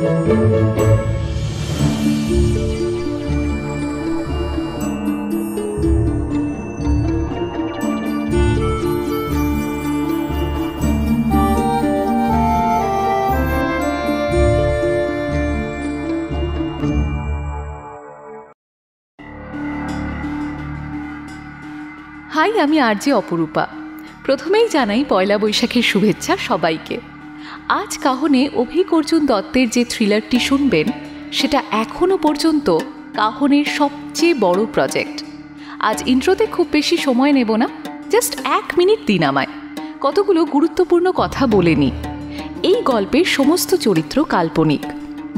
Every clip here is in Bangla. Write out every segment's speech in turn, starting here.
হাই, আমি আরজে অপরূপা। প্রথমেই জানাই পয়লা বৈশাখের শুভেচ্ছা সবাইকে। আজ কাহনে অভিক অর্জুন দত্তের যে থ্রিলারটি শুনবেন সেটা এখনও পর্যন্ত কাহনের সবচেয়ে বড় প্রজেক্ট। আজ ইন্ট্রোতে খুব বেশি সময় নেব না, জাস্ট 1 মিনিট দিন আমায়, কতগুলো গুরুত্বপূর্ণ কথা বলে নিই। এই গল্পের সমস্ত চরিত্র কাল্পনিক।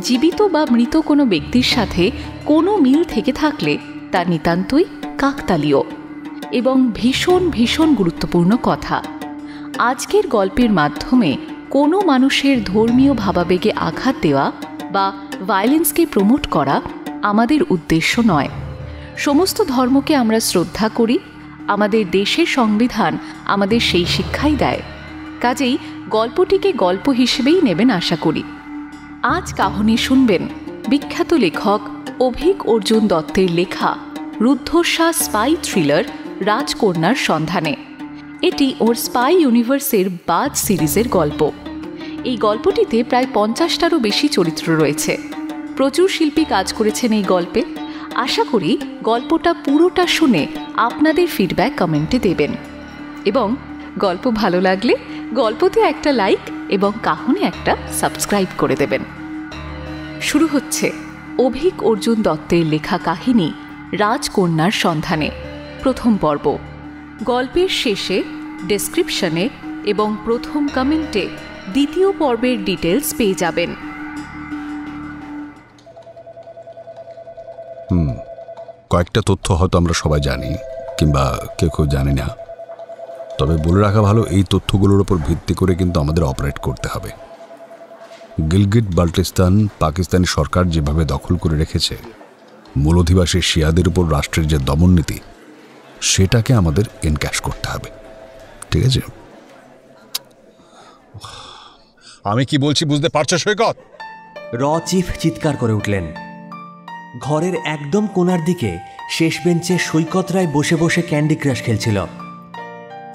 জীবিত বা মৃত কোনো ব্যক্তির সাথে কোনো মিল থেকে থাকলে তা নিতান্তই কাকতালীয় এবং ভীষণ ভীষণ গুরুত্বপূর্ণ কথা। আজকের গল্পের মাধ্যমে কোনো মানুষের ধর্মীয় ভাবাবেগে আঘাত দেওয়া বা ভায়োলেন্সকে প্রমোট করা আমাদের উদ্দেশ্য নয়। সমস্ত ধর্মকে আমরা শ্রদ্ধা করি, আমাদের দেশের সংবিধান আমাদের সেই শিক্ষাই দেয়। কাজেই গল্পটিকে গল্প হিসেবেই নেবেন আশা করি। আজ কাহিনী শুনবেন বিখ্যাত লেখক অভিক অর্জুন দত্তের লেখা রুদ্ধশ্বাস স্পাই থ্রিলার রাজকন্যার সন্ধানে। এটি ওর স্পাই ইউনিভার্সের বাজ সিরিজের গল্প। এই গল্পটিতে প্রায় 50টারও বেশি চরিত্র রয়েছে। প্রচুর শিল্পী কাজ করেছেন এই গল্পে। আশা করি গল্পটা পুরোটা শুনে আপনাদের ফিডব্যাক কমেন্টে দেবেন এবং গল্প ভালো লাগলে গল্পতে একটা লাইক এবং কাহিনী একটা সাবস্ক্রাইব করে দেবেন। শুরু হচ্ছে অভিক অর্জুন দত্তের লেখা কাহিনী রাজকন্যার সন্ধানে, প্রথম পর্ব। গল্পের শেষে ডেসক্রিপশনে এবং প্রথম কমেন্টে দ্বিতীয় পর্বের ডিটেলস পেয়ে যাবেন। কয়েকটা তথ্য হয়তো আমরা সবাই জানি কিংবা কেউ কেউ জানি না, তবে বলে রাখা ভালো এই তথ্যগুলোর উপর ভিত্তি করে কিন্তু আমাদের অপারেট করতে হবে। গিলগিট বাল্টিস্তান পাকিস্তানি সরকার যেভাবে দখল করে রেখেছে, মূল অধিবাসী শিয়াদের উপর রাষ্ট্রের যে দমননীতি, সেটাকে আমাদের এনক্যাশ করতে হবে। ঠিক আছে? আমি কি বলছি বুঝতে পারছো সৈকত? চিফ চিৎকার করে উঠলেন। ঘরের একদম কোণার দিকে শেষ বেঞ্চে সৈকত রায় বসে বসে ক্যান্ডি ক্রাশ খেলছিল।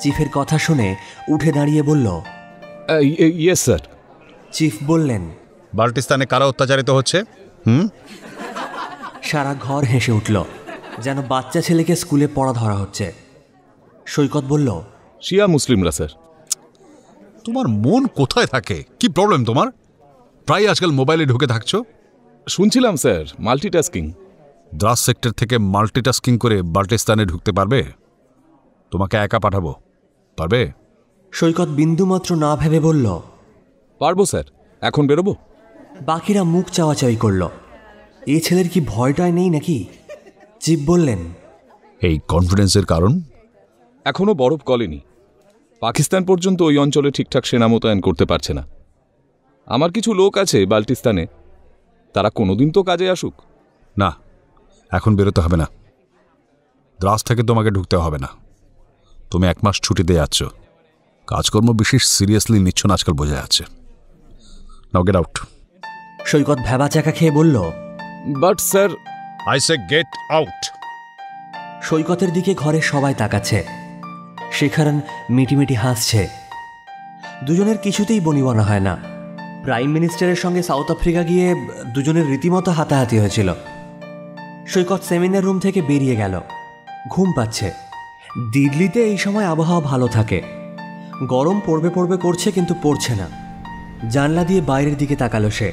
চিফের কথা শুনে উঠে দাঁড়িয়ে বলল, ইয়েস স্যার। চিফ বললেন, বাল্টিস্তানে কারা অত্যাচারিত হচ্ছে? সারা ঘর হেসে উঠল, যেন বাচ্চা ছেলেকে স্কুলে পড়া ধরা হচ্ছে। সৈকত বলল, শিয়া মুসলিমরা স্যার। তোমার মন কোথায় থাকে? কি প্রবলেম তোমার? প্রায় আজকাল মোবাইলে ঢুকে থাকছো। শুনছিলাম স্যার মাল্টিটাস্কিং। দ্রাস সেক্টর থেকে মাল্টিটাস্কিং করে বাল্টিস্তানে ঢুকতে পারবে? তোমাকে একা পাঠাবো, পারবে? সৈকত বিন্দুমাত্র না ভেবে বলল, পারবো স্যার, এখন বেরোবো। বাকিরা মুখ চাওয়াচাওয়ি করল। এই ছেলের কি ভয়টাই নেই নাকি? চিফ বললেন, এই কনফিডেন্সের কারণ? এখনও বরফ গলেনি। পাকিস্তান পর্যন্ত ওই অঞ্চলে ঠিকঠাক সেনা মোতায়েন করতে পারছে না। আমার কিছু লোক আছে বাল্টিস্তানে, তারা কোনোদিন তো কাজে আসুক। না, এখন বেরোতে হবে না। দ্রাস থেকে তোমাকে ঢুকতে হবে না। তুমি 1 মাস ছুটিতে যাচ্ছ, কাজকর্ম বিশেষ সিরিয়াসলি নিচ্ছ না আজকাল, বোঝা যাচ্ছে। নাও গেট আউট। সৈকত ভেবা চাকা খেয়ে বলল, but sir. I say get out. সৈকতের দিকে ঘরে সবাই তাকাচ্ছে। শেখারন মিটিমিটি হাসছে। দুজনের কিছুতেই বনিবনা হয় না। প্রাইম মিনিস্টারের সঙ্গে সাউথ আফ্রিকা গিয়ে দুজনের রীতিমতো হাতাহাতি হয়েছিল। সৈকত সেমিনার রুম থেকে বেরিয়ে গেল। ঘুম পাচ্ছে। দিল্লিতে এই সময় আবহাওয়া ভালো থাকে। গরম পড়বে পড়বে করছে, কিন্তু পড়ছে না। জানলা দিয়ে বাইরের দিকে তাকালো সে।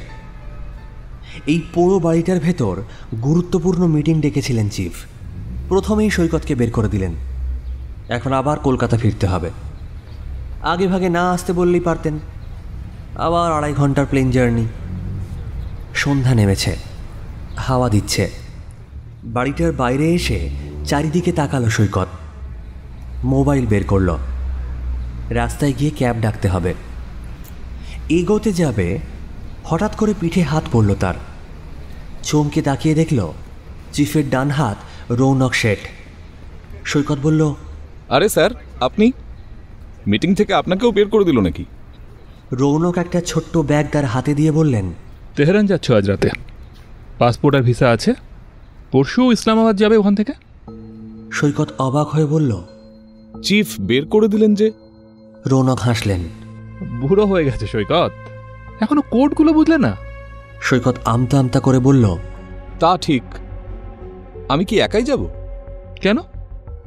এই পুরো বাড়িটার ভেতর গুরুত্বপূর্ণ মিটিং ডেকেছিলেন চিফ। প্রথমেই সৈকতকে বের করে দিলেন। এখন আবার কলকাতা ফিরতে হবে। আগে ভাগে না আসতে বললেই পারতেন। আবার 2.5 ঘন্টার প্লেন জার্নি। সন্ধ্যা নেমেছে, হাওয়া দিচ্ছে। বাড়িটার বাইরে এসে চারিদিকে তাকালো সৈকত। মোবাইল বের করল। রাস্তায় গিয়ে ক্যাব ডাকতে হবে। এগোতে যাবে, হঠাৎ করে পিঠে হাত পড়ল তার। চমকে তাকিয়ে দেখল চিফের ডান হাত রৌনক শেঠ। সৈকত বলল, আরে স্যার, আপনি? মিটিং থেকে আপনাকেও বের করে দিল নাকি? রৌনক একটা ছোট্ট ব্যাগ তার হাতে দিয়ে বললেন, তেহরান যাচ্ছ আজ রাতে? পাসপোর্ট আর ভিসা আছে? পরশু ইসলামাবাদ যাবে ওখান থেকে? সৈকত অবাক হয়ে বলল। চিফ বের করে দিলেন যে? রৌনক হাসলেন। বুড়ো হয়ে গেছে সৈকত, এখনো কোডগুলো বুঝলে না? সৈকত আমতা আমতা করে বলল, তা ঠিক। আমি কি একাই যাব? কেন,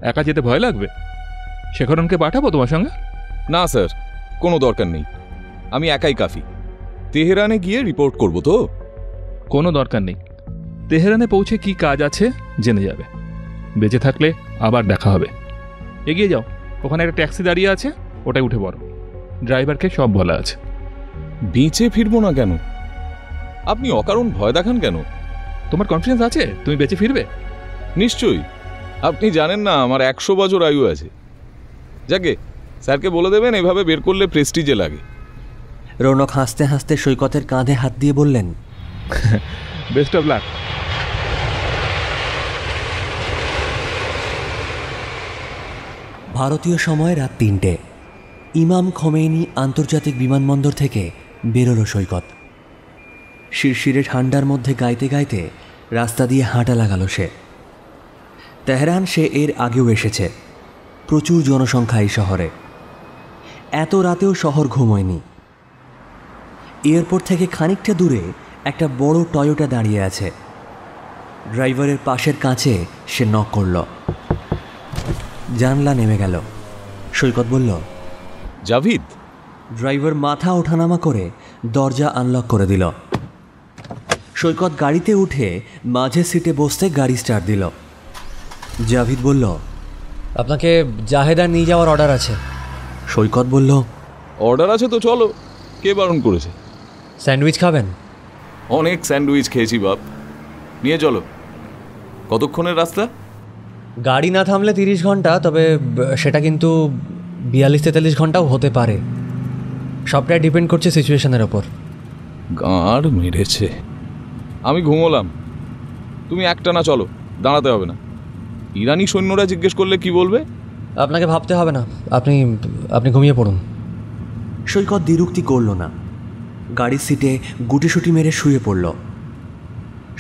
একা যেতে ভয় লাগবে? শেখরনকে পাঠাবো তোমার সঙ্গে? না স্যার, কোনো দরকার নেই। আমি একাই কাফি। তেহরানে গিয়ে রিপোর্ট করব তো? কোনো দরকার নেই। তেহরানে পৌঁছে কি কাজ আছে জেনে যাবে। বেঁচে থাকলে আবার দেখা হবে। এগিয়ে যাও, ওখানে একটা ট্যাক্সি দাঁড়িয়ে আছে, ওটাই উঠে পড়ো। ড্রাইভারকে সব বলা আছে। বেঁচে ফিরবো না কেন? আপনি অকারণ ভয় দেখান কেন? তোমার কনফিডেন্স আছে তুমি বেঁচে ফিরবে? নিশ্চয়ই। আপনি জানেন না আমার 100 বছর আয়ু আছে। যাকে স্যারকে বলে দেবেন, এভাবে বের করলে প্রেস্টিজে লাগে। রৌনক হাসতে হাসতে সৈকতের কাঁধে হাত দিয়ে বললেন, বেস্ট অফ লাক। ভারতীয় সময় রাত 3টে। ইমাম খোমেনি আন্তর্জাতিক বিমানবন্দর থেকে বেরোলো সৈকত। শিরশিরে ঠান্ডার মধ্যে গাইতে গাইতে রাস্তা দিয়ে হাঁটা লাগালো সে। তেহরান সে এর আগেও এসেছে। প্রচুর জনসংখ্যা এই শহরে। এত রাতেও শহর ঘুমোয়নি। এয়ারপোর্ট থেকে খানিকটা দূরে একটা বড় টয়োটা দাঁড়িয়ে আছে। ড্রাইভারের পাশের কাঁচে সে নক করল। জানলা নেমে গেল। সৈকত বলল, জাভিদ। ড্রাইভার মাথা ওঠানামা করে দরজা আনলক করে দিল। সৈকত গাড়িতে উঠে মাঝের সিটে বসতে গাড়ি স্টার্ট দিল। জাভিদ বলল, আপনাকে জাহেদা নিয়ে যাওয়ার অর্ডার আছে। সৈকত বলল, অর্ডার আছে তো চলো। কে বারণ করেছে? স্যান্ডউইচ খাবেন? অনেক স্যান্ডউইচ খেয়েছি বাপ। নিয়ে চলো। কতক্ষণের রাস্তা? গাড়ি না থামলে 30 ঘন্টা, তবে সেটা কিন্তু 42-43 ঘন্টাও হতে পারে। সবটাই ডিপেন্ড করছে সিচুয়েশনের ওপর। গাঁড় মেরেছে। আমি ঘুমোলাম, তুমি একটানা চলো, দাঁড়াতে হবে না। ইরানি সৈন্যরা জিজ্ঞেস করলে কি বলবে? আপনাকে ভাবতে হবে না, আপনি আপনি ঘুমিয়ে পড়ুন। সৈকত দ্বিরুক্তি করল না। গাড়ির সিটে গুটিসুটি মেরে শুয়ে পড়ল।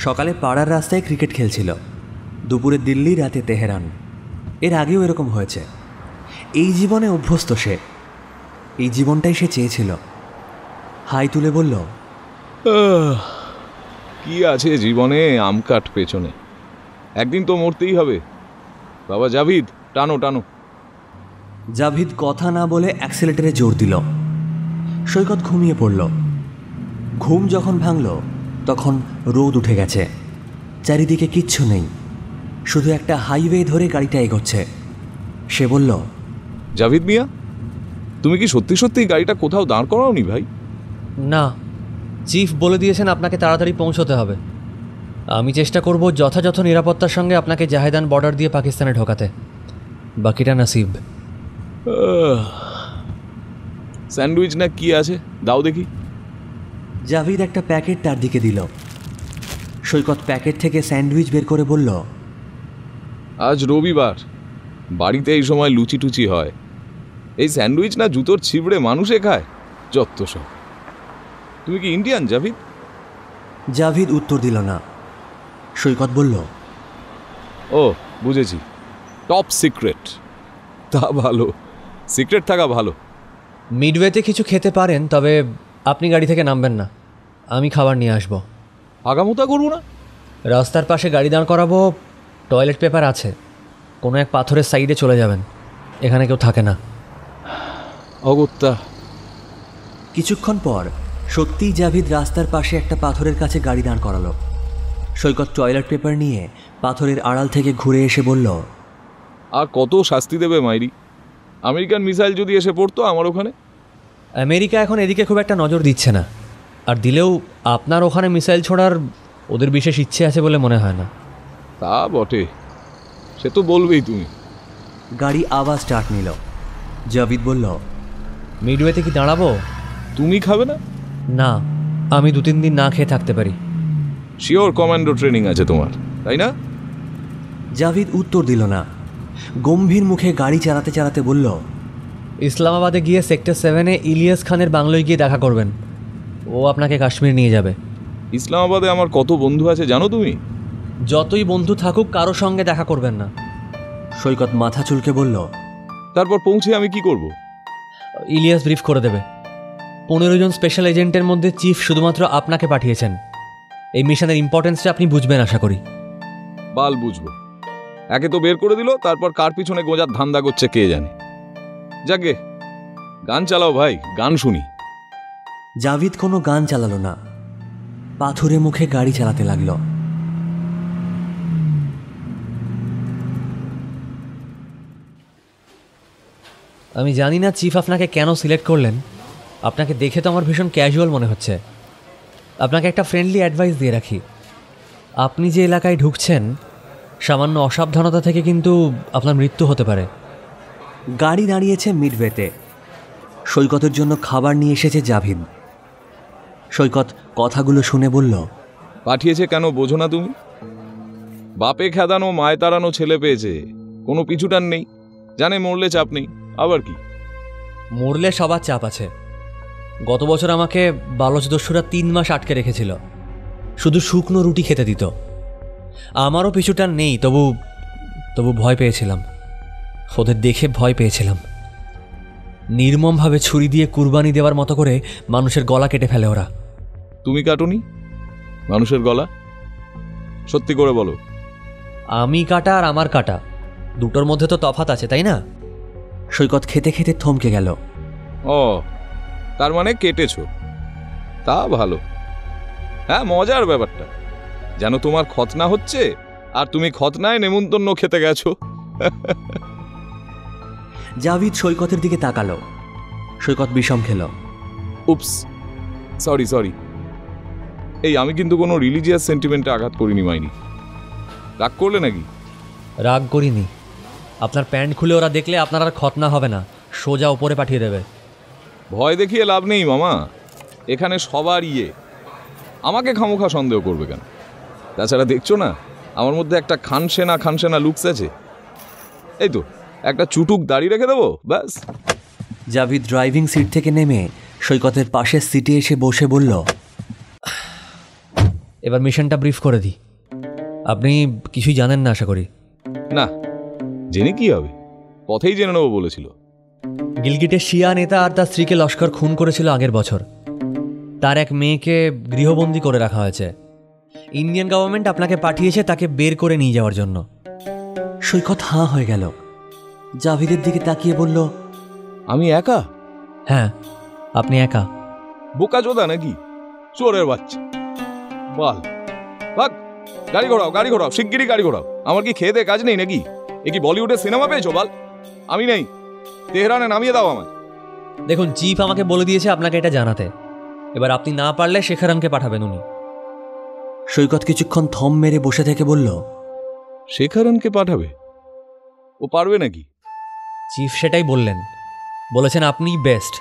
সকালে পাড়ার রাস্তায় ক্রিকেট খেলছিল। দুপুরে দিল্লি, রাতে তেহরান। এর আগেও এরকম হয়েছে। এই জীবনে অভ্যস্ত সে। এই জীবনটাই সে চেয়েছিল। হাই তুলে বলল, কি আছে জীবনে আম কাঠ পেছনে, একদিন তো মরতেই হবে। বাবা জাভিদ, টানো টানো। জাভিদ কথা না বলে অ্যাক্সিলেটরে জোর দিল। সৈকত ঘুমিয়ে পড়ল। ঘুম যখন ভাঙল তখন রোদ উঠে গেছে। চারিদিকে কিচ্ছু নেই, শুধু একটা হাইওয়ে ধরে গাড়িটা এগোচ্ছে। সে বলল, জাভিদ মিয়া, তুমি কি সত্যি সত্যি গাড়িটা কোথাও দাঁড় করাওনি ভাই? না, চিফ বলে দিয়েছেন আপনাকে তাড়াতাড়ি পৌঁছতে হবে। আমি চেষ্টা করব যথাযথ নিরাপত্তার সঙ্গে আপনাকে জাহেদান বর্ডার দিয়ে পাকিস্তানে ঢোকাতে। বাকিটা নাসিব। স্যান্ডউইচ না কি আছে দাও দেখি। জাভিদ একটা প্যাকেট তার দিকে দিল। সৈকত প্যাকেট থেকে স্যান্ডউইচ বের করে বলল, আজ রবিবার, বাড়িতে এই সময় লুচি টুচি হয়। এই স্যান্ডউইচ না জুতোর ছিবড়ে মানুষে খায়, যত সব। তুমি কি ইন্ডিয়ান জাভিদ? জাভিদ উত্তর দিল না। সৈকত বলল, ও বুঝেছি, টপ সিক্রেট। তা ভালো, সিক্রেট থাকা ভালো। মিডওয়েতে কিছু খেতে পারেন, তবে আপনি গাড়ি থেকে নামবেন না। আমি খাবার নিয়ে আসব। আগামোতা করবো না। রাস্তার পাশে গাড়ি দাঁড় করাবো, টয়লেট পেপার আছে। কোনো এক পাথরের সাইডে চলে যাবেন, এখানে কেউ থাকে না। অগত্যা। কিছুক্ষণ পর সত্যিই জাভিদ রাস্তার পাশে একটা পাথরের কাছে গাড়ি দাঁড় করালো। সৈকত টয়লেট পেপার নিয়ে পাথরের আড়াল থেকে ঘুরে এসে বলল, আর কত শাস্তি দেবে মাইরি? আমেরিকান মিসাইল যদি এসে পড়তো আমার ওখানে? আমেরিকা এখন এদিকে খুব একটা নজর দিচ্ছে না, আর দিলেও আপনার ওখানে মিসাইল ছোড়ার ওদের বিশেষ ইচ্ছে আছে বলে মনে হয় না। তা বটে, সে তো বলবেই তুমি। গাড়ি আবার স্টার্ট নিল। জাভিদ বলল, মিডওয়েতে কি দাঁড়াবো? তুমি খাবে না? না, আমি 2-3 দিন না খেয়ে থাকতে পারি। শিওর কমান্ডো ট্রেনিং আছে তোমার, তাই না? জাভিদ উত্তর দিল না। গম্ভীর মুখে গাড়ি চালাতে চালাতে বলল, ইসলামাবাদে গিয়ে সেক্টর 7-এ ইলিয়াস খানের বাংলোয় গিয়ে দেখা করবেন। ও আপনাকে কাশ্মীর নিয়ে যাবে। ইসলামাবাদে আমার কত বন্ধু আছে জানো তুমি? যতই বন্ধু থাকুক কারো সঙ্গে দেখা করবেন না। সৈকত মাথা চুলকে বলল, তারপর পৌঁছে আমি কি করব? ইলিয়াস ব্রিফ করে দেবে। 15 জন স্পেশাল এজেন্টের মধ্যে চিফ শুধুমাত্র আপনাকে পাঠিয়েছেন। এই মিশনের ইম্পর্টেন্সটা আপনি বুঝবেন আশা করি। বাল বুঝবো, একে তো বের করে দিল, তারপর কার পিছনে গোঁজার ধান্দা করছে কে জানে। যাকে গান চালাও ভাই, গান শুনি। জাভিদ কোনো গান চালালো না, পাথুরে মুখে গাড়ি চালাতে লাগলো। আমি জানি না চিফ আপনাকে কেন সিলেক্ট করলেন। আপনাকে দেখে তো আমার ভীষণ ক্যাজুয়াল মনে হচ্ছে। আপনাকে একটা ফ্রেন্ডলি অ্যাডভাইস দিয়ে রাখি, আপনি যে এলাকায় ঢুকছেন সামান্য অসাবধানতা থেকে কিন্তু আপনার মৃত্যু হতে পারে। গাড়ি দাঁড়িয়েছে মিডওয়েতে। সৈকতের জন্য খাবার নিয়ে এসেছে জাভিদ। সৈকত কথাগুলো শুনে বলল, পাঠিয়েছে কেন বোঝো না তুমি? বাপে খেদানো মায় তাড়ানো ছেলে পেয়েছে, কোনো পিছুটান নেই, জানে মরলে চাপ নেই। আবার কি? মরলে সবার চাপ আছে। গত বছর আমাকে বালচ দস্যুরা 3 মাস আটকে রেখেছিল, শুধু শুকনো রুটি খেতে দিত। আমারও পিছুটান নেই, তবু ভয় পেয়েছিলাম। ওদের দেখে ভয় পেয়েছিলাম। নির্মমভাবে ছুরি দিয়ে কুরবানি দেওয়ার মতো করে মানুষের গলা কেটে ফেলে ওরা। তুমি কাটুনি মানুষের গলা? সত্যি করে বলো। আমি কাটা আর আমার কাটা দুটোর মধ্যে তো তফাৎ আছে, তাই না? সৈকত খেতে খেতে থমকে গেল। ও, তার মানে কেটেছো, তা ভালো। হ্যাঁ, মজার ব্যাপারটা যেন তোমার খতনা হচ্ছে আর তুমি খতনায় নেমন্তন্ন খেতে গেছো। জাভিদ সৈকতের দিকে তাকালো। সৈকত বিষম খেল। উপস, সরি। এই আমি কিন্তু কোনো রিলিজিয়াস সেন্টিমেন্টে আঘাত করিনি মাইনি। রাগ করলে নাকি? রাগ করিনি। আপনার প্যান্ট খুলে ওরা দেখলে আপনার আর খতনা হবে না, সোজা উপরে পাঠিয়ে দেবে। ভয় দেখিয়ে লাভ নেই মামা, এখানে সবার আমাকে খামোখা সন্দেহ করবে কেন? তাছাড়া দেখছো না আমার মধ্যে একটা খানসেনা লুকস আছে। এই তো একটা চুটুক দাড়ি রেখে দেবো, ব্যাস। জাভিদ ড্রাইভিং সিট থেকে নেমে সৈকতের পাশের সিটে এসে বসে বলল, এবার মিশনটা ব্রিফ করে দিই। আপনি কিছুই জানেন না আশা করি। না, জেনে কি হবে, পথেই জেনে নেবো বলেছিল। গিলগিটের শিয়া নেতা আর তার স্ত্রীকে লস্কর খুন করেছিল আগের বছর। তার এক মেয়েকে গৃহবন্দী করে রাখা হয়েছে। ইন্ডিয়ান গভর্নমেন্ট আপনাকে পাঠিয়েছে তাকে বের করে নিয়ে যাওয়ার জন্য। সৈকত হাঁ হয়ে গেল। জাভিদের দিকে তাকিয়ে বলল, আমি একা? হ্যাঁ, আপনি একা। বোকা চোদা নাকি? চোরের বাচ্চা বাল। ভাগ, গাড়ি ঘোরাও, শিগগিরই গাড়ি ঘোরাও। আমার কি খেয়ে কাজ নেই নাকি? এ কি বলিউডের সিনেমা পেয়েছো বাল? আমি নেই, তেহরানে নামিয়ে দাও আমায়। দেখুন, চিফ আমাকে বলে দিয়েছে আপনাকে এটা জানাতে। এবার আপনি না পারলে শেখারানকে পাঠাবেন উনি। সৈকত কিছুক্ষণ থম মেরে বসে থেকে বলল, শেখারনকে পাঠাবে? ও পারবে নাকি? চিফ সেটাই বললেন, বলেছেন আপনি বেস্ট,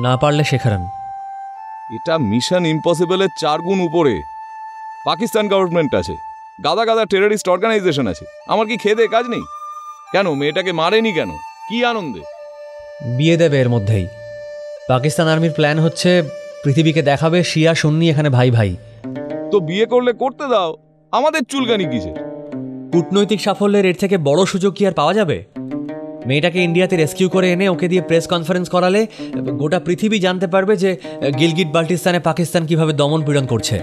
না পারলে শেখারান। এটা মিশন ইম্পসিবলের 4 গুণ উপরে। পাকিস্তান গভর্নমেন্ট আছে, গাদা টেররিস্ট অর্গানাইজেশন আছে। আমার কি খেয়ে কাজ নেই? কেন মেয়েটাকে মারেনি কেন? কি আনন্দে? বিয়ে দেবে এর মধ্যেই। পাকিস্তান আর্মির প্ল্যান হচ্ছে পৃথিবীকে দেখাবে শিয়া সুন্নি এখানে ভাই ভাই। তো বিয়ে করলে করতে দাও, আমাদের চুলকানি কিসের? কূটনৈতিক সাফল্যের এর থেকে বড় সুযোগ কি আর পাওয়া যাবে? মেয়েটাকে ইন্ডিয়াতে রেস্কিউ করে এনে ওকে দিয়ে প্রেস কনফারেন্স করালে গোটা পৃথিবী জানতে পারবে যে গিলগিট বাল্টিস্তানে পাকিস্তান কিভাবে দমন পীড়ন করছে।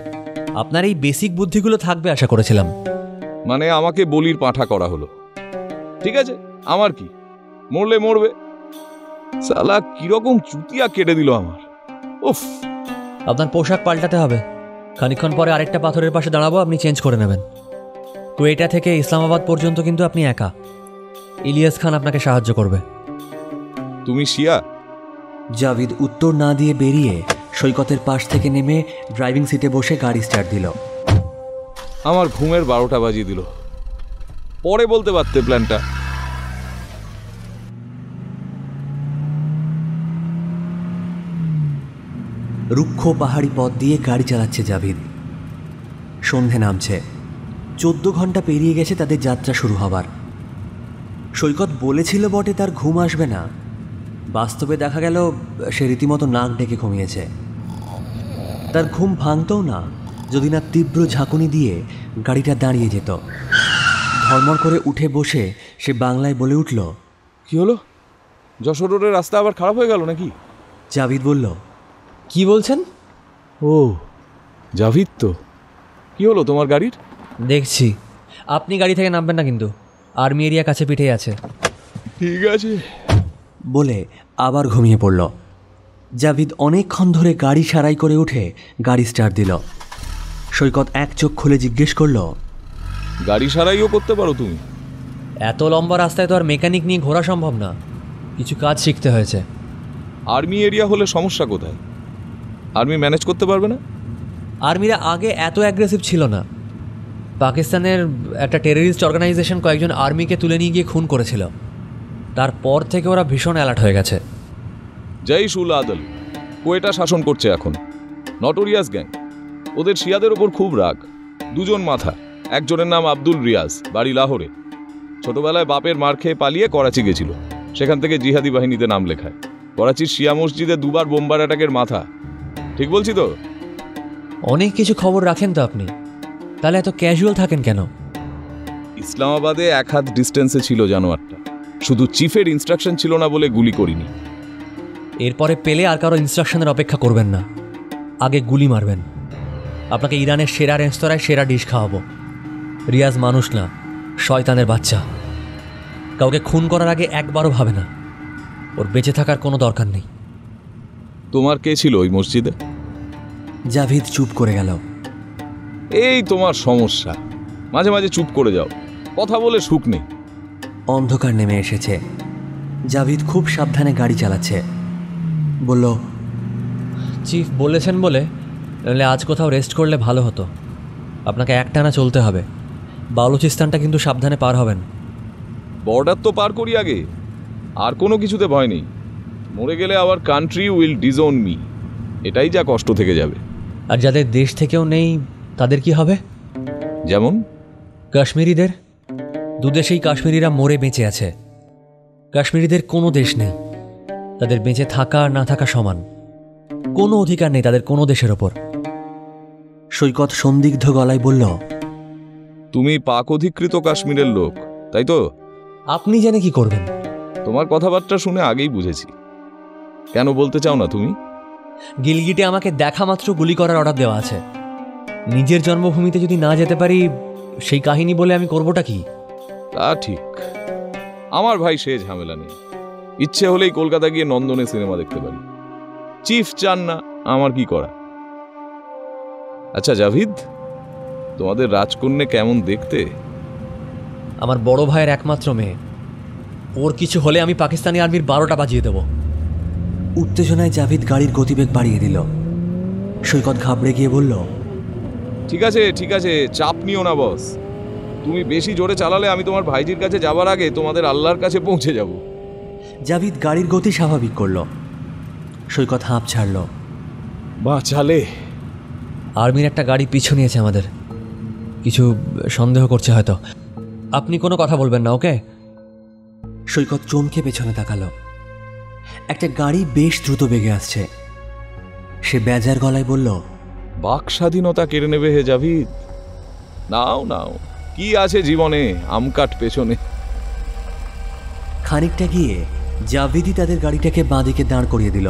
আপনার এই বেসিক বুদ্ধিগুলো থাকবে আশা করেছিলাম। মানে আমাকে বলির পাঁঠা করা হলো। ঠিক আছে, আমার কি, মরলে মরবে। সালা কিরকম চুতিয়া কেটে দিল আমার। উফ, আপনার পোশাক পাল্টাতে হবে। খানিকক্ষণ পরে আরেকটা পাথরের পাশে দাঁড়াবো, আপনি চেঞ্জ করে নেবেন। কোয়েটা থেকে ইসলামাবাদ পর্যন্ত কিন্তু আপনি একা। ইলিয়াস খান আপনাকে সাহায্য করবে। তুমি শিয়া? জাভিদ উত্তর না দিয়ে বেরিয়ে সৈকতের পাশ থেকে নেমে ড্রাইভিং সিটে বসে গাড়ি স্টার্ট দিল। আমার ঘুমের 12টা বাজিয়ে দিল। পরে বলতে পারতে প্ল্যানটা। রুক্ষ পাহাড়ি পথ দিয়ে গাড়ি চালাচ্ছে জাভিদ। সন্ধে নামছে। 14 ঘন্টা পেরিয়ে গেছে তাদের যাত্রা শুরু হবার। সৈকত বলেছিল বটে তার ঘুম আসবে না, বাস্তবে দেখা গেল সে রীতিমতো নাক ডেকে ঘুমিয়েছে। তার ঘুম ভাঙতও না, যদি না তীব্র ঝাঁকুনি দিয়ে গাড়িটা দাঁড়িয়ে যেত। ধর্মর করে উঠে বসে সে বাংলায় বলে উঠল, কি হলো? যশোর রোডের রাস্তা আবার খারাপ হয়ে গেল নাকি? জাভিদ বলল, কি বলছেন? ও জাভিদ তো। কি হলো তোমার গাড়ির? দেখছি। আপনি গাড়ি থেকে নামবেন না কিন্তু, আর্মি এরিয়া কাছে পিঠেই আছে। ঠিক আছে। বলে আবার ঘুমিয়ে পড়ল। জাভিদ অনেকক্ষণ ধরে গাড়ি সারাই করে উঠে গাড়ি স্টার্ট দিল। সৈকত এক চোখ খুলে জিজ্ঞেস করল, গাড়ি সারাইও করতে পারো তুমি? এত লম্বা রাস্তায় তো আর মেকানিক নিয়ে ঘোরা সম্ভব না, কিছু কাজ শিখতে হয়েছে। আর্মি এরিয়া হলে সমস্যা কোথায়? আর্মি ম্যানেজ করতে পারবে না? আর্মিরা আগে এত অ্যাগ্রেসিভ ছিল না। পাকিস্তানের একটা টেররিস্ট অর্গানাইজেশন কয়েকজন আর্মিকে তুলে নিয়ে গিয়ে খুন করেছিল, তারপর থেকে ওরা ভীষণ অ্যালার্ট হয়ে গেছে। জৈশ উল আদল কোয়েটা শাসন করছে এখন, নটোরিয়াস গ্যাং। ওদের শিয়াদের ওপর খুব রাগ। দুজন মাথা, একজনের নাম আব্দুল রিয়াজ, বাড়ি লাহোরে। ছোটবেলায় বাপের মার খেয়ে পালিয়ে করাচি গেছিল, সেখান থেকে জিহাদি বাহিনীতে নাম লেখায়। করাচির শিয়া মসজিদে 2 বার বোম্বার অ্যাটাকের মাথা। ঠিক বলছি তো? অনেক কিছু খবর রাখেন তো আপনি, তাহলে এত ক্যাজুয়াল থাকেন কেন? ইসলামাবাদে 1 হাত ডিস্টেন্সে ছিল জানোয়ারটা, শুধু চিফের ইনস্ট্রাকশন ছিল না বলে গুলি করিনি। এরপরে পেলে আর কারো ইনস্ট্রাকশনের অপেক্ষা করবেন না, আগে গুলি মারবেন। আপনাকে ইরানের সেরা রেস্তোরাঁয় সেরা ডিশ খাওয়াবো। রিয়াজ মানুষ না, শয়তানের বাচ্চা। কাউকে খুন করার আগে একবারও ভাবে না। ওর বেঁচে থাকার কোনো দরকার নেই। তোমার কে ছিল ওই মসজিদে? জাভিদ চুপ করে গেল। এই তোমার সমস্যা, মাঝে মাঝে চুপ করে যাও, কথা বলে সুখ নেই। অন্ধকার নেমে এসেছে। জাভিদ খুব সাবধানে গাড়ি চালাচ্ছে। বলল, চিফ বলেছেন বলে, নাহলে আজ কোথাও রেস্ট করলে ভালো হতো। আপনাকে একটানা চলতে হবে। বালুচিস্তানটা কিন্তু সাবধানে পার হবেন। বর্ডার তো পার করি আগে, আর কোনো কিছুতে ভয় নেই। মরে গেলে our country will disown me, এটাই যা কষ্ট থেকে যাবে। আর যাদের দেশ থেকেও নেই তাদের কি হবে? যেমন কাশ্মীরিদের। দুদেশেই কাশ্মীরিরা মরে বেঁচে আছে। কাশ্মীরিদের কোনো দেশ নেই, তাদের বেঁচে থাকা আর না থাকা সমান। কোনো অধিকার নেই তাদের কোনো দেশের ওপর। সৈকত সন্দিগ্ধ গলায় বলল, তুমি পাক অধিকৃত কাশ্মীরের লোক, তাই তো? আপনি জেনে কি করবেন? তোমার কথাবার্তা শুনে আগেই বুঝেছি। কেন বলতে চাও না তুমি? গিলগিটে আমাকে দেখা মাত্র গুলি করার অর্ডার দেওয়া আছে। নিজের জন্মভূমিতে যদি না যেতে পারি, সেই কাহিনী বলে আমি করবোটা কি? তা ঠিক। আমার ভাই সে ঝামেলা নেই। ইচ্ছে হলেই কলকাতা গিয়ে নন্দনে সিনেমা দেখতে পারি। চিফ চান না, আমার কি করা। আচ্ছা জাভিদ, তোমাদের রাজকন্যা কেমন দেখতে? আমার বড় ভাইয়ের একমাত্র মেয়ে। ওর কিছু হলে আমি পাকিস্তানি আর্মির 12টা বাজিয়ে দেব। উত্তেজনায় জাভিদ গাড়ির গতিবেগ বাড়িয়ে দিল। সৈকত ঘাবড়ে গিয়ে বলল, ঠিক আছে ঠিক আছে, চাপ নিও না বস। তুমি বেশি জোরে চালালে আমি তোমার ভাইজির কাছে যাবার আগে তোমাদের আল্লাহর কাছে পৌঁছে যাব। জাভিদ গাড়ির গতি স্বাভাবিক করল। সৈকত হাঁপ ছাড়ল। বাঁচালে। আর্মির একটা গাড়ি পিছু নিয়েছে আমাদের, কিছু সন্দেহ করছে হয়তো। আপনি কোনো কথা বলবেন না, ওকে? সৈকত চমকে পেছনে তাকালো। একটা গাড়ি বেশ দ্রুত বেগে আসছে। সে বেজার গলায় বলল, বাক স্বাধীনতা কেড়ে নেবে হে জাভিদ। নাও নাও, কি আছে জীবনে, আমকাট পেছনে। খানিকটা গিয়ে জাভিদই তাদের গাড়িটাকে বাঁদিকে দাঁড় করিয়ে দিল।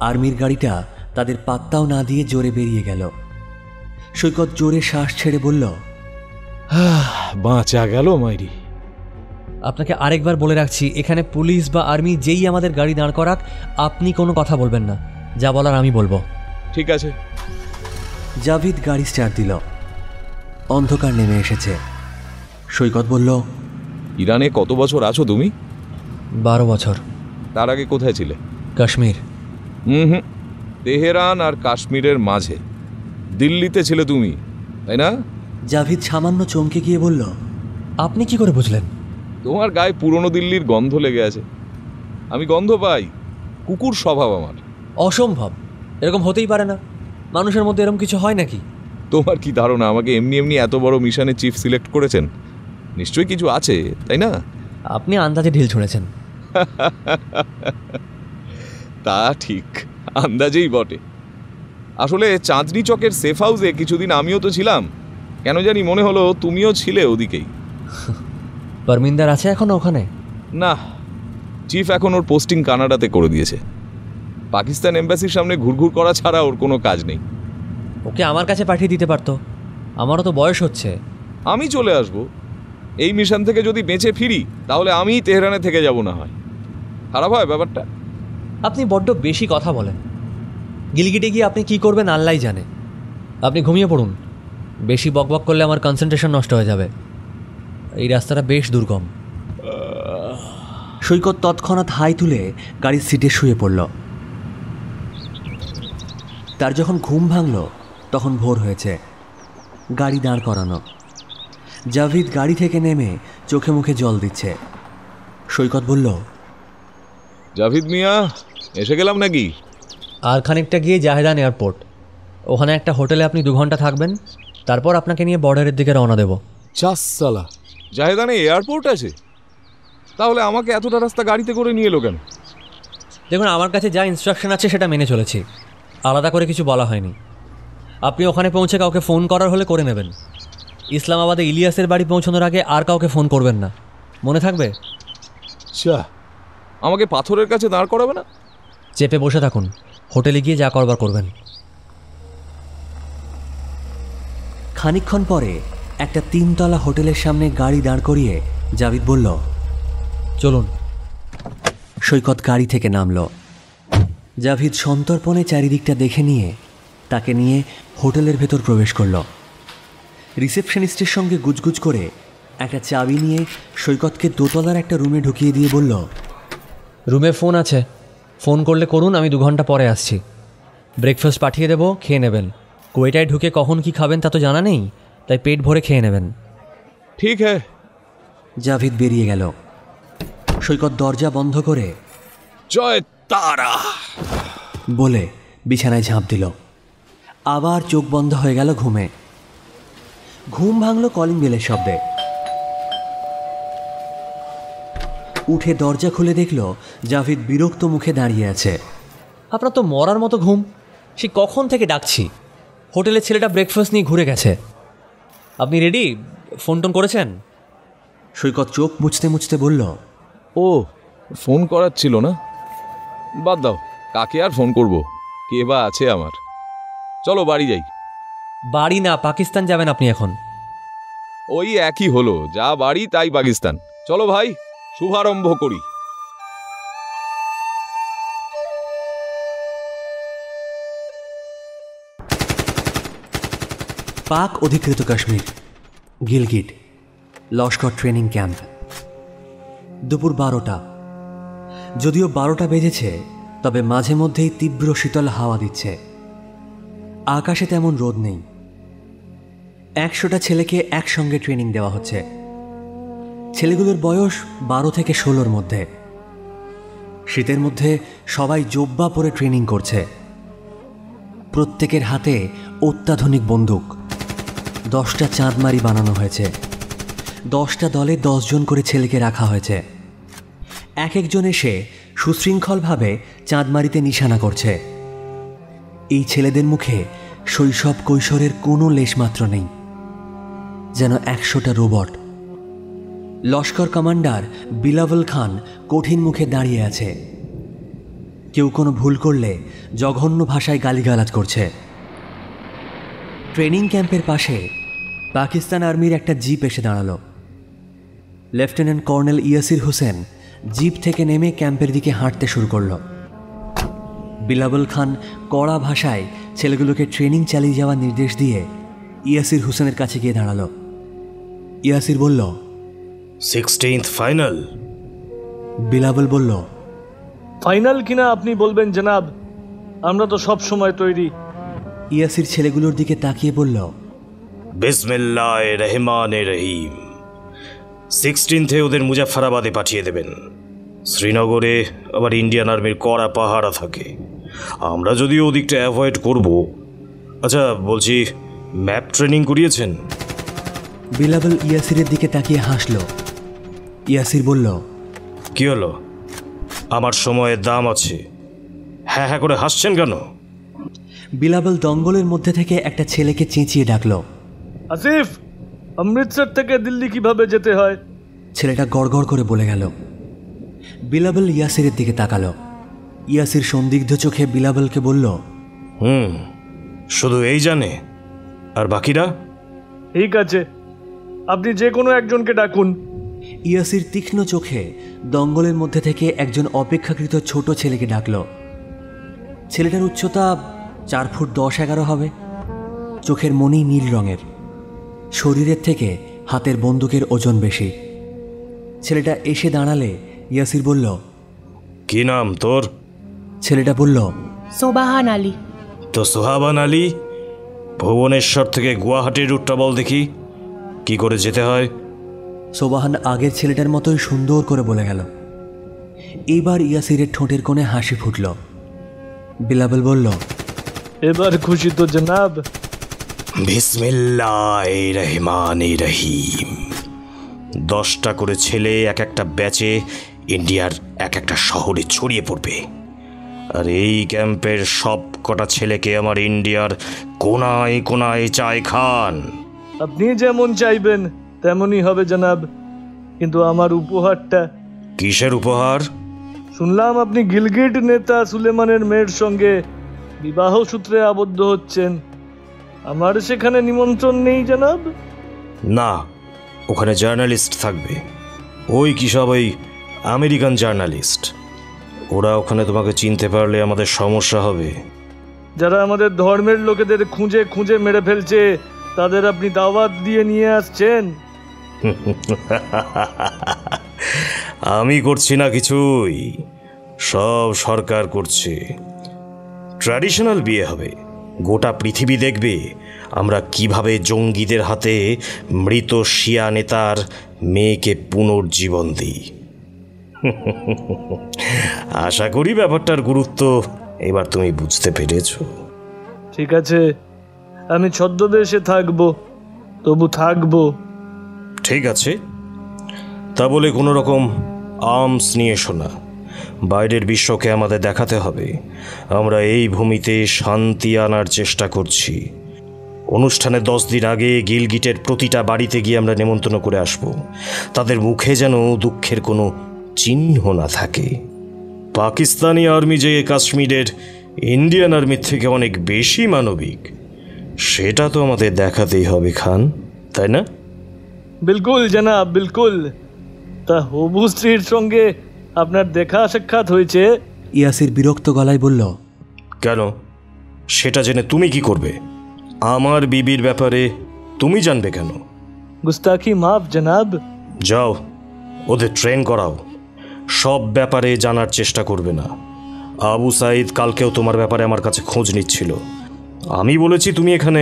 আর্মির গাড়িটা তাদের পাত্তাও না দিয়ে জোরে বেরিয়ে গেল। সৈকত জোরে শ্বাস ছেড়ে বলল, বাঁচা গেল মাইরি। আপনাকে আরেকবার বলে রাখছি, এখানে পুলিশ বা আর্মি যেই আমাদের গাড়ি দাঁড় করাক, আপনি কোনো কথা বলবেন না। যা বলার আমি বলবো। ঠিক আছে। জাভিদ গাড়ি স্টার্ট দিল। অন্ধকার নেমে এসেছে। সৈকত বলল, ইরানে কত বছর আছো তুমি? 12 বছর। তার আগে কোথায় ছিলে? কাশ্মীর। হুম, তেহরান আর কাশ্মীরের মাঝে দিল্লিতে ছিলে তুমি, তাই না? জাভিদ সামান্য চমকে গিয়ে বলল, আপনি কি করে বুঝলেন? তোমার গায়ে পুরনো দিল্লির গন্ধ লেগে আছে। আমি গন্ধ পাই, কুকুর স্বভাব আমার। অসম্ভব, এরকম হতেই পারে না। মানুষের মধ্যে এরকম কিছু হয় নাকি? তোমার কি ধারণা আমাকে এমনি এমনি এত বড় মিশনে চিফ সিলেক্ট করেছেন? নিশ্চয়ই কিছু আছে, তাই না? আপনি আন্দাজে ঢিল ছুঁড়েছেন। তা ঠিক, আন্দাজেই বটে। আসলে চাঁদনি চকের সেফ হাউসে কিছুদিন আমিও তো ছিলাম, কেন জানি মনে হলো তুমিও ছিলে ওদিকেই। পারমিন্দার আছে এখন ওখানে? না, চিফ এখন ওর পোস্টিং কানাডাতে করে দিয়েছে। পাকিস্তান এম্বাসির সামনে ঘুরঘুর করা ছাড়া ওর কোনো কাজ নেই। ওকে আমার কাছে পাঠিয়ে দিতে পারতো, আমারও তো বয়স হচ্ছে। আমি চলে আসব। এই মিশন থেকে যদি বেঁচে ফিরি তাহলে আমিই তেহরানে থেকে যাব, না হয় খারাপ হয় ব্যাপারটা? আপনি বড্ড বেশি কথা বলেন। গিলগিটে গিয়ে আপনি কি করবেন আল্লাহই জানে। আপনি ঘুমিয়ে পড়ুন, বেশি বকবক করলে আমার কনসেন্ট্রেশন নষ্ট হয়ে যাবে। এই রাস্তাটা বেশ দুর্গম। সৈকত তৎক্ষণাৎ হাই তুলে গাড়ির সিটে শুয়ে পড়ল। তার যখন ঘুম ভাঙল তখন ভোর হয়েছে। গাড়ি দাঁড় করানো। জাভিদ গাড়ি থেকে নেমে চোখে মুখে জল দিচ্ছে। সৈকত বলল, জাভিদ মিয়া, এসে গেলাম নাকি? আর খানিকটা গিয়ে জাহেদান এয়ারপোর্ট, ওখানে একটা হোটেলে আপনি 2 ঘন্টা থাকবেন, তারপর আপনাকে নিয়ে বর্ডারের দিকে রওনা দেব। চাস সালা, জাহেদানে এয়ারপোর্ট আছে? তাহলে আমাকে এতটা রাস্তা গাড়িতে করে নিয়ে এলো কেন? দেখুন, আমার কাছে যা ইনস্ট্রাকশন আছে সেটা মেনে চলেছি, আলাদা করে কিছু বলা হয়নি। আপনি ওখানে পৌঁছে কাউকে ফোন করার হলে করে নেবেন। ইসলামাবাদে ইলিয়াসের বাড়ি পৌঁছানোর আগে আর কাউকে ফোন করবেন না, মনে থাকবে? আমাকে পাথরের কাছে দাঁড় করাবে না? চেপে বসে থাকুন, হোটেলে গিয়ে যা করবার করবেন। খানিকক্ষণ পরে একটা 3তলা হোটেলের সামনে গাড়ি দাঁড় করিয়ে জাভিদ বলল, চলুন। সৈকত গাড়ি থেকে নামল। জাভিদ সন্তর্পণে চারিদিকটা দেখে নিয়ে তাকে নিয়ে হোটেলের ভেতর প্রবেশ করল। রিসেপশনিস্টের সঙ্গে গুজগুজ করে একটা চাবি নিয়ে সৈকতকে দোতলার একটা রুমে ঢুকিয়ে দিয়ে বলল, রুমে ফোন আছে, ফোন করলে করুন, আমি 2 ঘন্টা পরে আসছি। ব্রেকফাস্ট পাঠিয়ে দেবো, খেয়ে নেবেন। কোয়েটায় ঢুকে কখন কি খাবেন তা তো জানা নেই, তাই পেট ভরে খেয়ে নেবেন। ঠিক হ্যাঁ। জাভিদ বেরিয়ে গেল। সৈকত দরজা বন্ধ করে জয় তারা বলে বিছানায় ঝাঁপ দিল। আবার চোখ বন্ধ হয়ে গেল ঘুমে। ঘুম ভাঙল কলিং বেলের শব্দে। উঠে দরজা খুলে দেখল জাভিদ বিরক্ত মুখে দাঁড়িয়ে আছে। আপনার তো মরার মতো ঘুম, সে কখন থেকে ডাকছি। হোটেলের ছেলেটা ব্রেকফাস্ট নিয়ে ঘুরে গেছে। আপনি রেডি? ফোন টোন করেছেন? সৈকত চোখ মুছতে মুছতে বলল, ও ফোন করার ছিল না, বাদ দাও, কাকে আর ফোন করব, কে বা আছে আমার। চলো বাড়ি যাই। বাড়ি না, পাকিস্তান যাবেন আপনি এখন। ওই একই হলো, যা বাড়ি তাই পাকিস্তান। চলো ভাই, শুভারম্ভ করি। পাক অধিকৃত কাশ্মীর, গিলগিট, লস্কর ট্রেনিং ক্যাম্প। দুপুর 12টা। যদিও 12টা বেজেছে, তবে মাঝে মধ্যেই তীব্র শীতল হাওয়া দিচ্ছে। আকাশে তেমন রোদ নেই। 100টা ছেলেকে একসঙ্গে ট্রেনিং দেওয়া হচ্ছে। ছেলেগুলোর বয়স 12 থেকে 16-র মধ্যে। শীতের মধ্যে সবাই জোব্বা পরে ট্রেনিং করছে। প্রত্যেকের হাতে অত্যাধুনিক বন্দুক। 10টা চাঁদমারি বানানো হয়েছে। 10টা দলে 10 জন করে ছেলেকে রাখা হয়েছে। এক একজন এসে সুশৃঙ্খলভাবে চাঁদমারিতে নিশানা করছে। এই ছেলেদের মুখে শৈশব কৈশোরের কোনো লেশমাত্র নেই, যেন 100টা রোবট। লস্কর কমান্ডার বিলাওয়াল খান কঠিন মুখে দাঁড়িয়ে আছে। কেউ কোনো ভুল করলে জঘন্য ভাষায় গালিগালাজ করছে। ট্রেনিং ক্যাম্পের পাশে পাকিস্তান আর্মির একটা জিপ এসে দাঁড়ালো। Lieutenant colonel Yasir Hossain jeep থেকে নেমে ক্যাম্পের দিকে হাঁটতে শুরু করল। বিলাওয়াল খান কড়া ভাষায় ছেলেগুলোকে ট্রেনিং চালিয়ে যাওয়ার নির্দেশ দিয়ে ইয়াসির হোসেনের কাছে গিয়ে দাঁড়ালো। ইয়াসির বলল, 16th ফাইনাল। বিলাওয়াল বলল, ফাইনাল কিনা আপনি বলবেন জনাব, আমরা তো সব সময় তৈরি। ইয়াসির ছেলেগুলোর দিকে তাকিয়ে বলল, বিসমিল্লাহির রহমানির রহিম। 16th ওদের মুজাফফরাবাদে পাঠিয়ে দেবেন। শ্রীনগরে আবার ইন্ডিয়ান আর্মির কড়া পাহারা থাকে, আমরা যদিও ওদিকটা অ্যাভয়েড করব। আচ্ছা বলছি, ম্যাপ ট্রেনিং করিয়েছেন? বিলাওয়াল ইয়াসিরের দিকে তাকিয়ে হাসল। ইয়াসির বলল, কি হলো, আমার সময়ের দাম আছে, হ্যাঁ হ্যাঁ করে হাসছেন কেন? বিলাবল দঙ্গলের মধ্যে থেকে একটা ছেলেকে চেঁচিয়ে ডাকলো, আসিফ, অমৃতসর থেকে দিল্লি কিভাবে যেতে হয়? ছেলেটা গড়গড় করে বলে গেল। বিলাবল ইয়াসিরের দিকে তাকালো। ইয়াসির সন্দিগ্ধ চোখে বিলাবলকে বলল, শুধু এই জানে, আর বাকিরা? ঠিক আছে, আপনি যে কোনো একজনকে ডাকুন। ইয়াসির তীক্ষ্ণ চোখে দঙ্গলের মধ্যে থেকে একজন অপেক্ষাকৃত ছোট ছেলেকে ডাকল। ছেলেটার উচ্চতা 4 ফুট 10-11 হবে। চোখের মনি নীল রঙের, শরীরের থেকে হাতের বন্দুকের ওজন বেশি। ছেলেটা এসে দাঁড়ালে ইয়াসির বলল, কি নাম তোর? ছেলেটা বলল, সোবাহান আলী। তো সোহাবান আলী, ভুবনেশ্বর থেকে গুয়াহাটির রুটটা বল দেখি, কি করে যেতে হয়? সোবাহান আগের ছেলেটার মতোই সুন্দর করে বলে গেল। এইবার ইয়াসিরের ঠোঁটের কোণে হাসি ফুটল। বিলাবল বলল, এবার খুশি তো জনাব? বিসমিল্লাহির রহমানির রহিম। 10টা করে ছেলে এক একটা ব্যাচে ইন্ডিয়ার এক একটা শহরে ছড়িয়ে পড়বে, আর এই ক্যাম্পের সব কটা ছেলেকে আমার ইন্ডিয়ার কোনায় কোনায় চাই খান। আপনি যেমন চাইবেন তেমনই হবে জনাব, কিন্তু আমার উপহারটা? কিসের উপহার? শুনলাম আপনি গিলগিট নেতা সুলেমানের মেয়ের সঙ্গে বিবাহ সূত্রে আবদ্ধ হচ্ছেন। আমার সেখানে নিমন্ত্রণ নেই জনাব। না, ওখানে জার্নালিস্ট থাকবে, ওই কি সব ওই আমেরিকান জার্নালিস্ট। ওরা ওখানে তোমাকে চিনতে পারলে আমাদের সমস্যা হবে। যারা আমাদের ধর্মের লোকেদের খুঁজে খুঁজে মেরে ফেলছে, তাদের আপনি দাওয়াত দিয়ে নিয়ে আসছেন? আমি করছি না কিছুই, সব সরকার করছে। ট্র্যাডিশনাল বিয়ে হবে, গোটা পৃথিবী দেখবে আমরা কিভাবে জঙ্গিদের হাতে মৃত শিয়া নেতার মেয়েকে পুনর্জীবন দিই। আশা করি ব্যাপারটার গুরুত্ব এবার তুমি বুঝতে পেরেছ। ঠিক আছে, আমি ছদ্মবেশে থাকবো, তবু থাকবো। ঠিক আছে, তা বলে কোনো রকম আর্মস নিয়ে এসো না। বাইরের বিশ্বকে আমাদের দেখাতে হবে আমরা এই ভূমিতে শান্তি আনার চেষ্টা করছি। অনুষ্ঠানের 10 দিন আগে গিলগিটের প্রতিটা বাড়িতে গিয়ে আমরা নেমন্তন্ন করে আসব। তাদের মুখে যেন দুঃখের কোনো চিহ্ন না থাকে। পাকিস্তানি আর্মি যে কাশ্মীরের ইন্ডিয়ান আর্মির থেকে অনেক বেশি মানবিক, সেটা তো আমাদের দেখাতেই হবে খান, তাই না? বিলকুল জনাব, বিলকুল। তা হবু স্ত্রীর সঙ্গে আপনার দেখা সাক্ষাৎ হয়েছে? ইয়াসির বিরক্ত গলায় বলল, কেন? সেটা জেনে তুমি কি করবে? আমার বিবির ব্যাপারে তুমি জানবে কেন? গুস্তাখি মাফ জনাব। যাও, ওদের ট্রেন করাও, সব ব্যাপারে জানার চেষ্টা করবে না। আবু সাইদ কালকেও তোমার ব্যাপারে আমার কাছে খোঁজ নিচ্ছিল। আমি বলেছি তুমি এখানে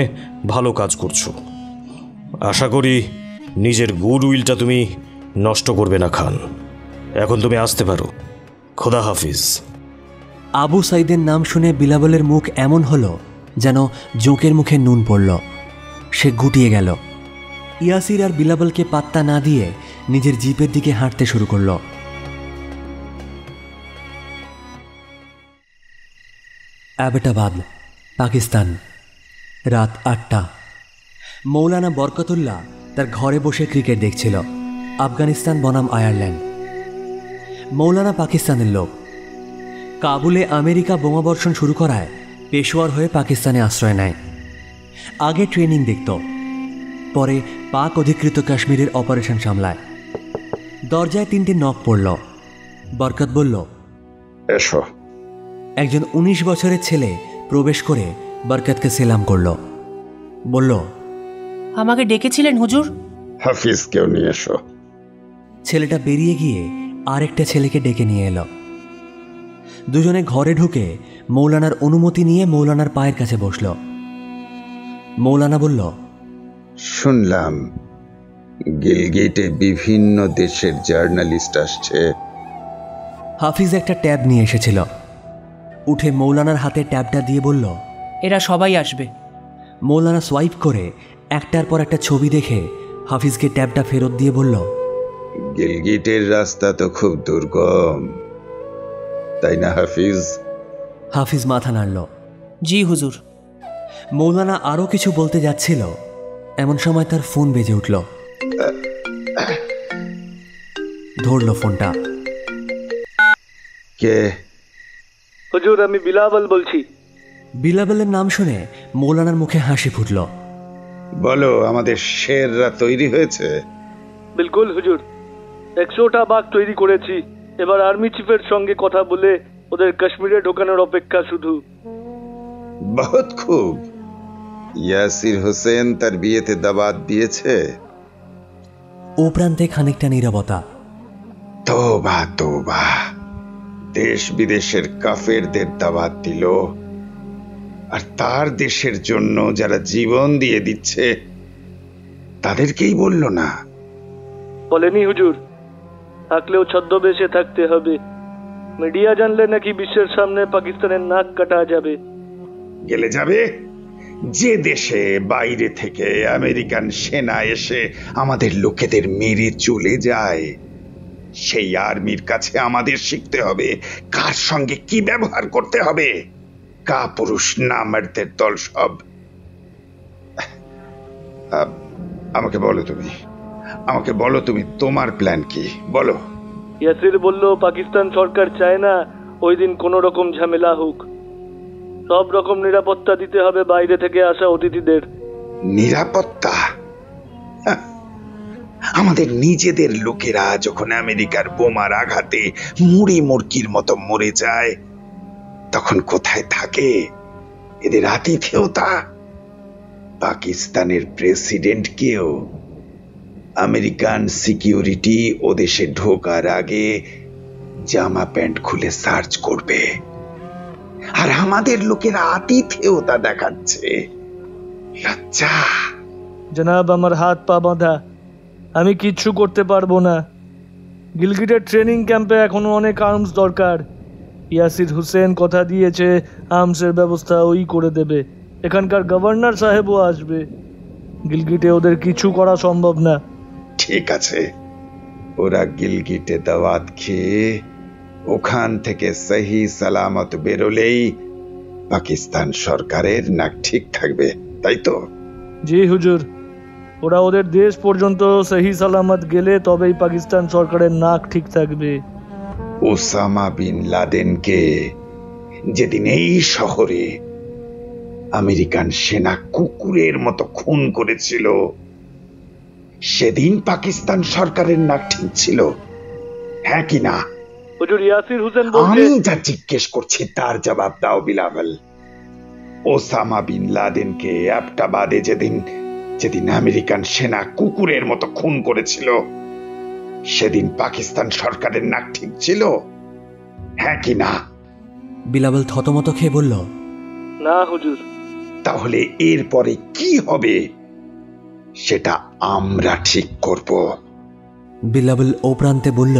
ভালো কাজ করছো। আশা করি নিজের গুড উইলটা তুমি নষ্ট করবে না খান। এখন তুমি আসতে পারো। খোদা হাফিজ। আবু সাইদের নাম শুনে বিলাবলের মুখ এমন হলো যেন জোঁকের মুখে নুন পড়ল। সে গুটিয়ে গেল। ইয়াসির আর বিলাবলকে পাত্তা না দিয়ে নিজের জিপের দিকে হাঁটতে শুরু করল। অ্যাবেটাবাদ, পাকিস্তান, রাত 8টা। মৌলানা বরকতুল্লাহ তার ঘরে বসে ক্রিকেট দেখছিল। আফগানিস্তান বনাম আয়ারল্যান্ড। মৌলানা পাকিস্তানের লোক। কাবুলে আমেরিকা বোমাবর্ষণ শুরু করায় পেশোয়ার হয়ে পাকিস্তানে আশ্রয় নেয়। আগে ট্রেনিং দেখত, পরে পাক অধিকৃত কাশ্মীরের অপারেশন সামলায়। দরজায় 3টে নক পড়ল। বরকত বলল, এসো। একজন 19 বছরের ছেলে প্রবেশ করে বরকতকে সেলাম করল। বলল, আমাকে ডেকেছিলেন হুজুর? হাফিজকেও নিয়ে এসো। ছেলেটা বেরিয়ে গিয়ে আরেকটা ছেলেকে ডেকে নিয়ে এলো। দুজনে ঘরে ঢুকে মৌলানার অনুমতি নিয়ে মৌলানার পায়ের কাছে বসল। মৌলানা বলল, শুনলাম গিলগিটে বিভিন্ন দেশের জার্নালিস্ট আসছে। হাফিজ একটা ট্যাব নিয়ে এসেছিল। উঠে মৌলানার হাতে ট্যাবটা দিয়ে বলল, এরা সবাই আসবে। মৌলানা সোয়াইপ করে একটার পর একটা ছবি দেখে হাফিজকে ট্যাবটা ফেরত দিয়ে বলল, গিলগিটের রাস্তা তো খুব দুর্গম, তাই না হাফিজ? হাফিজ মাথা নাড়ল। জি হুজুর। মৌলানা আরও কিছু বলতে যাচ্ছিল, এমন সময় তার ফোন বেজে উঠল। ধরল ফোনটা। কে? হুজুর, আমি বিলাবল বলছি। বিলাবলের নাম শুনে মৌলানার মুখে হাসি ফুটল। বলো, আমাদের শেররা তৈরি হয়েছে? বিলকুল হুজুর, 100টা বাঘ তৈরি করেছি। এবার আর্মি চিফের সঙ্গে কথা বলে ওদের কাশ্মীরে ঢোকানোর অপেক্ষা শুধু। বহুত খুব। ইয়াসির হোসেন তার বিয়েতে দাওয়াত দিয়েছে? ও প্রান্তে খানিকটা নীরবতা। তোবা তোবা, দেশ বিদেশের কাফেরদের দাওয়াত দিল, আর তার দেশের জন্য যারা জীবন দিয়ে দিচ্ছে তাদেরকেই বলল না? বলেনি হুজুর, থাকলেও ছদ্মবেশে থাকতে হবে। মিডিয়া জানলে নাকি বিশ্বের সামনে পাকিস্তানের নাক কাটা যাবে। গেলে যাবে। যে দেশে বাইরে থেকে আমেরিকান সেনা এসে আমাদের লোকেদের মেরে চলে যায়, সেই আর্মির কাছে আমাদের শিখতে হবে কার সঙ্গে কি ব্যবহার করতে হবে। কাপুরুষ নামারদের দল সব। আমাকে বলো তুমি তোমার প্ল্যান কি? বলো। ইয়াসির বলল, পাকিস্তান সরকার চায় না ওই দিন কোনো রকম ঝামেলা হোক। সব রকম নিরাপত্তা দিতে হবে বাইরে থেকে আসা অতিথিদের। নিরাপত্তা? আমাদের নিজেদের লোকেরা যখন আমেরিকার বোমার আঘাতে মুড়ি মুরগির মতো মরে যায়, তখন কোথায় থাকে এদের আতিথেয়তা? পাকিস্তানের প্রেসিডেন্টকেও আমেরিকান সিকিউরিটি ও দেশে ঢোকার আগে জামা প্যান্ট খুলে সার্চ করবে, আর আমাদের লোকেরা আতিথেয়তা দেখাচ্ছে। লজ্জা। জনাব, আমার হাত পা বাঁধা, আমি কিচ্ছু করতে পারবো না। গিলগিটের ট্রেনিং ক্যাম্পে এখনো অনেক আর্মস দরকার। ইয়াসির হোসেন কথা দিয়েছে আর্মসের ব্যবস্থা ওই করে দেবে। এখানকার গভর্নর সাহেবও আসবে। গিলগিটে ওদের কিছু করা সম্ভব না। ঠিক আছে, ওরা গিলগিটে দাওয়াত খেয়ে ওখান থেকে সহি সালামত বেরোলেই পাকিস্তান সরকারের নাক ঠিক থাকবে, তাই তো? জি হুজুর, ওরা ওদের দেশ পর্যন্ত সহি সালামত গেলে তবেই পাকিস্তান সরকারের নাক ঠিক থাকবে। ওসামা বিন লাদেনকে যেদিন এই শহরে আমেরিকান সেনা কুকুরের মতো খুন করেছিল, সেদিন পাকিস্তান সরকারের নাক ঠিক ছিল, হ্যাঁ কি না? হুজুর, ইয়াসির হোসেন বলছে। আমি যা জিজ্ঞেস করছি তার জবাব দাও বিলাবল। ওসামা বিন লাদেনকে অ্যাবটাবাদে যেদিন আমেরিকান সেনা কুকুরের মতো খুন করেছিল, সেদিন পাকিস্তান সরকারের নাক ঠিক ছিল, হ্যাঁ কি না? বিলাবল থতমত খেয়ে বলল, না হুজুর। তাহলে এরপরে কি হবে সেটা আমরা ঠিক করব। বিলাবল ও প্রান্তে বলল,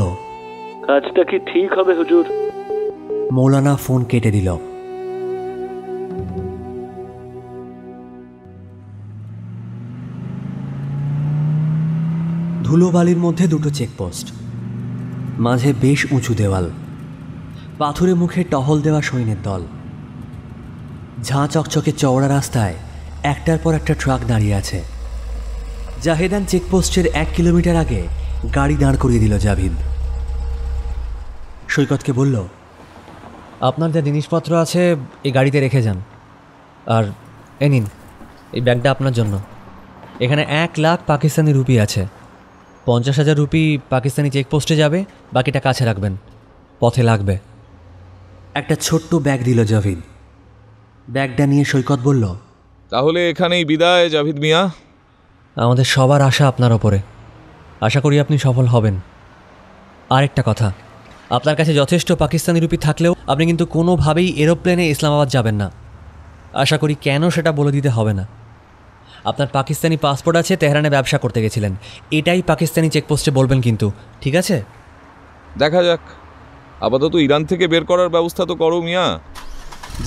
কাজটা কি ঠিক হবে হুজুর? মৌলানা ফোন কেটে দিল। ধুলোবালির মধ্যে দুটো চেকপোস্ট, মাঝে বেশ উঁচু দেওয়াল, পাথুরে মুখে টহল দেওয়া সৈন্যের দল। ঝাঁ চকচকে চওড়া রাস্তায় একটার পর একটা ট্রাক দাঁড়িয়ে আছে। জাহেদান চেকপোস্টের 1 কিলোমিটার আগে গাড়ি দাঁড় করিয়ে দিল জাভিদ। সৈকতকে বলল, আপনার যা জিনিসপত্র আছে এই গাড়িতে রেখে যান, আর এ নিন এই ব্যাগটা আপনার জন্য। এখানে 1 লাখ পাকিস্তানি রুপি আছে। 50,000 রুপি পাকিস্তানি চেকপোস্টে যাবে, বাকিটা কাছে রাখবেন, পথে লাগবে। একটা ছোট্ট ব্যাগ দিল জাভিদ। ব্যাগটা নিয়ে সৈকত বলল, তাহলে এখানেই বিদায় জাভিদ মিয়া। আমাদের সবার আশা আপনার ওপরে, আশা করি আপনি সফল হবেন। আরেকটা কথা, আপনার কাছে যথেষ্ট পাকিস্তানি রুপি থাকলেও আপনি কিন্তু কোনোভাবেই এরোপ্লেনে ইসলামাবাদ যাবেন না। আশা করি কেন সেটা বলে দিতে হবে না। আপনার পাকিস্তানি পাসপোর্ট আছে, তেহরানে ব্যবসা করতে গেছিলেন, এটাই পাকিস্তানি চেকপোস্টে বলবেন কিন্তু, ঠিক আছে? দেখা যাক, আপাতত ইরান থেকে বের করার ব্যবস্থা তো করো মিয়া।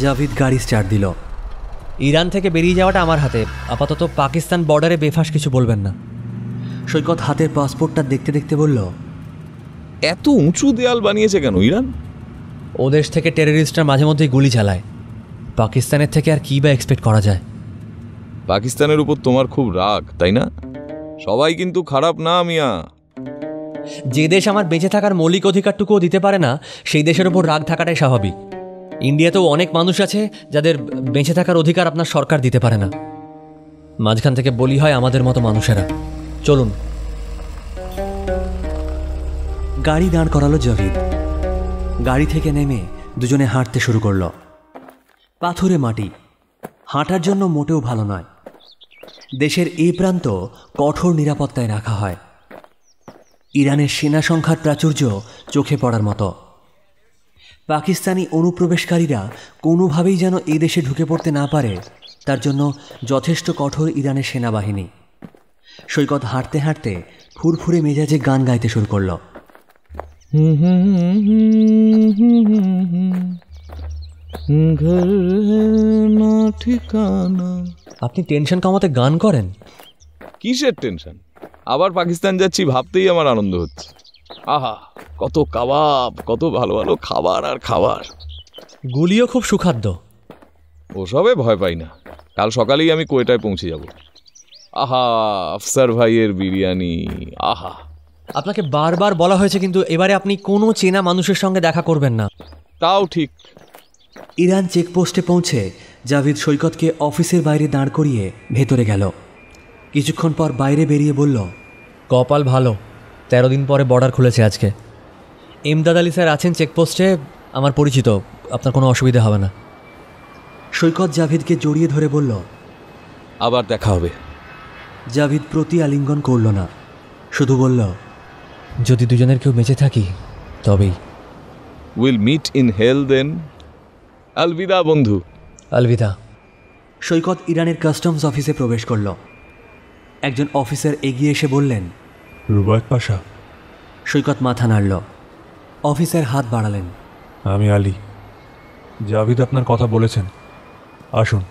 জাভিদ গাড়ি স্টার্ট দিল। ইরান থেকে বেরিয়ে যাওয়াটা আমার হাতে, আপাতত পাকিস্তান বর্ডারে বেফাস কিছু বলবেন না। সৈকত হাতের পাসপোর্টটা দেখতে দেখতে বলল, এত উঁচু দেয়াল বানিয়েছে কেন ইরান? ও দেশ থেকে টেররিস্টরা মাঝে মধ্যেই গুলি চালায়, পাকিস্তানের থেকে আর কী বা এক্সপেক্ট করা যায়? পাকিস্তানের উপর তোমার খুব রাগ, তাই না? সবাই কিন্তু খারাপ না মিয়া। যে দেশ আমার বেঁচে থাকার মৌলিক অধিকারটুকুও দিতে পারে না, সেই দেশের ওপর রাগ থাকাটাই স্বাভাবিক। ইন্ডিয়াতেও অনেক মানুষ আছে যাদের বেঁচে থাকার অধিকার আপনার সরকার দিতে পারে না। মাঝখান থেকে বলি হয় আমাদের মতো মানুষেরা। চলুন। গাড়ি দাঁড় করালো জাভিদ। গাড়ি থেকে নেমে দুজনে হাঁটতে শুরু করলো। পাথুরে মাটি, হাঁটার জন্য মোটেও ভালো নয়। দেশের এই প্রান্ত কঠোর নিরাপত্তায় রাখা হয়। ইরানের সেনা সংখ্যার প্রাচুর্য চোখে পড়ার মতো। পাকিস্তানি অনুপ্রবেশকারীরা কোনোভাবেই যেন এই দেশে ঢুকে পড়তে না পারে, তার জন্য যথেষ্ট কঠোর ইরানের সেনাবাহিনী। সৈকত হাঁটতে হাঁটতে ফুরফুরে মেজাজে গান গাইতে শুরু করল। আপনি টেনশন কমাতে গান করেন? কিসের টেনশন? আবার পাকিস্তান যাচ্ছি ভাবতেই আমার আনন্দ হচ্ছে। আহা, কত কাবাব, কত ভালো ভালো খাবার আর খাবার। গুলিও খুব সুখাদ্য। ওসবে ভয় পাই না। কাল সকালেই আমি কোয়েটায় পৌঁছে যাব। আহা, আফসার ভাইয়ের বিরিয়ানি, আহা। আপনাকে বারবার বলা হয়েছে, কিন্তু এবারে আপনি কোনো চেনা মানুষের সঙ্গে দেখা করবেন না। তাও ঠিক। ইরান চেকপোস্টে পৌঁছে জাভিদ সৈকতকে অফিসের বাইরে দাঁড় করিয়ে ভেতরে গেল। কিছুক্ষণ পর বাইরে বেরিয়ে বলল, কপাল ভালো, 13 দিন পরে বর্ডার খুলেছে আজকে। ইমদাদ আলী স্যার আছেন চেকপোস্টে, আমার পরিচিত, আপনার কোনো অসুবিধা হবে না। সৈকত জাভিদকে জড়িয়ে ধরে বলল, আবার দেখা হবে। জাভিদ প্রতি আলিঙ্গন করল না, শুধু বলল, যদি দুজনের কেউ বেঁচে থাকি তবেই। উইল মিট ইন হেল দেন। আলবিদা বন্ধু। আলবিদা। সৈকত ইরানের কাস্টমস অফিসে প্রবেশ করল। একজন অফিসার এগিয়ে এসে বললেন, রুবায়ত পাশা। সৈকত মাথা নাড়ল। অফিসার হাত বাড়ালেন, আমি আলী। জাভিদ আপনার কথা বলেছেন, আসুন।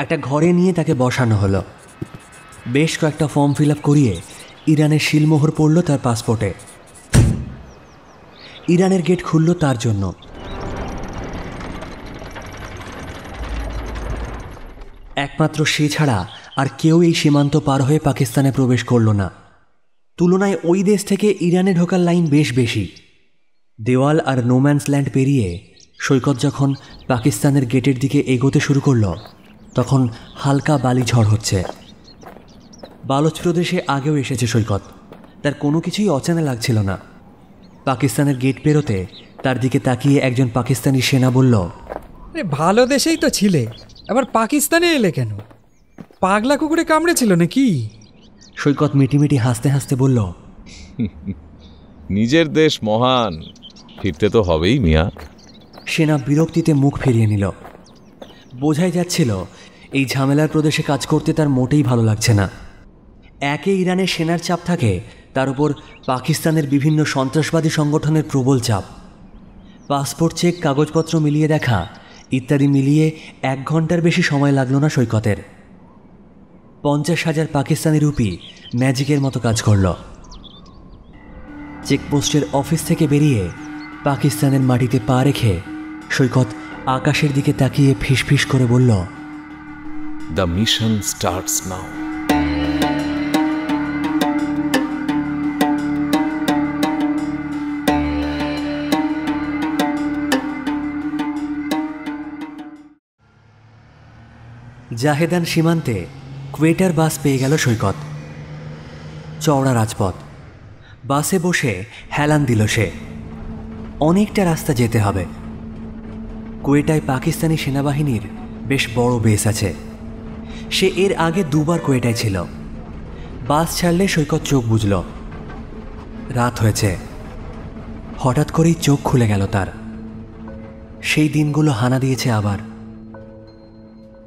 একটা ঘরে নিয়ে তাকে বসানো হলো। বেশ কয়েকটা ফর্ম ফিল আপ করিয়ে ইরানের শিলমোহর পড়ল তার পাসপোর্টে। ইরানের গেট খুলল তার জন্য। একমাত্র সে ছাড়া আর কেউ এই সীমান্ত পার হয়ে পাকিস্তানে প্রবেশ করল না। তুলনায় ওই দেশ থেকে ইরানে ঢোকার লাইন বেশ বেশি। দেওয়াল আর নোম্যান্স ল্যান্ড পেরিয়ে সৈকত যখন পাকিস্তানের গেটের দিকে এগোতে শুরু করল, তখন হালকা বালি ঝড় হচ্ছে। বালোচ প্রদেশে আগেও এসেছে সৈকত, তার কোনো কিছুই অচেনা লাগছিল না। পাকিস্তানের গেট পেরোতে তার দিকে তাকিয়ে একজন পাকিস্তানি সেনা বলল, ভালো দেশেই তো ছিলে, আবার পাকিস্তানে এলে কেন? পাগলা কুকুরে কামড়েছিল নাকি? সৈকত মিটিমিটি হাসতে হাসতে বলল, নিজের দেশ মহান, ফিরতে তো হবেই মিয়া। সেনা বিরক্তিতে মুখ ফিরিয়ে নিল। বোঝাই যাচ্ছিল এই ঝামেলার প্রদেশে কাজ করতে তার মোটেই ভালো লাগছে না। একে ইরানের সেনার চাপ থাকে, তার উপর পাকিস্তানের বিভিন্ন সন্ত্রাসবাদী সংগঠনের প্রবল চাপ। পাসপোর্ট চেক, কাগজপত্র মিলিয়ে দেখা ইত্যাদি মিলিয়ে 1 ঘন্টার বেশি সময় লাগলো না সৈকতের। 50,000 পাকিস্তানি রুপি ম্যাজিকের মতো কাজ করল। চেকপোস্টের অফিস থেকে বেরিয়ে পাকিস্তানের মাটিতে পা রেখে সৈকত আকাশের দিকে তাকিয়ে ফিসফিস করে বলল, দ্য মিশন স্টার্টস নাও। জাহেদান সীমান্তে কোয়েটার বাস পেয়ে গেল সৈকত। চওড়া রাজপথ, বাসে বসে হেলান দিল সে। অনেকটা রাস্তা যেতে হবে। কোয়েটায় পাকিস্তানি সেনাবাহিনীর বেশ বড় বেস আছে। সে এর আগে 2 বার কোয়েটায় ছিল। বাস ছাড়লে সৈকত চোখ বুঝল। রাত হয়েছে। হঠাৎ করেই চোখ খুলে গেল তার। সেই দিনগুলো হানা দিয়েছে আবার।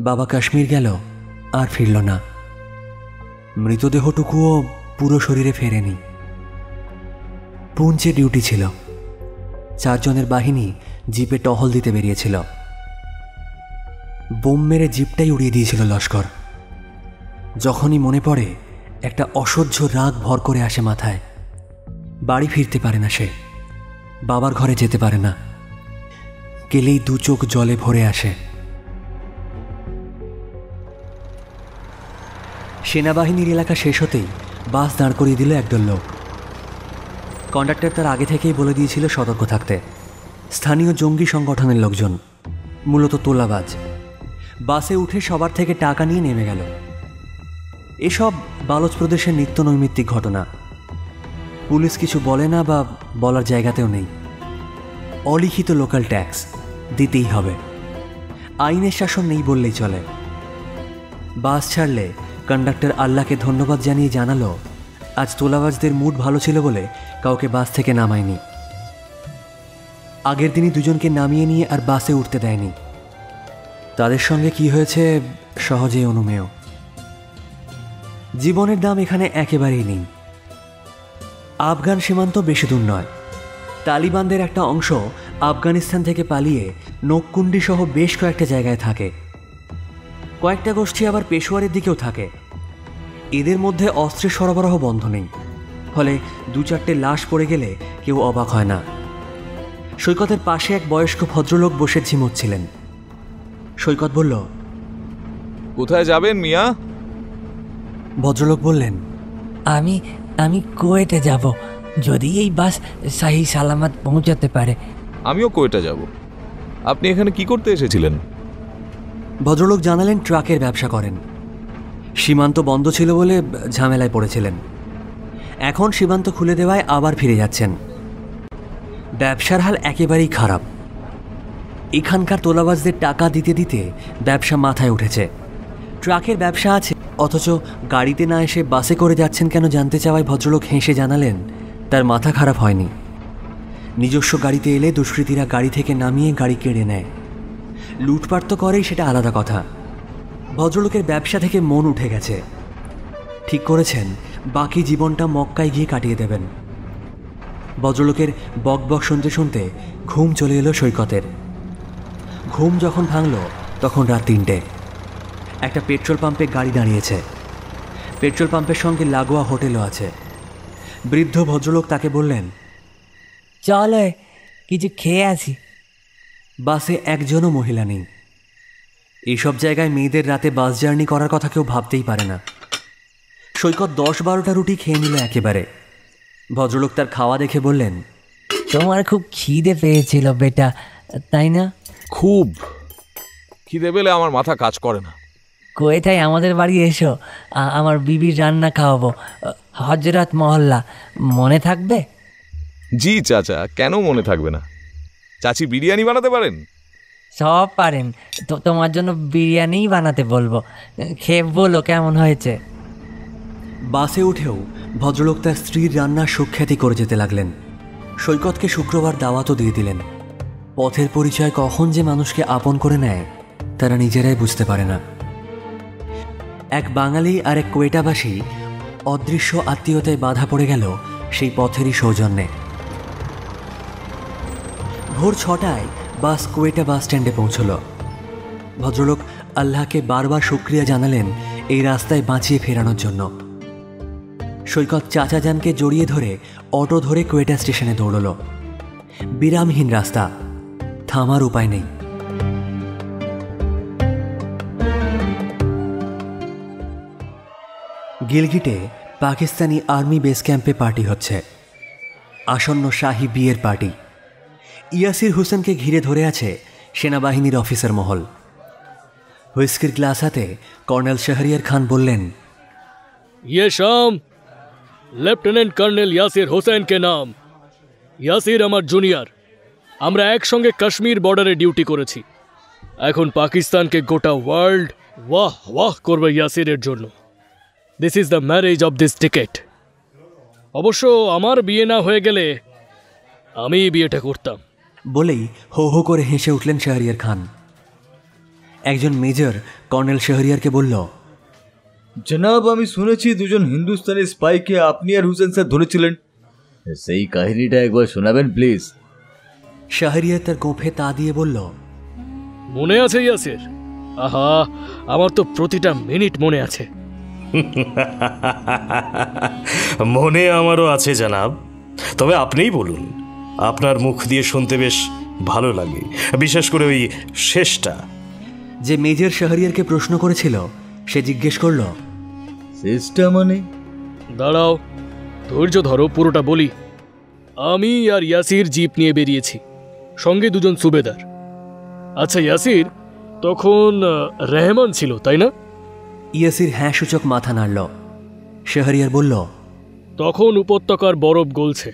বাবা কাশ্মীর গেল, আর ফিরল না। মৃতদেহটুকুও পুরো শরীরে ফেরেনি। পুঞ্চে ডিউটি ছিল। 4 জনের বাহিনী জিপে টহল দিতে বেরিয়েছিল। বোম মেরে জিপটাই উড়িয়ে দিয়েছিল লস্কর। যখনই মনে পড়ে, একটা অসহ্য রাগ ভর করে আসে মাথায়। বাড়ি ফিরতে পারে না সে, বাবার ঘরে যেতে পারে না। গেলেই 2 চোখ জলে ভরে আসে। সেনাবাহিনীর এলাকা শেষ হতেই বাস দাঁড় করিয়ে দিল একদল লোক। কন্ডাক্টর তার আগে থেকেই বলে দিয়েছিল সতর্ক থাকতে। স্থানীয় জঙ্গি সংগঠনের লোকজন, মূলত তোলাবাজ। বাসে উঠে সবার থেকে টাকা নিয়ে নেমে গেল। এসব বালোচ প্রদেশের নিত্য নৈমিত্তিক ঘটনা। পুলিশ কিছু বলে না বা বলার জায়গাতেও নেই। অলিখিত লোকাল ট্যাক্স দিতেই হবে, আইনের শাসন নেই বললেই চলে। বাস ছাড়লে কন্ডাক্টর আল্লাহকে ধন্যবাদ জানিয়ে জানালো আজ তোলাবাজদের মুড ভালো ছিল বলে কাউকে বাস থেকে নামায়নি। আগের দিনই দুজনকে নামিয়ে নিয়ে আর বাসে উঠতে দেয়নি। তাদের সঙ্গে কি হয়েছে সহজেই অনুমেয়। জীবনের দাম এখানে একেবারেই নেই। আফগান সীমান্ত বেশি দূর নয়। তালিবানদের একটা অংশ আফগানিস্তান থেকে পালিয়ে নককুন্ডি সহ বেশ কয়েকটা জায়গায় থাকে। কয়েকটা গোষ্ঠী আবার পেশোয়ারের দিকেও থাকে। এদের মধ্যে অস্ত্রের সরবরাহ বন্ধ নেই, ফলে 2-4টে লাশ পড়ে গেলে কেউ অবাক হয় না। সৈকতের পাশে এক বয়স্ক ভদ্রলোক বসে ঝিমোচ্ছিলেন। সৈকত বলল, কোথায় যাবেন মিয়া? ভদ্রলোক বললেন, আমি কুয়েটে যাব, যদি এই বাস শাহী সালামত পৌঁছাতে পারে। আমিও কোয়েটা যাব। আপনি এখানে কি করতে এসেছিলেন? ভদ্রলোক জানালেন ট্রাকের ব্যবসা করেন। সীমান্ত বন্ধ ছিল বলে ঝামেলায় পড়েছিলেন। এখন সীমান্ত খুলে দেওয়ায় আবার ফিরে যাচ্ছেন। ব্যবসার হাল একেবারেই খারাপ। এখানকার তোলাবাজদের টাকা দিতে দিতে ব্যবসা মাথায় উঠেছে। ট্রাকের ব্যবসা আছে, অথচ গাড়িতে না এসে বাসে করে যাচ্ছেন কেন জানতে চাওয়ায় ভদ্রলোক হেসে জানালেন তার মাথা খারাপ হয়নি। নিজস্ব গাড়িতে এলে দুষ্কৃতীরা গাড়ি থেকে নামিয়ে গাড়ি কেড়ে নেয়। লুটপাট তো করেই, সেটা আলাদা কথা। ভদ্রলোকের ব্যবসা থেকে মন উঠে গেছে। ঠিক করেছেন বাকি জীবনটা মক্কায় গিয়ে কাটিয়ে দেবেন। ভদ্রলোকের বকবক শুনতে শুনতে ঘুম চলে এলো সৈকতের। ঘুম যখন ভাঙল তখন রাত 3টে। একটা পেট্রোল পাম্পে গাড়ি দাঁড়িয়েছে। পেট্রোল পাম্পের সঙ্গে লাগোয়া হোটেলও আছে। বৃদ্ধ ভদ্রলোক তাকে বললেন, চলে কিছু খেয়ে আসি। বাসে একজনও মহিলা নেই। এইসব জায়গায় মেয়েদের রাতে বাস জার্নি করার কথা কেউ ভাবতেই পারে না। সৈকত 10-12টা রুটি খেয়ে নিল একেবারে। ভদ্রলোক তার খাওয়া দেখে বললেন, তোমার খুব খিদে পেয়েছিল বেটা, তাই না? খুব খিদে পেলে আমার মাথা কাজ করে না। কোয়েটায় আমাদের বাড়ি এসো, আমার বিবির রান্না খাওয়াবো। হজরত মহল্লা, মনে থাকবে? জি চাচা, কেন মনে থাকবে না? চাচি বিরিয়ানি বানাতে পারেন? সব পারেন, তো তোমার জন্য বিরিয়ানিই বানাতে বলবো। খেয়ে বলো কেমন হয়েছে। বাসে উঠেও ভদ্রলোক তার স্ত্রীর রান্নার সুখ্যাতি করে যেতে লাগলেন। সৈকতকে শুক্রবার দাওয়াতও দিয়ে দিলেন। পথের পরিচয় কখন যে মানুষকে আপন করে নেয় তারা নিজেরাই বুঝতে পারে না। এক বাঙালি আর এক কোয়েটাবাসী অদৃশ্য আত্মীয়তায় বাধা পড়ে গেল সেই পথেরই সৌজন্যে। ভোর 6টায় বাস কোয়েটা বাস স্ট্যান্ডে পৌঁছল। ভদ্রলোক আল্লাহকে বারবার শুকরিয়া জানালেন এই রাস্তায় বাঁচিয়ে ফেরানোর জন্য। সৈকত চাচাজানকে জড়িয়ে ধরে অটো ধরে কোয়েটা স্টেশনে দৌড়ল। বিরামহীন রাস্তা, থামার উপায় নেই। গিলগিটে পাকিস্তানি আর্মি বেস ক্যাম্পে পার্টি হচ্ছে। আসন্ন শাহী বিয়ের পার্টি। ইয়াসির হোসেনকে ঘিরে ধরে আছে সেনাবাহিনীর অফিসার মহল। হুইস্কির গ্লাস হাতে কর্নেল শাহরিয়ার খান বললেন, ये शाम लेफ्टिनेंट कर्नल यासिर হোসেন কে নাম। ইয়াসির আমার জুনিয়র। আমরা একসঙ্গে কাশ্মীর বর্ডারে ডিউটি করেছি। এখন পাকিস্তানকে গোটা ওয়ার্ল্ড ওয়াহ ওয়াহ করবে ইয়াসিরের জন্য। This is the marriage of this ticket. অবশ্য আমার বিয়ে না হয়ে গেলে আমি বিয়েটা করতাম। বলেই হো হো করে হেসে উঠলেন শাহরিয়ার খান। একজন মেজর কর্নেল শাহরিয়ারকে বলল, জনাব, আমি শুনেছি দুজন হিন্দুস্তানি স্পাইকে আপনি আর হুসেন স্যার ধরেছিলেন। সেই কাহিনীটা একবার শোনাবেন প্লিজ। শাহরিয়ার তার গোঁফে তা দিয়ে বলল, মনে আছে ইয়াসির? আহা, আমার তো প্রতিটা মিনিট মনে আছে। মনে আমারও আছে জনাব, তবে আপনিই বলুন। আপনার মুখ দিয়ে শুনতে বেশ ভালো লাগে, বিশেষ করে ওই শেষটা। যে মেজর শাহরিয়ারকে প্রশ্ন করেছিল সে জিজ্ঞেস করল, চেষ্টা মানে? দাঁড়াও, ধৈর্য ধরো, পুরোটা বলি। আমি আর ইয়াসির জিপ নিয়ে বেরিয়েছি, সঙ্গে দুজন সুবেদার। আচ্ছা ইয়াসির, তখন রেহমান ছিল তাই না? ইয়াসির হ্যাঁ সূচক মাথা নাড়ল। শাহরিয়ার বলল, তখন উপত্যকার বরফ গলছে,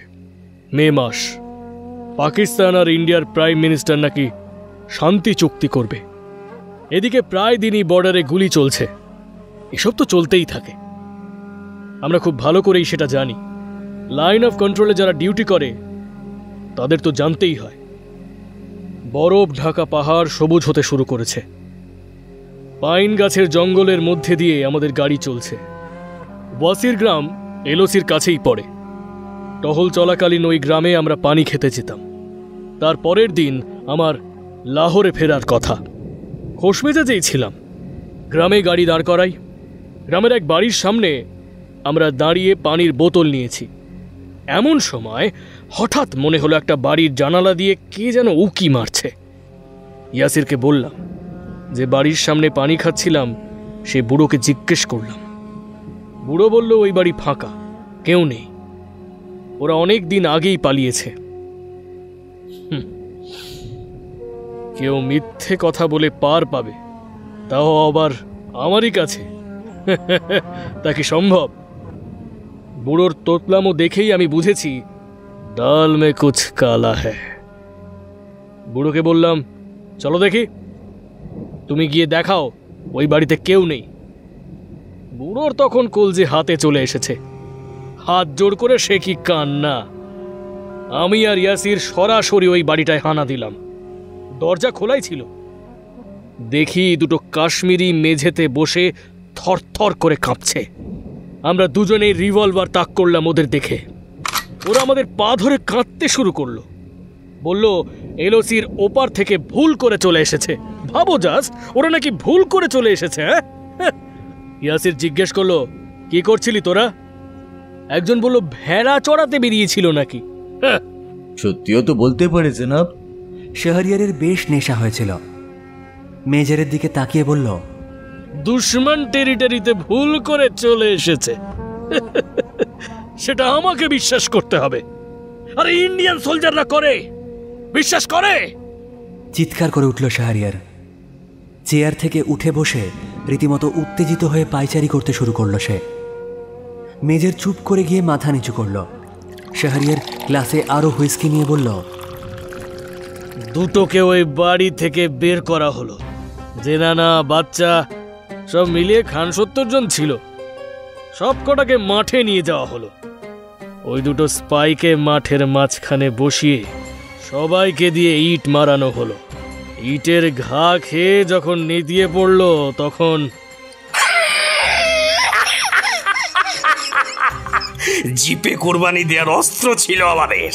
মে মাস। পাকিস্তান আর ইন্ডিয়ার প্রাইম মিনিস্টার নাকি শান্তি চুক্তি করবে। এদিকে প্রায় দিনই বর্ডারে গুলি চলছে। এসব তো চলতেই থাকে, আমরা খুব ভালো করেই সেটা জানি। লাইন অফ কন্ট্রোলে যারা ডিউটি করে তাদের তো জানতেই হয়। বরফ ঢাকা পাহাড় সবুজ হতে শুরু করেছে। পাইন গাছের জঙ্গলের মধ্যে দিয়ে আমাদের গাড়ি চলছে। ওয়াসির গ্রাম এলওসির কাছেই পড়ে। টহল চলাকালীন ওই গ্রামে আমরা পানি খেতে যেতাম। তার পরের দিন আমার লাহোরে ফেরার কথা। খোশমেজাজেই ছিলাম। গ্রামে গাড়ি দাঁড় করাই। গ্রামের এক বাড়ির সামনে আমরা দাঁড়িয়ে পানির বোতল নিয়েছি। এমন সময় হঠাৎ মনে হলো একটা বাড়ির জানালা দিয়ে কে যেন উকি মারছে। ইয়াসিরকে বললাম, যে বাড়ির সামনে পানি খাচ্ছিলাম সে বুড়োকে জিজ্ঞেস করলাম। বুড়ো বলল ওই বাড়ি ফাঁকা, কেউ নেই, ওরা অনেক দিন আগেই পালিয়েছে। কেউ মিথ্যে কথা বলে পার পাবে, তাও আবার আমারই কাছে, তা কি সম্ভব? বুড়োর তোতলামো দেখেই আমি বুঝেছি ডাল মে কুছ কালা হ্যায়। বুড়োকে বললাম, চলো দেখি, তুমি গিয়ে দেখাও ওই বাড়িতে কেউ নেই। বুড়োর তখন কলজে হাতে চলে এসেছে। হাত জোড় করে সে কি কান্না। আমি আর ইয়াসির সরাসরি ওই বাড়িটায় হানা দিলাম। দরজা খোলাই ছিল। দেখি দুটো কাশ্মীরি মেঝেতে বসে থরথর করে কাঁপছে। আমরা দুজনেই রিভলভার তাক করলাম ওদের দেখে। ওরা আমাদের পা ধরে কাঁদতে শুরু করলো। বলল এলওসির ওপার থেকে ভুল করে চলে এসেছে। ভাবো জাস্ট, ওরা নাকি ভুল করে চলে এসেছে। ইয়াসির জিজ্ঞেস করলো, কি করছিলি তোরা? একজন বলল ভেড়া চড়াতে বেরিয়েছিল নাকি। সত্যিও তো বলতে পারে জনাব। শাহরিয়ারের বেশ নেশা হয়েছিল। মেজরের দিকে তাকিয়ে বলল, দুশ্মন টেরিটরিতে ভুল করে চলে এসেছে, সেটা আমাকে বিশ্বাস করতে হবে। আরে ইন্ডিয়ান সোলজাররা করে, বিশ্বাস করে। চিৎকার করে উঠল শাহরিয়ার। চেয়ার থেকে উঠে বসে রীতিমতো উত্তেজিত হয়ে পায়চারি করতে শুরু করলো সে। মেজর চুপ করে গিয়ে মাথা নিচু করল। শাহরিয়ার গ্লাসে আরো হুইস্কি নিয়ে বলল, দুটোকে ওই বাড়ি থেকে বের করা হলো। জেনানা বাচ্চা সব মিলিয়ে 70 জন ছিল। সব কটাকে মাঠে নিয়ে যাওয়া হলো। ওই দুটো স্পাইকে মাঠের মাঝখানে বসিয়ে সবাইকে দিয়ে ইট মারানো হলো। ইটের ঘা খেয়ে যখন নেতিয়ে পড়লো তখন জিপে কোরবানি দেওয়ার অস্ত্র ছিল আমাদের।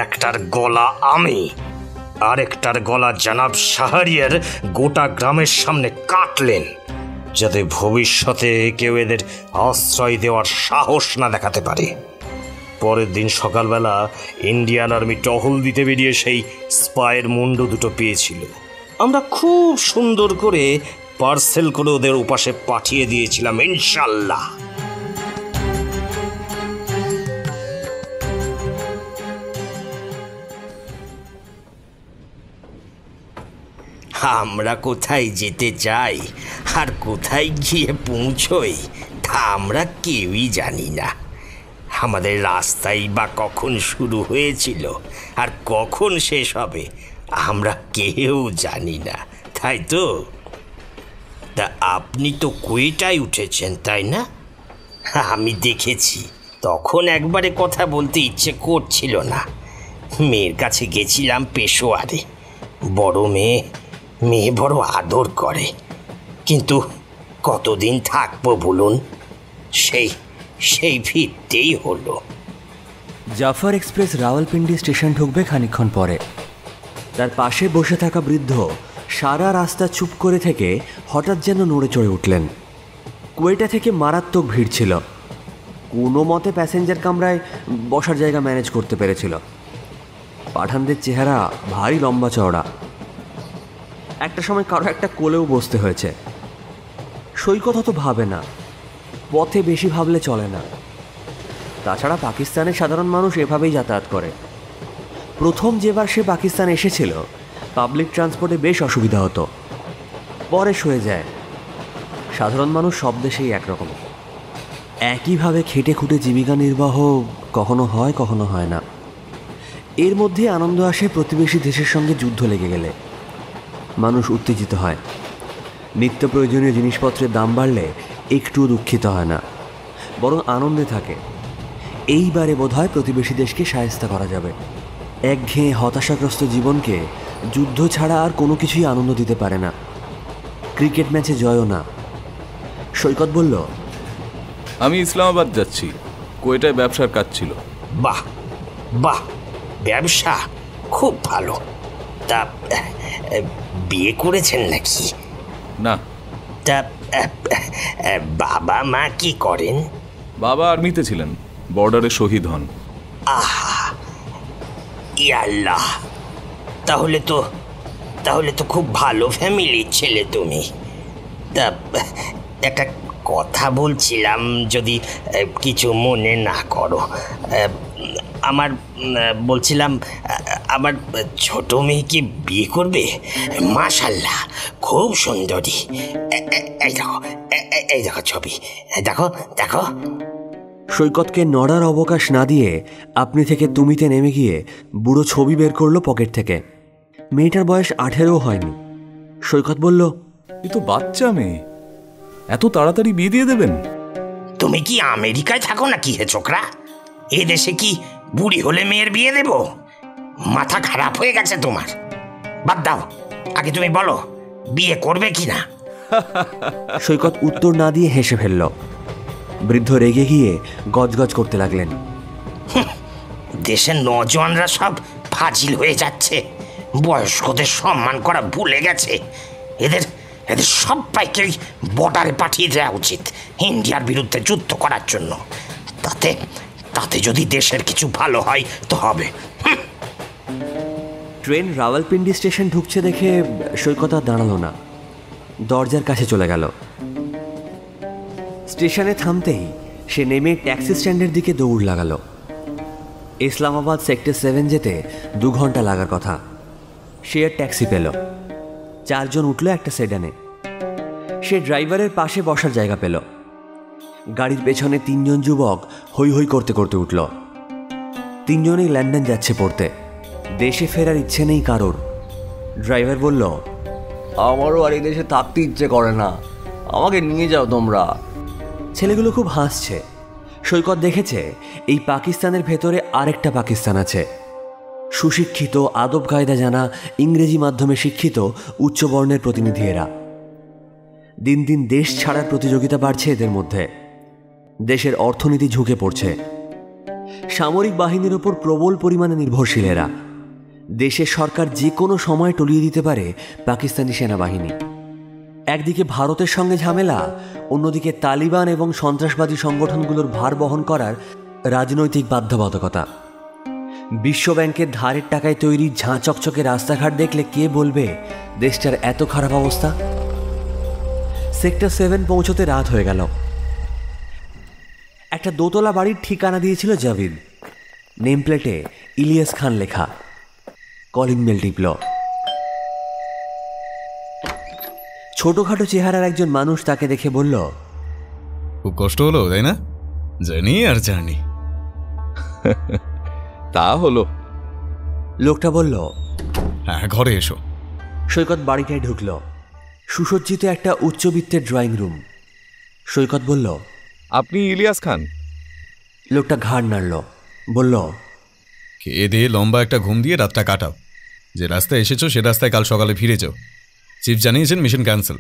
একটার গলা আমি, আরেকটার গলা জনাব শাহরিয়ার গোটা গ্রামের সামনে কাটলেন, যাতে ভবিষ্যতে কেউ এদের আশ্রয় দেওয়ার সাহস না দেখাতে পারে। পরের দিন সকালবেলা ইন্ডিয়ান আর্মি টহল দিতে বেরিয়ে সেই স্পাইয়ের মুন্ডু দুটো পেয়েছিল। আমরা খুব সুন্দর করে পার্সেল করে ওদের উপাসে পাঠিয়ে দিয়েছিলাম ইনশাল্লাহ। আমরা কোথায় যেতে চাই আর কোথায় গিয়ে পৌঁছই তা আমরা কেউই জানি না। আমাদের রাস্তাই বা কখন শুরু হয়েছিল আর কখন শেষ হবে আমরা কেউ জানি না, তাই তো? তা আপনি তো কোয়েটায় উঠেছেন তাই না? আমি দেখেছি। তখন একবারে কথা বলতে ইচ্ছে করছিল না। মেয়ের কাছে গেছিলাম পেশোয়ারে। বড় মেয়ে বড় আদর করে, কিন্তু কতদিন থাকবো বলুন, সেই ফিরতেই হলো। জাফর এক্সপ্রেস রাওয়ালপিন্ডি স্টেশন ঢুকবে খানিকক্ষণ পরে। তার পাশে বসে থাকা বৃদ্ধ সারা রাস্তা চুপ করে থেকে হঠাৎ যেন নড়ে চড়ে উঠলেন। কোয়েটা থেকে মারাত্মক ভিড় ছিল। কোনো মতে প্যাসেঞ্জার কামরায় বসার জায়গা ম্যানেজ করতে পেরেছিল। পাঠানদের চেহারা ভারী লম্বা চওড়া। একটা সময় কারো একটা কোলেও বসতে হয়েছে। সৈকত তো ভাবে না, পথে বেশি ভাবলে চলে না। তাছাড়া পাকিস্তানের সাধারণ মানুষ এভাবেই যাতায়াত করে। প্রথম যেবার সে পাকিস্তান এসেছিল পাবলিক ট্রান্সপোর্টে বেশ অসুবিধা হতো, পরে সয়ে যায়। সাধারণ মানুষ সব দেশেই একরকম, একইভাবে খেটে খুঁটে জীবিকা নির্বাহ কখনো হয় কখনো হয় না। এর মধ্যে আনন্দ আসে প্রতিবেশী দেশের সঙ্গে যুদ্ধ লেগে গেলে। মানুষ উত্তেজিত হয়, নিত্য প্রয়োজনীয় জিনিসপত্রের দাম বাড়লে একটুও দুঃখিত হয় না, বরং আনন্দে থাকে। এইবারে বোধহয় প্রতিবেশী দেশকে শায়েস্তা করা যাবে। একঘেয়ে হতাশাগ্রস্ত জীবনকে যুদ্ধ ছাড়া আর কোনো কিছুই আনন্দ দিতে পারে না, ক্রিকেট ম্যাচে জয়ও না। সৈকত বলল, আমি ইসলামাবাদ যাচ্ছি, কোয়েটায় ব্যবসার কাজ ছিল। বাহ বাহ, ব্যবসা খুব ভালো। তা বিয়ে করেছেন নাকি? না। তা বাবা মা কি করেন? বাবা আর্মিতে ছিলেন, বর্ডারে শহীদ হন। আহা, ইয়াল্লাহ, তাহলে তো খুব ভালো ফ্যামিলির ছেলে তুমি। তা একটা কথা বলছিলাম, যদি কিছু মনে না করো। বলছিলাম আমার ছোট মেয়েকে বিয়ে করবে। মাশাআল্লাহ, খুব সুন্দরী। এই দেখো ছবি, দেখো দেখো। সৈকতকে নড়ার অবকাশ না দিয়ে আপনি থেকে তুমিতে নেমে গিয়ে বুড়ো ছবি বের করলো পকেট থেকে। মেয়েটার বয়স 18 হয়নি। সৈকত বলল, এ তো বাচ্চা মেয়ে, এত তাড়াতাড়ি বিয়ে দিয়ে দেবেন? তুমি কি আমেরিকায় থাকো নাকি হে ছোকরা? এ দেশে কি বুড়ি হলে মেয়ের বিয়ে দেব? মাথা খারাপ হয়ে গেছে তোমার? বাদ দাও, আগে তুমি বলো বিয়ে করবে কি না। সৈকত উত্তর না দিয়ে হেসে ফেলল। বৃদ্ধ রেগে গিয়ে গজগজ করতে লাগলেন। দেশের নজওয়ানরা সব ফাজিল হয়ে যাচ্ছে, বয়স্কদের সম্মান করা ভুলে গেছে। এদের সবাইকে বর্ডারে পাঠিয়ে দেওয়া উচিত ইন্ডিয়ার বিরুদ্ধে যুদ্ধ করার জন্য। তাতে যদি দেশের কিছু ভালো হয় তো হবে। ট্রেন রাওয়ালপিন্ডি স্টেশন ঢুকছে দেখে সৈকত আর দাঁড়ালো না, দরজার কাছে চলে গেল। স্টেশনে থামতেই সে নেমে ট্যাক্সি স্ট্যান্ডের দিকে দৌড় লাগালো। ইসলামাবাদ সেক্টর 7 যেতে 2 ঘন্টা লাগার কথা। সে আর ট্যাক্সি পেল। 4 জন উঠল একটা সেডানে। সে ড্রাইভারের পাশে বসার জায়গা পেল। গাড়ির পেছনে 3 জন যুবক হৈ হৈ করতে করতে উঠল। 3 জনেই লন্ডন যাচ্ছে পড়তে, দেশে ফেরার ইচ্ছে নেই কারোর। ড্রাইভার বলল, আমারও আর এই দেশে থাকতে ইচ্ছে করে না, আমাকে নিয়ে যাও তোমরা। ছেলেগুলো খুব হাসছে। সৈকত দেখেছে এই পাকিস্তানের ভেতরে আরেকটা পাকিস্তান আছে। সুশিক্ষিত, আদব কায়দা জানা, ইংরেজি মাধ্যমে শিক্ষিত উচ্চবর্ণের প্রতিনিধি এরা। দিন দিন দেশ ছাড়ার প্রতিযোগিতা বাড়ছে এদের মধ্যে। দেশের অর্থনীতি ঝুঁকে পড়ছে। সামরিক বাহিনীর ওপর প্রবল পরিমাণে নির্ভরশীল এরা। দেশের সরকার যে কোনো সময় টলিয়ে দিতে পারে পাকিস্তানি সেনাবাহিনী। একদিকে ভারতের সঙ্গে ঝামেলা, অন্যদিকে তালিবান এবং সন্ত্রাসবাদী সংগঠনগুলোর ভার বহন করার রাজনৈতিক বাধ্যবাধকতা। বিশ্বব্যাংকের ধারের টাকায় তৈরি ঝাঁ চকচকে রাস্তাঘাট দেখলে কে বলবে দেশটার এত খারাপ অবস্থা? সেক্টর 7 পৌঁছতে রাত হয়ে গেল। একটা দোতলা বাড়ির ঠিকানা দিয়েছিল জাভিদ। নেম প্লেটে ইলিয়াস খান লেখা। Calling bell টিপল। ছোটখাটো চেহারার একজন মানুষ তাকে দেখে বলল, খুব কষ্ট হলো তাই না? জানি আর জানি। তা হলো। লোকটা বলল, হ্যাঁ, ঘরে এসো। সৈকত বাড়িটায় ঢুকল। সুসজ্জিত একটা উচ্চবিত্তের ড্রয়িং রুম। সৈকত বলল, আপনি ইলিয়াস খান? লোকটা ঘাড় নাড়ল, বলল, খেয়ে দিয়ে লম্বা একটা ঘুম দিয়ে রাতটা কাটাও। যে রাস্তায় এসেছো সে রাস্তায় কাল সকালে ফিরে যাও। চিফ জানিয়েছেন মিশন ক্যান্সেল।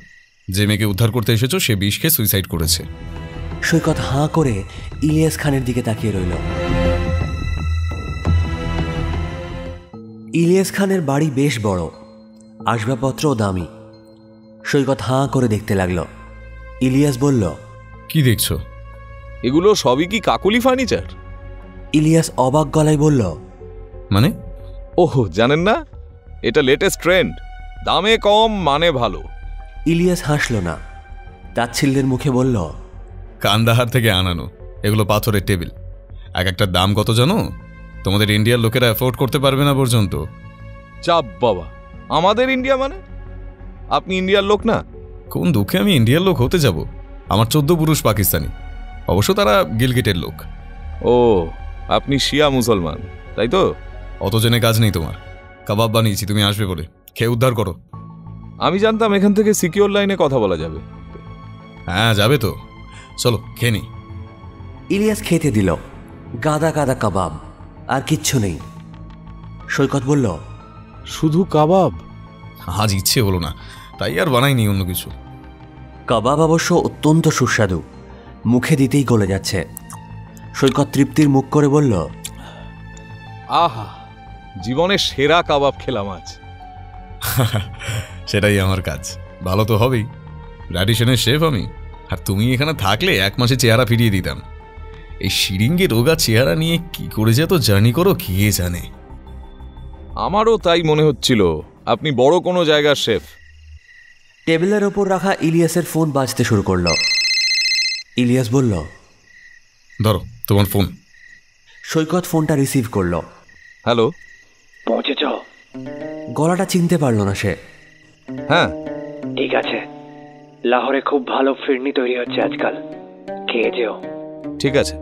যে মেয়েকে উদ্ধার করতে এসেছো সে বিষ খেয়ে সুইসাইড করেছে। সৈকত হাঁ করে ইলিয়াস খানের দিকে তাকিয়ে রইল। ইলিয়াস খানের বাড়ি বেশ বড়, আসবাবপত্রও দামি। সৈকত হাঁ করে দেখতে লাগলো। ইলিয়াস বলল, কি দেখছো? এগুলো সবই কি কাকুলি ফার্নিচার? ইলিয়াস অবাক গলায় বলল, মানে? ওহ, জানেন না? এটা লেটেস্ট ট্রেন্ড, দামে কম মানে ভালো। ইলিয়াস হাসল না, তাচ্ছিল্যের মুখে বলল, কান্দাহার থেকে আনানো, এগুলো পাথরের টেবিল। এক একটার দাম কত জানো? তোমাদের ইন্ডিয়ার লোকেরা অ্যাফোর্ড করতে পারবে না পর্যন্ত। চাপ বাবা, আমাদের ইন্ডিয়া মানে? আপনি ইন্ডিয়ার লোক না? কোন দুঃখে আমি ইন্ডিয়ার লোক হতে যাব? আমার 14 পুরুষ পাকিস্তানি, অবশ্য তারা গিলগিটের লোক। ও, আপনি শিয়া মুসলমান, তাই তো? অত জেনে কাজ নেই তোমার। কাবাব বানিয়েছি, তুমি আসবে বলে, খেয়ে উদ্ধার করো। আমি জানতাম এখান থেকে সিকিউর লাইনে কথা বলা যাবে। হ্যাঁ যাবে তো, চলো খেয়ে নি। ইলিয়াস খেতে দিল গাদা গাদা কাবাব, আর কিচ্ছু নেই। সৈকত বলল, শুধু কাবাব? আজ ইচ্ছে হলো না, তাই আর বানাইনি অন্য কিছু। কাবাব অবশ্য অত্যন্ত সুস্বাদু, মুখে দিতেই গলে যাচ্ছে। সৈকত তৃপ্তির মুখ করে বলল, আহা, জীবনের সেরা কাবাব খেলাম আজ। সেটাই আমার কাজ, ভালো তো হবেই। র্যাডিশনের শেফ আমি, আর তুমি এখানে থাকলে 1 মাসে চেহারা ফিরিয়ে দিতাম। এই শিরিঙ্গে রোগা চেহারা নিয়ে কি করে যে তো জার্নি করো কে জানে। আমারও তাই মনে হচ্ছিল, আপনি বড় কোনো জায়গার শেফ। টেবিলের ওপর রাখা ইলিয়াসের ফোন বাজতে শুরু করলো। ইলিয়াস বলল, ধরো তোমার ফোন। সৈকত ফোনটা রিসিভ করলো। হ্যালো, পৌঁছেছ? গলাটা চিনতে পারলো না সে। হ্যাঁ ঠিক আছে, লাহোরে খুব ভালো ফিরনি তৈরি হচ্ছে আজকাল, খেয়ে যেও। ঠিক আছে।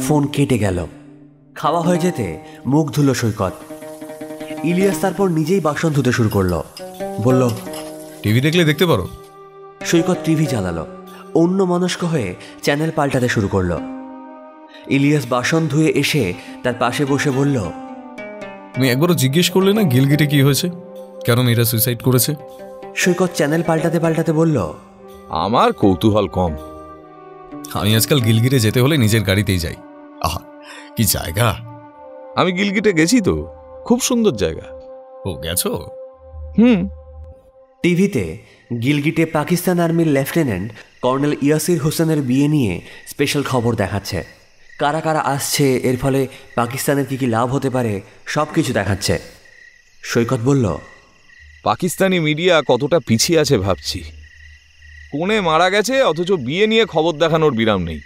ফোন কেটে গেল। খাওয়া হয়ে যেতে মুখ ধুলো সৈকত। ইলিয়াস তারপর নিজেই বাসন ধুতে শুরু করলো। বলল, টিভি দেখলে দেখতে পারো। সৈকত টিভি চালালো, অন্য মনস্ক হয়ে চ্যানেল পাল্টাতে শুরু করলো। ইলিয়াস বাসন ধুয়ে এসে তার পাশে বসে বলল, তুমি একবারও জিজ্ঞেস করলে না গিলগিটে কি হয়েছে, কেন মেয়েরা সুইসাইড করেছে? সৈকত চ্যানেল পাল্টাতে পাল্টাতে বলল, আমার কৌতূহল কম। আমি আজকাল গিলগিটে যেতে হলে নিজের গাড়িতেই যাই। আহা কি জায়গা! আমি গিলগিটে গেছি তো, খুব সুন্দর জায়গা। ও গেছো? টিভিতে গিলগিটে পাকিস্তান আর্মির লেফটেন্যান্ট কর্নেল ইয়াসির হোসেনের বিয়ে নিয়ে স্পেশাল খবর দেখাচ্ছে। কারা কারা আসছে, এর ফলে পাকিস্তানের কি কি লাভ হতে পারে, সব কিছু দেখাচ্ছে। সৈকত বলল, পাকিস্তানি মিডিয়া কতটা পিছিয়ে আছে ভাবছি। কোণে মারা গেছে, অথচ বিয়ে নিয়ে খবর দেখানোর বিরাম নেই।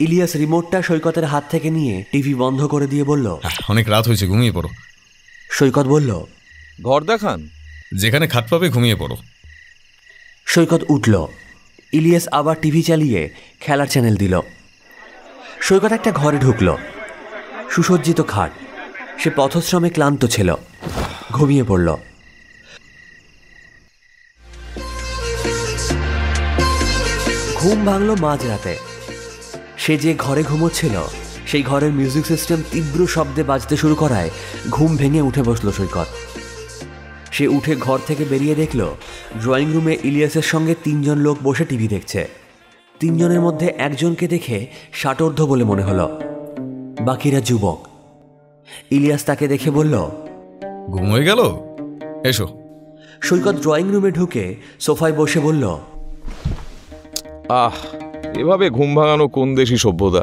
ইলিয়াস রিমোটটা সৈকতের হাত থেকে নিয়ে টিভি বন্ধ করে দিয়ে বলল, অনেক রাত হয়েছে, ঘুমিয়ে পড়ো। সৈকত বলল, ঘর দেখান, যেখানে খাট পাবে ঘুমিয়ে পড়ো। সৈকত উঠল। ইলিয়াস আবার টিভি চালিয়ে খেলার চ্যানেল দিল। সৈকত একটা ঘরে ঢুকল। সুসজ্জিত খাট, সে পথশ্রমে ক্লান্ত ছিল, ঘুমিয়ে পড়ল। ঘুম ভাঙল মাঝরাতে। সে যে ঘরে ঘুমোচ্ছিল সেই ঘরের মিউজিক সিস্টেম তীব্র শব্দে বাজতে শুরু করায় ঘুম ভেঙে উঠে বসল সৈকত। সে উঠে ঘর থেকে বেরিয়ে দেখল ড্রয়িং রুমে ইলিয়াসের সঙ্গে 3 জন লোক বসে টিভি দেখছে। 3 জনের মধ্যে একজনকে দেখে ষাটোর্ধ্ব বলে মনে হলো, বাকিরা যুবক। ইলিয়াস তাকে দেখে বলল, ঘুম হয়ে গেল, এসো। সৈকত ড্রয়িং রুমে ঢুকে সোফায় বসে বলল, আহ, এভাবে ঘুম ভাঙানো কোন দেশি সভ্যতা।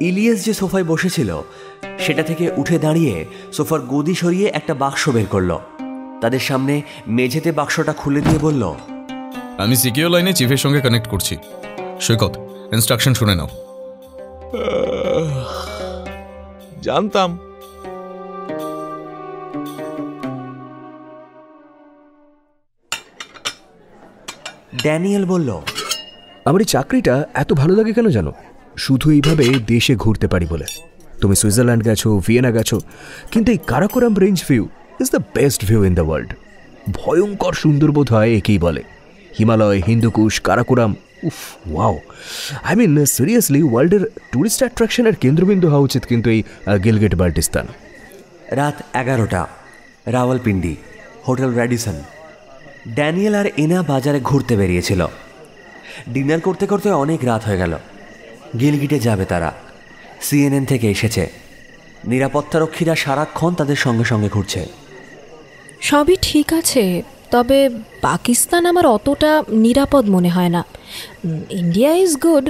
ইলিয়াস যে সোফায় বসেছিল সেটা থেকে উঠে দাঁড়িয়ে সোফার গদি সরিয়ে একটা বাক্স বের করলো। তাদের সামনে মেঝেতে বাক্সটা খুলে দিয়ে বলল, আমি সিকিউর লাইনে চিফের সঙ্গে কানেক্ট করছি। সৈকত, ইনস্ট্রাকশন শুনে নাও। জানতাম। ড্যানিয়েল বলল, আমার এই চাকরিটা এত ভালো লাগে কেন জানো? শুধু এইভাবে দেশে ঘুরতে পারি বলে। তুমি সুইজারল্যান্ড গেছো, ভিয়েনা গেছো, কিন্তু এই Karakoram range view is the best view in the world. ভয়ঙ্কর সুন্দর বোধ হয় একেই বলে। হিমালয়, হিন্দুকুশ, কারাকোরাম, উফ ওয়াও! আই মিন সিরিয়াসলি ওয়ার্ল্ডের ট্যুরিস্ট অ্যাট্রাকশনের কেন্দ্রবিন্দু হওয়া উচিত কিন্তু এই গিলগিট বাল্টিস্তান। রাত 11টা, রাওয়ালপিন্ডি, হোটেল র্যাডিসন। ড্যানিয়েল আর এনা বাজারে ঘুরতে বেরিয়েছিল। ডিনার করতে করতে অনেক রাত হয়ে গেল। গিলগিটে যাবে তারা। CNN থেকে এসেছে। নিরাপত্তারক্ষীরা সারাক্ষণ তাদের সঙ্গে সঙ্গে ঘুরছে। সবই ঠিক আছে, তবে পাকিস্তান আমার অতটা নিরাপদ মনে হয় না। ইন্ডিয়া ইজ গুড,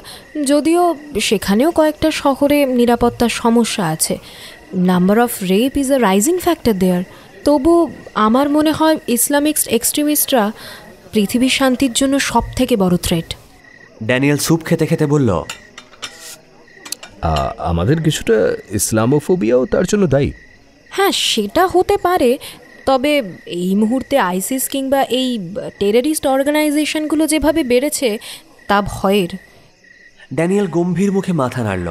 যদিও সেখানেও কয়েকটা শহরে নিরাপত্তার সমস্যা আছে। Number of rape is a rising factor there. তবু আমার মনে হয় ইসলামিক এক্সট্রিমিস্টরা পৃথিবীর শান্তির জন্য সব থেকে বড় থ্রেট। ড্যানিয়েল স্যুপ খেতে খেতে বলল, আমাদের কিছুটা ইসলামোফোবিয়াও তার জন্য দায়ী। হ্যাঁ, সেটা হতে পারে, তবে এই মুহূর্তে আইসিস কিংবা এই টেররিস্ট অর্গানাইজেশনগুলো যেভাবে বেড়েছে তা ভয়ের। ড্যানিয়েল গম্ভীর মুখে মাথা নাড়ল।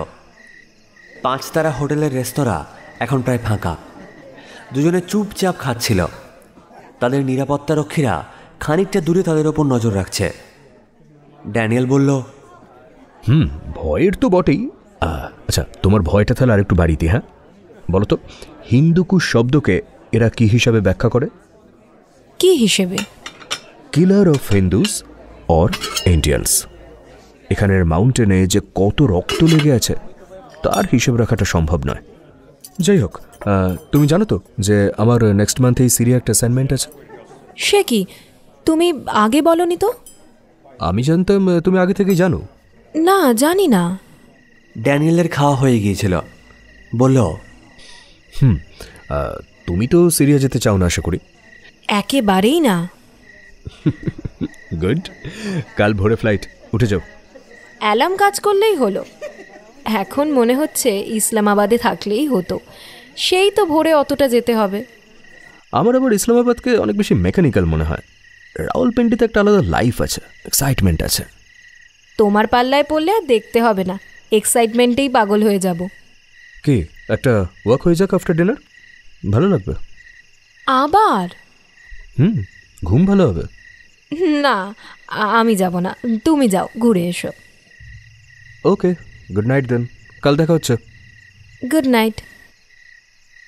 5 তারা হোটেলের রেস্তোরাঁ এখন প্রায় ফাঁকা। দুজনে চুপচাপ খাচ্ছিল। তাদের নিরাপত্তারক্ষীরা খানিকটা দূরে তাদের ওপর নজর রাখছে। ড্যানিয়েল বলল, ভয়ের তো বটেই। আচ্ছা, তোমার ভয়টা তাহলে আরেকটু বাড়িতে। হ্যাঁ, বলো তো, হিন্দুকুশ শব্দকে এরা কি হিসাবে ব্যাখ্যা করে? কি হিসেবে? কিলার অফ হিন্দুস অর ইন্ডিয়ান্স। এখানের মাউন্টেনে যে কত রক্ত লেগে আছে তার হিসেব রাখাটা সম্ভব নয়। যাই হোক, তুমি জানো তো যে আমার নেক্সট মান্থে সিরিয়া একটা অ্যাসাইনমেন্ট আছে। সে কি, তুমি আগে বলনি তো? আমি জানতাম তুমি আগে থেকেই জানো। না, জানি না। ড্যানিয়েলের খাওয়া হয়ে গিয়েছিল। বলল, তুমি তো সিরিয়া যেতে চাও না আশা করি? একেবারেই না। গুড, কাল ভোরে ফ্লাইট, উঠে যাও। অ্যালার্ম কাজ করলেই হলো। এখন মনে হচ্ছে ইসলামাবাদে থাকলেই হতো, সেই তো ভোরে অতটা যেতে হবে। আমার আবার ইসলামাবাদকে অনেক বেশি মেকানিক্যাল মনে হয়। রাওয়ালপিন্ডিতে একটা আলাদা লাইফ আছে, এক্সাইটমেন্ট আছে। তোমার পাল্লায় পড়লে আর দেখতে হবে না, এক্সাইটমেন্টেই পাগল হয়ে যাব। কি একটা ওয়াক হয়ে যাক আফটার ডিনার, ভালো লাগবে। আবার? ঘুম ভালো হবে। না, আমি যাব না, তুমি যাও, ঘুরে এসো। ওকে, গুড নাইট দেন, কাল দেখা হচ্ছে। Good night.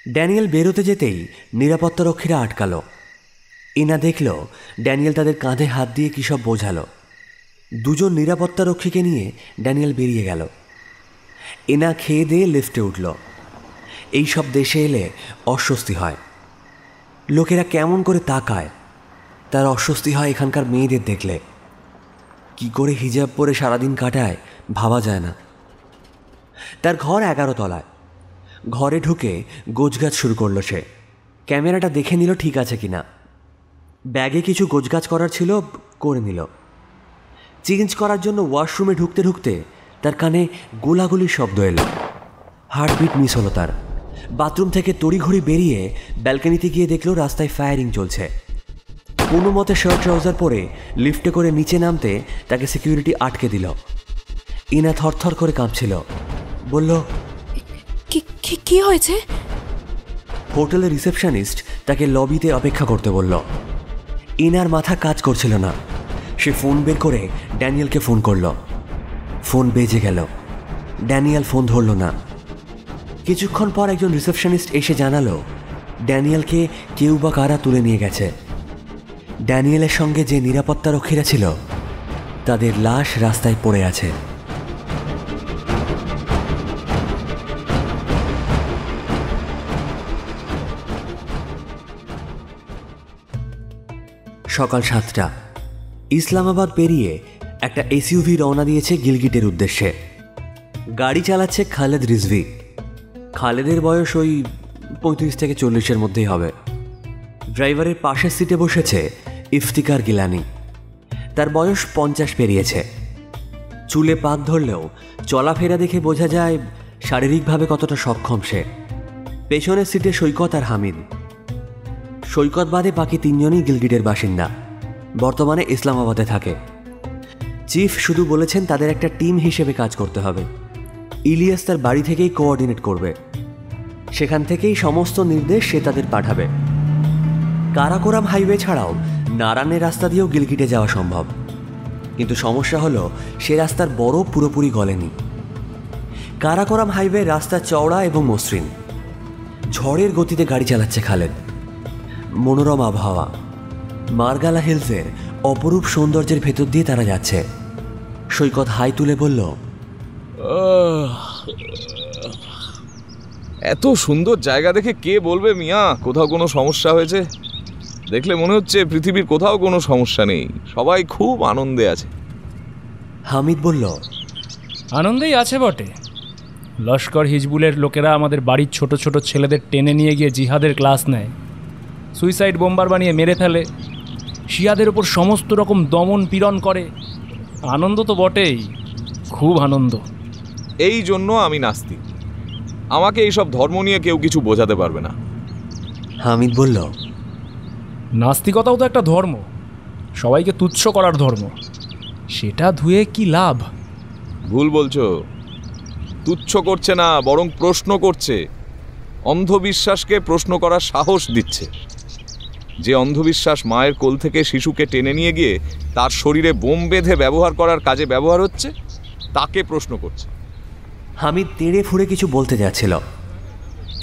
ড্যানিয়েল বেরোতে যেতেই নিরাপত্তারক্ষীরা আটকালো। ইনা দেখল ড্যানিয়েল তাদের কাঁধে হাত দিয়ে কী সব বোঝালো। দুজন নিরাপত্তারক্ষীকে নিয়ে ড্যানিয়েল বেরিয়ে গেল। ইনা খেয়ে দিয়ে লিফটে উঠল। এই সব দেশে এলে অস্বস্তি হয়, লোকেরা কেমন করে তাকায়। তার অস্বস্তি হয় এখানকার মেয়েদের দেখলে। কি করে হিজাব পরে সারাদিন কাটায় ভাবা যায় না। তার ঘর 11 তলায়। ঘরে ঢুকে গোছগাছ শুরু করলো সে। ক্যামেরাটা দেখে নিল ঠিক আছে কিনা। ব্যাগে কিছু গোছগাছ করার ছিল, করে নিল। চেঞ্জ করার জন্য ওয়াশরুমে ঢুকতে ঢুকতে তার কানে গোলাগুলির শব্দ এলো। হার্টবিট মিস হলো তার। বাথরুম থেকে তড়িঘড়ি বেরিয়ে ব্যালকনিতে গিয়ে দেখলো রাস্তায় ফায়ারিং চলছে। কোনো মতে শার্ট ট্রাউজার পরে লিফটে করে নিচে নামতে তাকে সিকিউরিটি আটকে দিল। ইনা থরথর করে কাঁপছিল। বলল, কি হয়েছে? হোটেলের রিসেপশনিস্ট তাকে লবিতে অপেক্ষা করতে বলল। ইনার মাথা কাজ করছিল না। সে ফোন বের করে ড্যানিয়েলকে ফোন করল। ফোন বেজে গেল। ড্যানিয়েল ফোন ধরল না। কিছুক্ষণ পর একজন রিসেপশনিস্ট এসে জানালো ড্যানিয়েলকে কেউ বা কারা তুলে নিয়ে গেছে। ড্যানিয়েলের সঙ্গে যে নিরাপত্তারক্ষীরা ছিল তাদের লাশ রাস্তায় পড়ে আছে। সকাল 7টা। ইসলামাবাদ পেরিয়ে একটা এসইউভি রওনা দিয়েছে গিলগিটের উদ্দেশ্যে। গাড়ি চালাচ্ছে খালেদ রিজভি। খালেদের বয়স ওই 35 থেকে 40-এর মধ্যেই হবে। ড্রাইভারের পাশের সিটে বসেছে ইফতিকার গিলানি। তার বয়স 50 পেরিয়েছে। চুলে পাক ধরলেও চলাফেরা দেখে বোঝা যায় শারীরিকভাবে কতটা সক্ষম সে। পেছনের সিটে সৈকত আর হামিদ। সৈকত বাদে বাকি 3 জনই গিলগিটের বাসিন্দা, বর্তমানে ইসলামাবাদে থাকে। চিফ শুধু বলেছেন তাদের একটা টিম হিসেবে কাজ করতে হবে। ইলিয়াস তার বাড়ি থেকেই কোঅর্ডিনেট করবে। সেখান থেকেই সমস্ত নির্দেশ সে তাদের পাঠাবে। কারাকোরাম হাইওয়ে ছাড়াও নারানের রাস্তা দিয়েও গিলগিটে যাওয়া সম্ভব, কিন্তু সমস্যা হলো সে রাস্তার বরফ পুরোপুরি গলেনি। কারাকোরাম হাইওয়ে রাস্তা চওড়া এবং মসৃণ। ঝড়ের গতিতে গাড়ি চালাচ্ছে খালেদ। মনোরম আবহাওয়া। মার্গালা হিলসের অপরূপ সৌন্দর্যের ভেতর দিয়ে তারা যাচ্ছে। সৈকত হাই তুলে বলল, এত সুন্দর জায়গা দেখে কে বলবে মিয়া কোথাও কোনো সমস্যা হয়েছে? দেখলে মনে হচ্ছে পৃথিবীর কোথাও কোনো সমস্যা নেই, সবাই খুব আনন্দে আছে। হামিদ বলল, আনন্দেই আছে বটে। লস্কর হিজবুলের লোকেরা আমাদের বাড়ির ছোট ছোট ছেলেদের টেনে নিয়ে গিয়ে জিহাদের ক্লাস নেয়, সুইসাইড বোম্বার বানিয়ে মেরে ফেলে, শিয়াদের ওপর সমস্ত রকম দমন পীড়ন করে। আনন্দ তো বটেই, খুব আনন্দ। এই জন্য আমি নাস্তিক। আমাকে এইসব ধর্ম নিয়ে কেউ কিছু বোঝাতে পারবে না। হামিদ বলল, নাস্তিকতাও তো একটা ধর্ম, সবাইকে তুচ্ছ করার ধর্ম। সেটা ধুয়ে কি লাভ? ভুল বলছো। তুচ্ছ করছে না, বরং প্রশ্ন করছে। অন্ধবিশ্বাসকে প্রশ্ন করার সাহস দিচ্ছে। যে অন্ধবিশ্বাস মায়ের কোল থেকে শিশুকে টেনে নিয়ে গিয়ে তার শরীরে বোম বেঁধে ব্যবহার করার কাজে ব্যবহার হচ্ছে, তাকে প্রশ্ন করছে। হামিদ তেড়ে ফুড়ে কিছু বলতে যাচ্ছিল।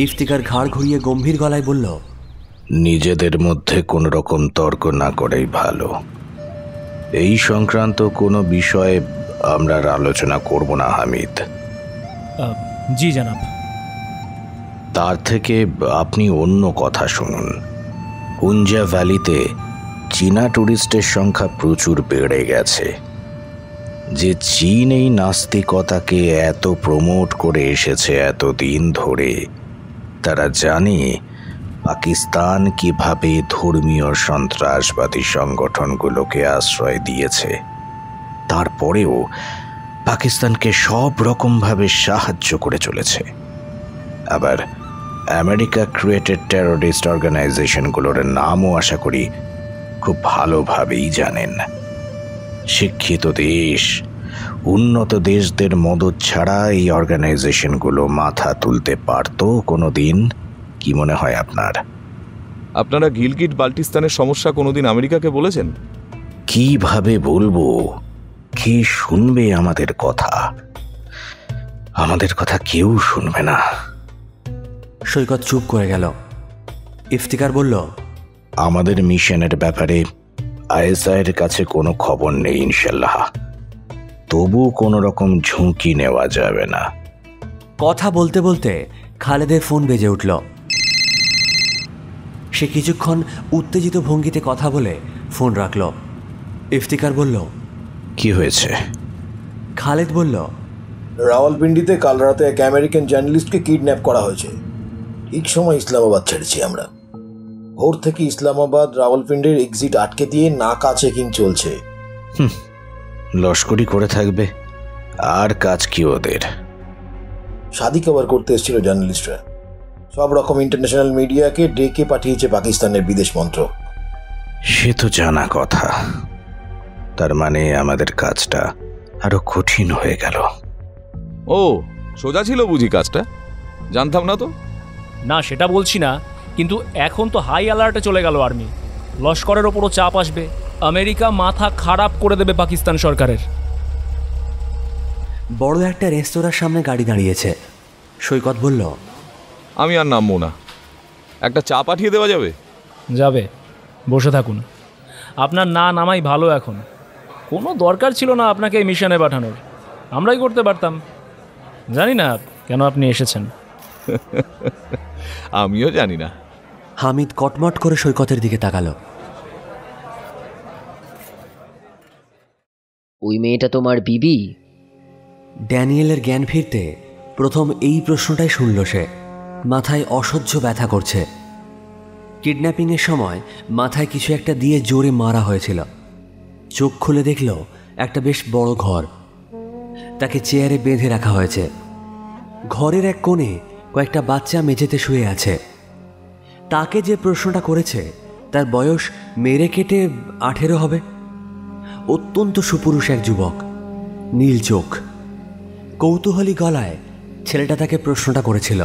ইফতিকার ঘাড় ঘুরিয়ে গম্ভীর গলায় বলল, নিজেদের মধ্যে কোনো রকম তর্ক না করাই ভালো। এই সংক্রান্ত কোনো বিষয়ে আমরা আর আলোচনা করব না হামিদ। জি জনাব। তার থেকে আপনি অন্য কথা শুনুন। হুঞ্জা ভ্যালিতে চীনা টুরিস্টের সংখ্যা প্রচুর বেড়ে গেছে। যে চীন এই নাস্তিকতাকে এত প্রমোট করে এসেছে এতদিন ধরে, তারা জানে পাকিস্তান কিভাবে ধর্মীয় সন্ত্রাসবাদী সংগঠনগুলোকে আশ্রয় দিয়েছে। তারপরেও পাকিস্তানকে সব রকমভাবে সাহায্য করে চলেছে। আবার আমেরিকা ক্রিয়েটেড টেররিস্ট অর্গানাইজেশনগুলোর নামও আশা করি খুব ভালোভাবেই জানেন। শিক্ষিত দেশ, উন্নত দেশদের মদত ছাড়া এই অর্গানাইজেশনগুলো মাথা তুলতে পারতো কোনো দিন? কি মনে হয় আপনার? আপনারা গিলগিট বাল্টিস্তানের সমস্যা কোনোদিন আমেরিকাকে বলেছেন? কিভাবে বলবো? কে শুনবে আমাদের কথা? আমাদের কথা কেউ শুনবে না। সৈকত চুপ করে গেল। ইফতিকার বলল, আমাদের মিশনের ব্যাপারে আইএসআইয়ের কাছে কোনো খবর নেই ইনশাল্লাহ, তবু কোনো রকম ঝুঁকি নেওয়া যাবে না। কথা বলতে বলতে খালেদের ফোন বেজে উঠল। সে কিছুক্ষণ উত্তেজিত ভঙ্গিতে কথা বলে ফোন রাখল। ইফতিকার বলল, কি হয়েছে? খালেদ বলল, রাওয়ালপিন্ডিতে কাল রাতে এক আমেরিকান জার্নালিস্টকে কিডন্যাপ করা হয়েছে। ঠিক সময় ইসলামাবাদ ছেড়েছি আমরা। ভোর থেকে ইসলামাবাদ রাওয়ালপিন্ডির এক্সিট আটকে দিয়ে নাকা চেকিং চলছে। লস্করি করে থাকবে, আর কাজ কি ওদের? শাদি কভার করতে এসেছিল জার্নালিস্টরা। সব রকম ইন্টারন্যাশনাল মিডিয়াকে ডেকে পাঠিয়েছে পাকিস্তানের বিদেশ মন্ত্রক। সে তো জানা কথা। তার মানে আমাদের কাজটা আরো কঠিন হয়ে গেল। ও, সোজা ছিল বুঝি কাজটা? জানতাম না তো। না, সেটা বলছি না, কিন্তু এখন তো হাই অ্যালার্টে চলে গেল আর্মি। লস্করের ওপরও চাপ আসবে। আমেরিকা মাথা খারাপ করে দেবে পাকিস্তান সরকারের। বড় একটা রেস্তোরাঁর সামনে গাড়ি দাঁড়িয়েছে। সৈকত বলল, আমি আর নামবো না। একটা চা পাঠিয়ে দেওয়া যাবে? যাবে, বসে থাকুন। আপনার না নামাই ভালো। এখন কোনো দরকার ছিল না আপনাকে এই মিশনে পাঠানোর, আমরাই করতে পারতাম। জানি না কেন আপনি এসেছেন। আমিও জানি না। হামিদ কটমট করে সৈকতের দিকে তাকালো। ওই মেয়েটা তোমার বিবি? ড্যানিয়েলের জ্ঞান ফিরতে প্রথম এই প্রশ্নটাই শুনল সে। মাথায় অসহ্য ব্যথা করছে। কিডন্যাপিংয়ের সময় মাথায় কিছু একটা দিয়ে জোরে মারা হয়েছিল। চোখ খুলে দেখল একটা বেশ বড় ঘর। তাকে চেয়ারে বেঁধে রাখা হয়েছে। ঘরের এক কোণে কয়েকটা বাচ্চা মেঝেতে শুয়ে আছে। তাকে যে প্রশ্নটা করেছে তার বয়স মেরে কেটে 18 হবে। অত্যন্ত সুপুরুষ এক যুবক, নীল চোখ। কৌতূহলী গলায় ছেলেটা তাকে প্রশ্নটা করেছিল।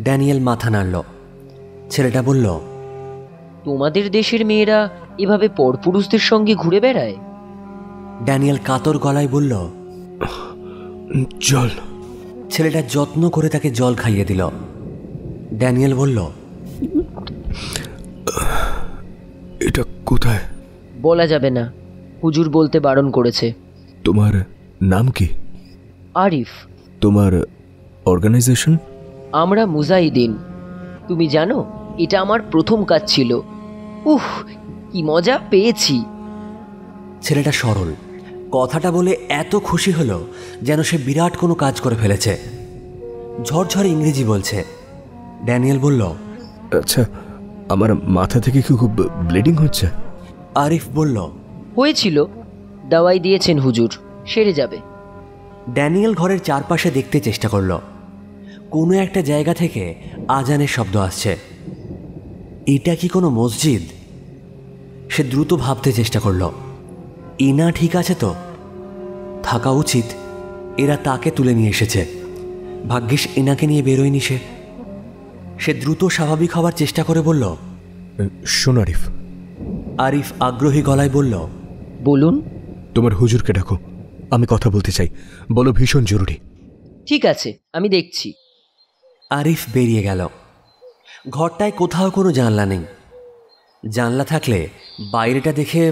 ড্যানিয়েল মাথা নাড়ল। ছেলেটা বলল, তোমাদের দেশের মেয়েরা এভাবে পরপুরুষদের সঙ্গে ঘুরে বেড়ায়? ড্যানিয়েল কাতর গলায় বলল, জল। ছেলেটা যত্ন করে তাকে জল খাইয়ে দিল। ড্যানিয়েল বলল, এটা কোথায়? বলা যাবে না, হুজুর বলতে বারণ করেছে। তোমার নাম কি? আরিফ। তোমার অর্গানাইজেশন? আমরা মুজাহিদিন। তুমি জানো, এটা আমার প্রথম কাজ ছিল। উফ, কি মজা পেয়েছি। ছেলেটা সরল। কথাটা বলে এত খুশি হলো যেন সে বিরাট কোনো কাজ করে ফেলেছে। ঝরঝর ইংরেজি বলছে। ড্যানিয়েল বলল, আচ্ছা, আমার মাথা থেকে কি খুব ব্লিডিং হচ্ছে? আরিফ বলল, হয়েছিল, দাওয়াই দিয়েছেন হুজুর, সেরে যাবে। ড্যানিয়েল ঘরের চারপাশে দেখতে চেষ্টা করল। কোনো একটা জায়গা থেকে আজানের শব্দ আসছে। এটা কি কোনো মসজিদ? সে দ্রুত ভাবতে চেষ্টা করল, ইনা ঠিক আছে তো? থাকা উচিত। এরা তাকে তুলে নিয়ে এসেছে, ভাগ্যিস ইনাকে নিয়ে বেরোয়নি সে। সে দ্রুত স্বাভাবিক হওয়ার চেষ্টা করে বলল, শোন আরিফ। আরিফ আগ্রহী গলায় বলল, বলুন। তোমার হুজুরকে ডাকো, আমি কথা বলতে চাই, বলো ভীষণ জরুরি। ঠিক আছে, আমি দেখছি। আরিফ বেরিয়ে গেল। ঘরটায় কোথাও কোনো জানলা নেই। জানলা থাকলে বাইরেটা দেখে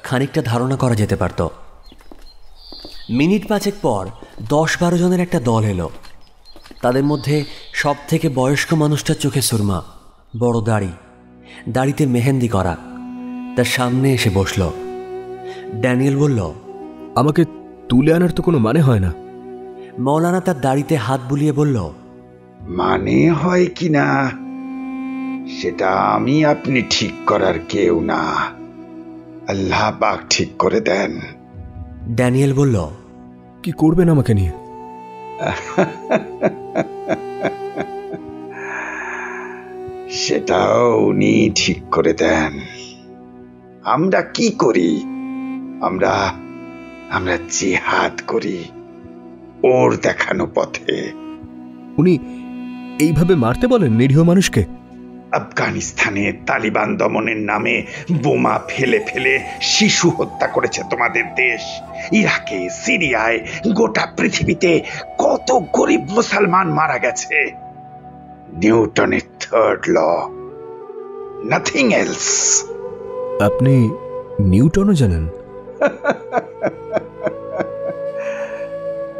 খানিকটা ধারণা করা যেতে পারত। মিনিট 5 পর 10-12 জনের একটা দল এলো। তাদের মধ্যে সব থেকে বয়স্ক মানুষটার চোখে সুরমা, বড় দাড়িতে মেহেন্দি করা। তার সামনে এসে বসল। ড্যানিয়েল বলল, আমাকে তুলে আনার তো কোনো মানে হয় না। মৌলানা তার দাড়িতে হাত বুলিয়ে বলল, মানে হয় কিনা সেটা আমি আপনি ঠিক করার কেউ না, আল্লাহ পাক ঠিক করে দেন। ড্যানিয়েল বলল, কি করবেন আমাকে নিয়ে? সেটাও উনি ঠিক করে দেন। আমরা কি করি? আমরা জিহাদ করি ওর দেখানো পথে। উনি এইভাবে মারতে বলেন নিরীহ মানুষকে? আফগানিস্তানে তালিবান দমনের নামে বোমা ফেলে ফেলে শিশু হত্যা করেছে তোমাদের দেশ। ইরাকে, সিরিয়ায়, গোটা পৃথিবীতে কত গরিব মুসলমান মারা গেছে। নিউটনের 3rd ল, নাথিং এলস। আপনি নিউটনও জানেন?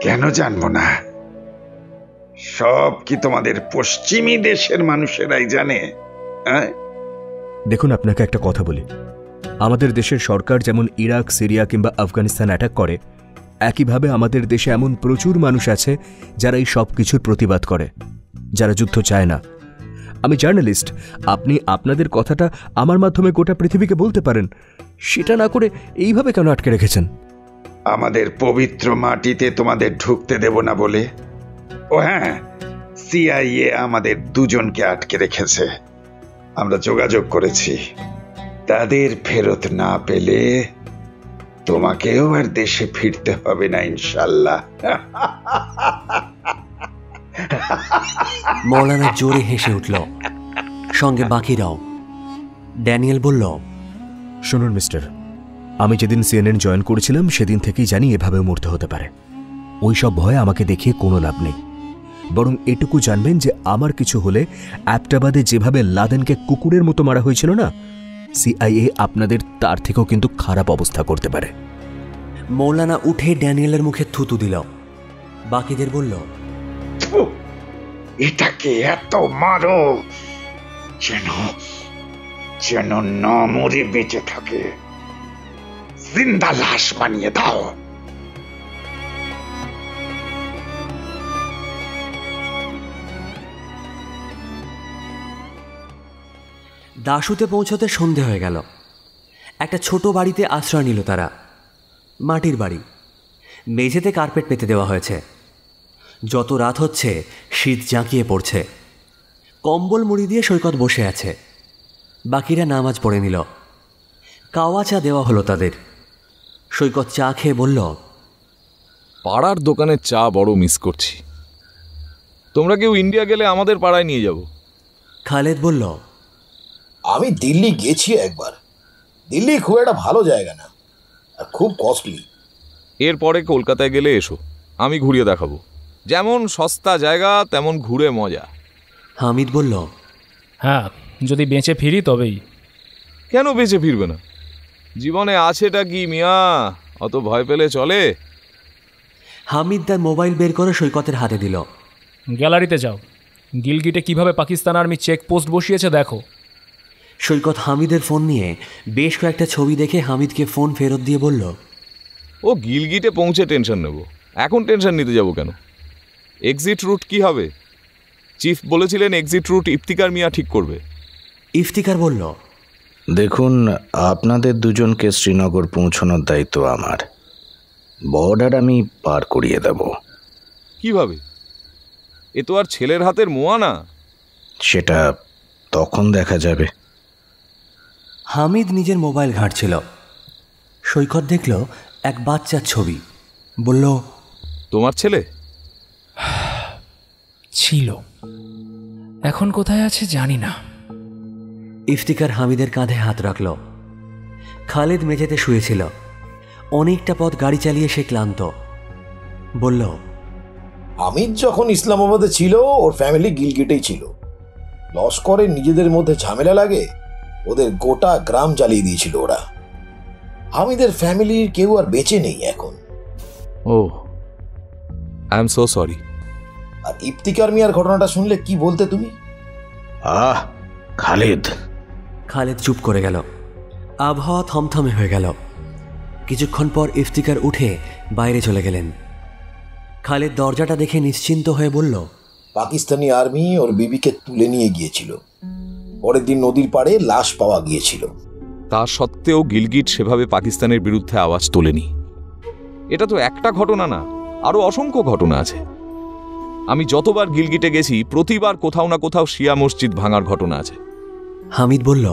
কেন জানবো না? সব কি তোমাদের পশ্চিমী দেশের মানুষেরাই জানে? দেখুন, আপনাকে একটা কথা বলি। আমাদের দেশের সরকার যেমন ইরাক, সিরিয়া কিংবা আফগানিস্তান অ্যাটাক করে, একইভাবে আমাদের দেশে এমন প্রচুর মানুষ আছে যারা এই সব কিছুর প্রতিবাদ করে, যারা যুদ্ধ চায় না। আমি জার্নালিস্ট, আপনি আপনাদের কথাটা আমার মাধ্যমে গোটা পৃথিবীকে বলতে পারেন। সেটা না করে এইভাবে কেন আটকে রেখেছেন? আমাদের পবিত্র মাটিতে তোমাদের ঢুকতে দেব না বলে। ও হ্যাঁ, সিআইএ আমাদের 2 জনকে আটকে রেখেছে। আমরা যোগাযোগ করেছি, তাদের ফেরত না পেলে তোমাকেও আর দেশে ফিরতে হবে না ইনশাল্লাহ। মৌলানা জোরে হেসে উঠল, সঙ্গে বাকিরাও। ড্যানিয়েল বলল, শুনুন মিস্টার, আমি যেদিন সিএনএন জয়েন করেছিলাম সেদিন থেকেই জানি এভাবেও মরতে হতে পারে। ওই সব ভয় আমাকে দেখিয়ে কোনো লাভ নেই। বরং এটুকু জানবেন যে আমার কিছু হলে অ্যাবটাবাদে যেভাবে লাদেনকে কুকুরের মতো মারা হয়েছিল না, সিআইএ আপনাদের তার থেকেও কিন্তু খারাপ অবস্থা করতে পারে। মৌলানা উঠে ড্যানিয়েলের মুখে থুতু দিল। বাকিদের বলল, এটাকে এত মারো যেন না মরে বেঁচে থাকে, জিন্দা লাশ বানিয়ে দাও। দাসুতে পৌঁছতে সন্ধে হয়ে গেল। একটা ছোট বাড়িতে আশ্রয় নিল তারা। মাটির বাড়ি, মেঝেতে কার্পেট পেতে দেওয়া হয়েছে। যত রাত হচ্ছে শীত জাঁকিয়ে পড়ছে। কম্বল মুড়ি দিয়ে সৈকত বসে আছে। বাকিরা নামাজ পড়ে নিল। কাওয়া চা দেওয়া হলো তাদের। সৈকত চা খেয়ে বলল, পাড়ার দোকানের চা বড় মিস করছি। তোমরা কেউ ইন্ডিয়া গেলে আমাদের পাড়ায় নিয়ে যাব। খালেদ বলল, আমি দিল্লি গেছি একবার। দিল্লি খুব একটা ভালো জায়গা না, আর খুব কস্টলি। এরপরে কলকাতায় গেলে এসো, আমি ঘুরিয়ে দেখাবো। যেমন সস্তা জায়গা তেমন ঘুরে মজা। হামিদ বলল, হ্যাঁ, যদি বেঁচে ফিরি তবেই। কেন বেঁচে ফিরবে না? জীবনে আছেটা কি মিয়া, অত ভয় পেলে চলে? হামিদ তার মোবাইল বের করে সৈকতের হাতে দিল। গ্যালারিতে যাও, গিলগিটে কিভাবে পাকিস্তান আর্মি চেকপোস্ট বসিয়েছে দেখো। সৈকত হামিদের ফোন নিয়ে বেশ কয়েকটা ছবি দেখে হামিদকে ফোন ফেরত দিয়ে বলল, ও গিলগিটে পৌঁছে টেনশন নেব, এখন টেনশন নিতে যাব কেন? এক্সিট রুট কি হবে? চিফ বলেছিলেন এক্সিট রুট ইফতিকার মিয়া ঠিক করবে। ইফতিকার বলল, দেখুন, আপনাদের 2 জনকে শ্রীনগর পৌঁছানোর দায়িত্ব আমার। বর্ডার আমি পার করিয়ে দেব। কিভাবে? এ তো আর ছেলের হাতের মোয়া না। সেটা তখন দেখা যাবে। হামিদ নিজের মোবাইল ঘাঁটছিল। সৈকত দেখল এক বাচ্চার ছবি। বলল, তোমার ছেলে? ছিল, এখন কোথায় আছে জানি না। ইফতিকার হামিদের কাঁধে হাত রাখল। খালেদ মেঝেতে শুয়েছিল। অনেকটা পথ গাড়ি চালিয়ে সে ক্লান্ত। বলল, হামিদ যখন ইসলামাবাদে ছিল ওর ফ্যামিলি গিলগিটেই ছিল। লস্করের নিজেদের মধ্যে ঝামেলা লাগে, ওদের গোটা গ্রাম জ্বালিয়ে দিয়েছিল ওরা। হামিদের ফ্যামিলির কেউ আর বেঁচে নেই এখন। ও, আই এম সো সরি। আর ইফতিকার মিয়ার ঘটনাটা শুনলে কি বলতে তুমি? খালেদ। খালেদ চুপ করে গেল। আবহাওয়া থমথমে হয়ে গেল। কিছুক্ষণ পর ইফতিকার উঠে বাইরে চলে গেলেন। খালেদ দরজাটা দেখে নিশ্চিন্ত হয়ে বলল, পাকিস্তানি আর্মি ওর বিবিকে তুলে নিয়ে গিয়েছিল। পরের দিন নদীর পাড়ে লাশ পাওয়া গিয়েছিল। তা সত্ত্বেও গিলগিট সেভাবে পাকিস্তানের বিরুদ্ধে আওয়াজ তোলেনি। এটা তো একটা ঘটনা না, আরো অসংখ্য ঘটনা আছে। আমি যতবার গিলগিটে গেছি প্রতিবার কোথাও না কোথাও শিয়া মসজিদ ভাঙার ঘটনা আছে। হামিদ বলল,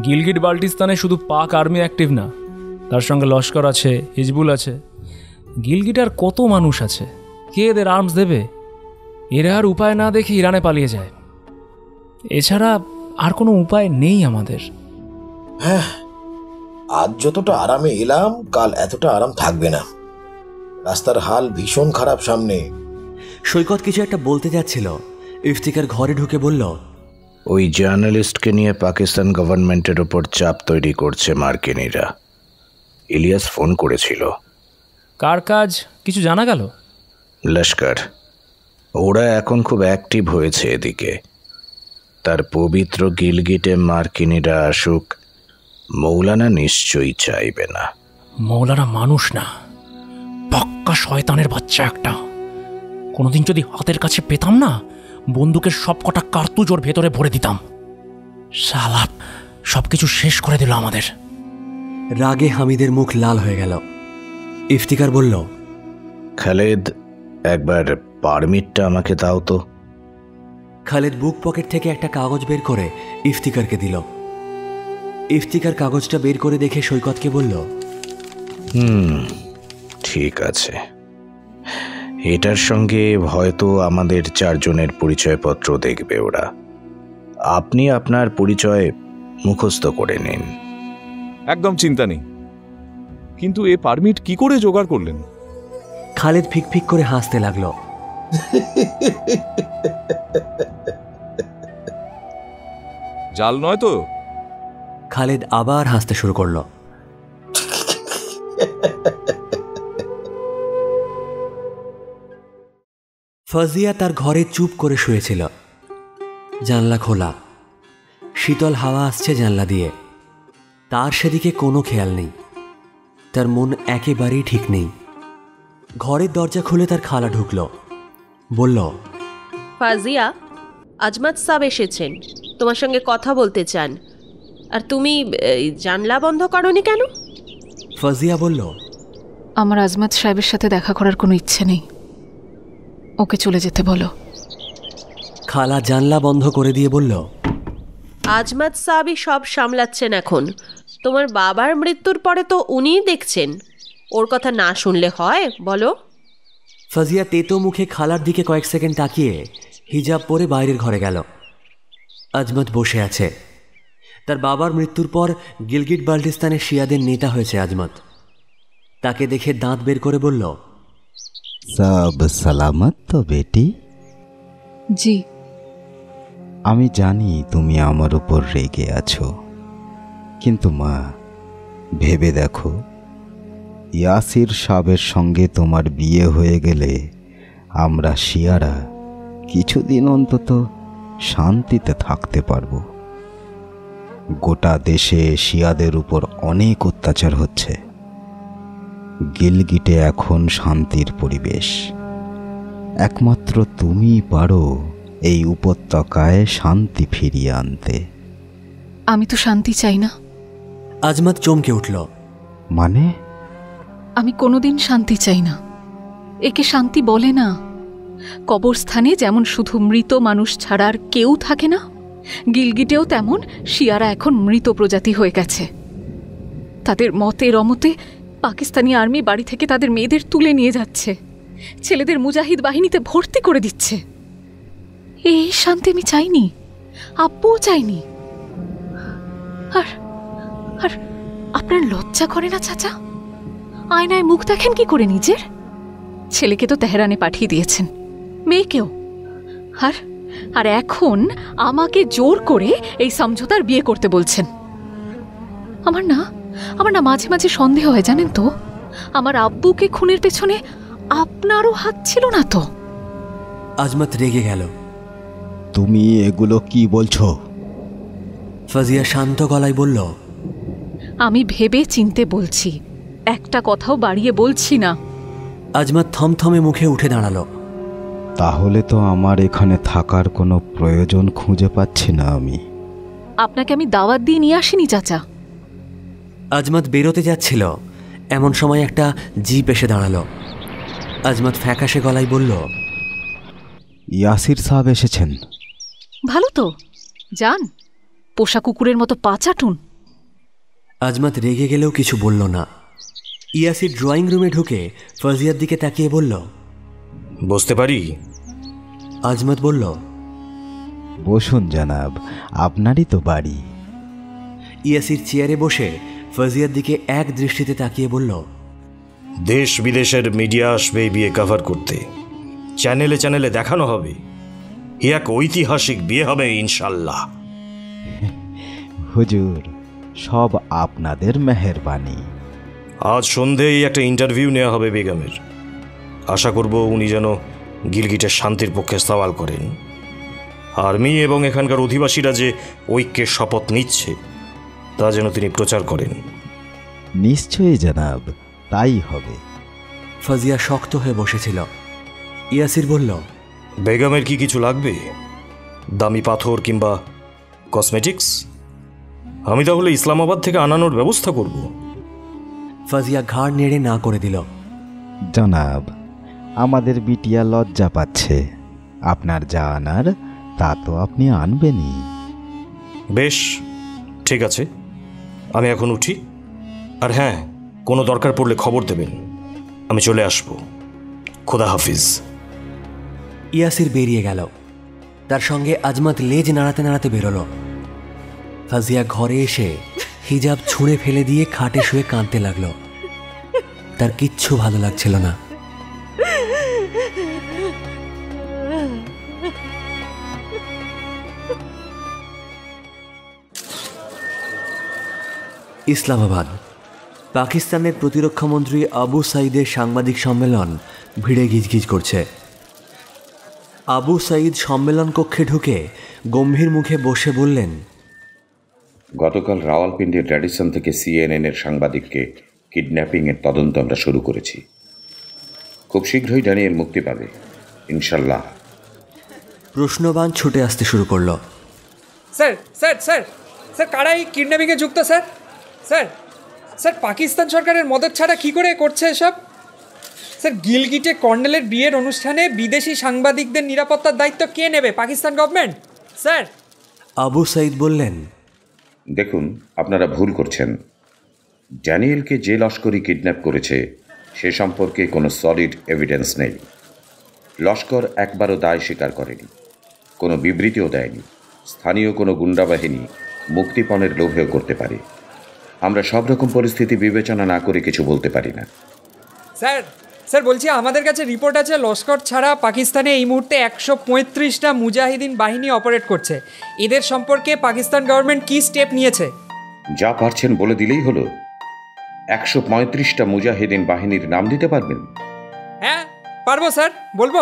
গিলগিট বাল্টিস্তানে শুধু পাক আর্মি অ্যাক্টিভ না, তার সঙ্গে লস্কর আছে, হিজবুল আছে। গিলগিট আর কত মানুষ আছে, কে এদের আর্মস দেবে? এরা আর উপায় না দেখে ইরানে পালিয়ে যায়। এছাড়া আর কোনো উপায় নেই আমাদের। হ্যাঁ, আজ যতটা আরামে এলাম কাল এতটা আরাম থাকবে না। রাস্তার হাল ভীষণ খারাপ সামনে। সৈকত কিছু একটা বলতে যাচ্ছিল। ইফতিকার ঘরে ঢুকে বলল, ওই জার্নালিস্টকে নিয়ে পাকিস্তান গভর্নমেন্টের ওপর চাপ তৈরি করছে মার্কিনীরা। ইলিয়াস ফোন করেছিল। কার কাজ কিছু জানা গেল? লস্কর। ওরা এখন খুব অ্যাক্টিভ হয়েছে এদিকে। তার পবিত্র গিলগিটে মার্কিনীরা আসুক, মৌলানা নিশ্চয়ই চাইবে না। মৌলানা মানুষ না, পাক্কা শয়তানের বাচ্চা একটা। কোনোদিন যদি হাতের কাছে পেতাম না, বন্দুকের সব কটা কার্তুজ ওর ভেতরে ভরে দিতাম। শালা সবকিছু শেষ করে দিল আমাদের। রাগে হামিদের মুখ লাল হয়ে গেল। ইফতিকার বলল, খালেদ, একবার পারমিটটা আমাকে দাও তো। খালেদ বুক পকেট থেকে একটা কাগজ বের করে ইফতিকারকে দিল। ইফতিকার কাগজটা বের করে দেখে সৈকতকে বলল, ঠিক আছে। এটার সঙ্গে হয়তো আমাদের 4 জনের পরিচয়পত্র দেখবে ওরা। আপনি আপনার পরিচয় মুখস্থ করে নিন। একদম চিন্তা নেই। কিন্তু এ পারমিট কি করে জোগাড় করলেন? খালেদ ফিকফিক করে হাসতে লাগলো। জাল নয় তো? খালেদ আবার হাসতে শুরু করলো। ফাজিয়া তার ঘরে চুপ করে শুয়েছিল। জানলা খোলা, শীতল হাওয়া আসছে জানলা দিয়ে। তার সেদিকে কোনো খেয়াল নেই। তার মন একেবারেই ঠিক নেই। ঘরের দরজা খুলে তার খালা ঢুকলো। বলল, ফাজিয়া, আজমাত সাহেব এসেছেন, তোমার সঙ্গে কথা বলতে চান। আর তুমি জানলা বন্ধ করনি কেন? ফাজিয়া বলল, আমার আজমাত সাহেবের সাথে দেখা করার কোনো ইচ্ছে নেই, ওকে চলে যেতে বলো। খালা জানলা বন্ধ করে দিয়ে বলল, আজমাত সাহেবই সব সামলাচ্ছেন এখন। তোমার বাবার মৃত্যুর পরে তো উনিই দেখছেন। ওর কথা না শুনলে হয় বলো? ফাজিয়া তেতো মুখে খালার দিকে কয়েক সেকেন্ড তাকিয়ে হিজাব পরে বাইরের ঘরে গেল। আজমত বসে আছে। তার বাবার মৃত্যুর পর গিলগিট বাল্টিস্তানের শিয়াদের নেতা হয়েছে আজমত। তাকে দেখে দাঁত বের করে বলল, সব সালামত তো বেটি? জি। আমি জানি তুমি আমার উপর রেগে আছো, কিন্তু মা, ভেবে দেখো, ইয়াসির সাহেবের সঙ্গে তোমার বিয়ে হয়ে গেলে আমরা শিয়ারা কিছুদিন অন্তত শান্তিতে থাকতে পারব। গোটা দেশে শিয়াদের উপর অনেক অত্যাচার হচ্ছে। গিলগিটে এখন শান্তির পরিবেশ। একমাত্র তুমিই পারো এই উপত্যকায় শান্তি ফিরিয়ে আনতে। আমি তো শান্তি চাই না। আজমত চমকে উঠল। মানে? আমি কোনোদিন শান্তি চাই না। একে শান্তি বলে না। কবরস্থানে যেমন শুধু মৃত মানুষ ছাড়া আর কেউ থাকে না, গিলগিটেও তেমন শিয়ারা এখন মৃত প্রজাতি হয়ে গেছে। তাদের মতে রমতে পাকিস্তানি আর্মি বাড়ি থেকে তাদের মেয়েদের তুলে নিয়ে যাচ্ছে, ছেলেদের মুজাহিদ বাহিনীতে ভর্তি করে দিচ্ছে। এই শান্তি আমি চাইনি, আব্বুও চাইনি। আর আর আপনার লজ্জা করে না চাচা? আয়নায় মুখ দেখেন কি করে নিজের? ছেলেকে তো তেহরানে পাঠিয়ে দিয়েছেন, মেয়েকেও। আর আর এখন আমাকে জোর করে এই সমঝোতার বিয়ে করতে বলছেন। আমার না মাঝে মাঝে সন্দেহ হয়, জানেন তো, আমার আব্বুকে খুনের পেছনে আপনারও হাত ছিল না তো? আজমত রেগে গেল। তুমি এগুলো কি বলছো? ফাজিয়া শান্ত গলায় বলল, আমি ভেবে চিনতে বলছি, একটা কথাও বাড়িয়ে বলছি না। আজমত থমথমে মুখে উঠে দাঁড়ালো। তাহলে তো আমার এখানে থাকার কোনো প্রয়োজন খুঁজে পাচ্ছি না আমি। আপনাকে আমি দাওয়াত দিয়ে নিয়ে আসিনি চাচা। আজমত বেরোতে যাচ্ছিল, এমন সময় একটা জিপ এসে দাঁড়ালো। আজমত ফ্যাকাশে গলায় বলল, ইয়াসির সাহেব এসেছেন। ভালো তো, যান, পোষা কুকুরের মতো পা চাটুন। আজমত রেগে গেলেও কিছু বলল না। ইয়াসির ড্রয়িং রুমে ঢুকে ফাজিয়ার দিকে তাকিয়ে বলল, বসতে পারি? আজমত বলল, বসুন জনাব, আপনারই তো বাড়ি। ইয়াসির চেয়ারে বসে ফাজিয়ার দিকে এক দৃষ্টিতে তাকিয়ে বলল, দেশ বিদেশের মিডিয়া আসবে এই বিয়ে কভার করতে, চ্যানেলে চ্যানেলে দেখানো হবে, এক ঐতিহাসিক বিয়ে হবে ইনশাল্লাহ। হুজুর, সব আপনাদের মেহেরবানি। আজ সন্ধেয় একটা ইন্টারভিউ নেওয়া হবে বেগমের। আশা করব উনি যেন গিলগিটের শান্তির পক্ষে সওয়াল করেন। আর্মি এবং এখানকার অধিবাসীরা যে ঐক্যের শপথ নিচ্ছে তা যেন তিনি প্রচার করেন। নিশ্চয়ই জনাব, তাই হবে। ফাজিয়া শক্ত হয়ে বসেছিল। ইয়াসির বলল, বেগমের কি কিছু লাগবে? দামি পাথর কিংবা কসমেটিক্স? আমি তাহলে ইসলামাবাদ থেকে আনানোর ব্যবস্থা করব। ফাজিয়া ঘাড় নেড়ে না করে দিল। জনাব, আমাদের বিটিয়া লজ্জা পাচ্ছে। আপনার যা আনার তা তো আপনি আনবেনই। বেশ, ঠিক আছে, আমি এখন উঠি। আর হ্যাঁ, কোনো দরকার পড়লে খবর দেবেন, আমি চলে আসব। খোদা হাফিজ। ইয়াসির বেরিয়ে গেল। তার সঙ্গে আজমত লেজ নাড়াতে নাড়াতে বেরোলো। ফাজিয়া ঘরে এসে হিজাব ছুঁড়ে ফেলে দিয়ে খাটে শুয়ে কাঁদতে লাগলো। তার কিচ্ছু ভালো লাগছিল না। ইসলামাবাদ। পাকিস্তানের প্রতিরক্ষামন্ত্রী আবু সাইদের সাংবাদিক সম্মেলন ভিড়ে গিজগিজ করছে। আবু সাইদ সম্মেলন কক্ষে ঢুকে গম্ভীর মুখে বসে বললেন, গতকাল রাওয়ালপিন্ডির র্যাডিসন থেকে CNN-এর সাংবাদিককে কিডন্যাপিংয়ের তদন্ত আমরা শুরু করেছি। খুব শীঘ্রই ড্যানিয়েল মুক্তি পাবে ইনশাল্লাহ। প্রশ্নবান ছুটে আসতে শুরু করলো। স্যার স্যার স্যার স্যার কারা এই কিডন্যাপিংয়ে যুক্ত? স্যার স্যার স্যার পাকিস্তান সরকারের মদত ছাড়া কি করে করছে এসব? স্যার গিলগিটে কর্নেলের বিয়ের অনুষ্ঠানে বিদেশি সাংবাদিকদের নিরাপত্তার দায়িত্ব কে নেবে? Pakistan government sir. আবু সাইদ বললেন, দেখুন, আপনারা ভুল করছেন। ড্যানিয়েলকে যে লস্করই কিডন্যাপ করেছে সে সম্পর্কে কোনো সলিড এভিডেন্স নেই। লস্কর একবারও দায় স্বীকার করেনি, কোনো বিবৃতিও দেয়নি। স্থানীয় কোনো গুন্ডা বাহিনী মুক্তিপণের লোভেও করতে পারে। আমরা সব রকম পরিস্থিতি বিবেচনা না করে কিছু বলতে পারি না। স্যার স্যার বলছি, আমাদের কাছে রিপোর্ট আছে লস্কর ছাড়া পাকিস্তানে এই মুহূর্তে 135টা মুজাহিদিন বাহিনী অপারেট করছে। এদের সম্পর্কে পাকিস্তান গভর্নমেন্ট কি স্টেপ নিয়েছে? যা পারছেন বলে দিলেই হলো। 135টা মুজাহিদিন বাহিনীর নাম দিতে পারবেন? হ্যাঁ পারবো স্যার, বলবো।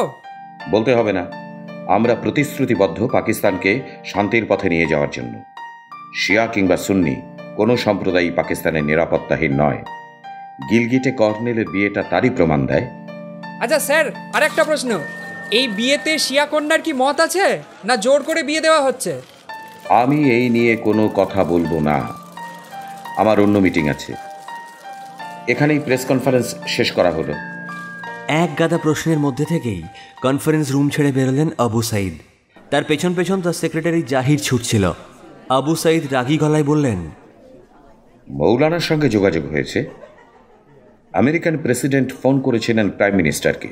বলতে হবে না, আমরা প্রতিশ্রুতিবদ্ধ পাকিস্তানকে শান্তির পথে নিয়ে যাওয়ার জন্য। শিয়া কিংবা সুন্নি কোনো সম্প্রদায়ই পাকিস্তানের নিরাপত্তাহীন নয়। গিলগিটে কর্নেলের বিয়েটা তারই প্রমাণ দেয়। আচ্ছা স্যার, আর একটা প্রশ্ন, এই বিয়েতে শিয়া কন্যার কি মত আছে, না জোর করে বিয়ে দেওয়া হচ্ছে? আমি এই নিয়ে কোনো কথা বলবো না, আমার অন্য মিটিং আছে। এখানেই প্রেস কনফারেন্স শেষ করা হলো। এক গাদা প্রশ্নের মধ্যে থেকেই কনফারেন্স রুম ছেড়ে বেরোলেন আবু সাইদ। তার পেছন পেছন তার সেক্রেটারি জাহির ছুটছিল। আবু সাইদ রাগী গলায় বললেন, মৌলানার সঙ্গে যোগাযোগ হয়েছে। আমেরিকান প্রেসিডেন্ট ফোন করেছিলেন প্রাইম মিনিস্টারকে,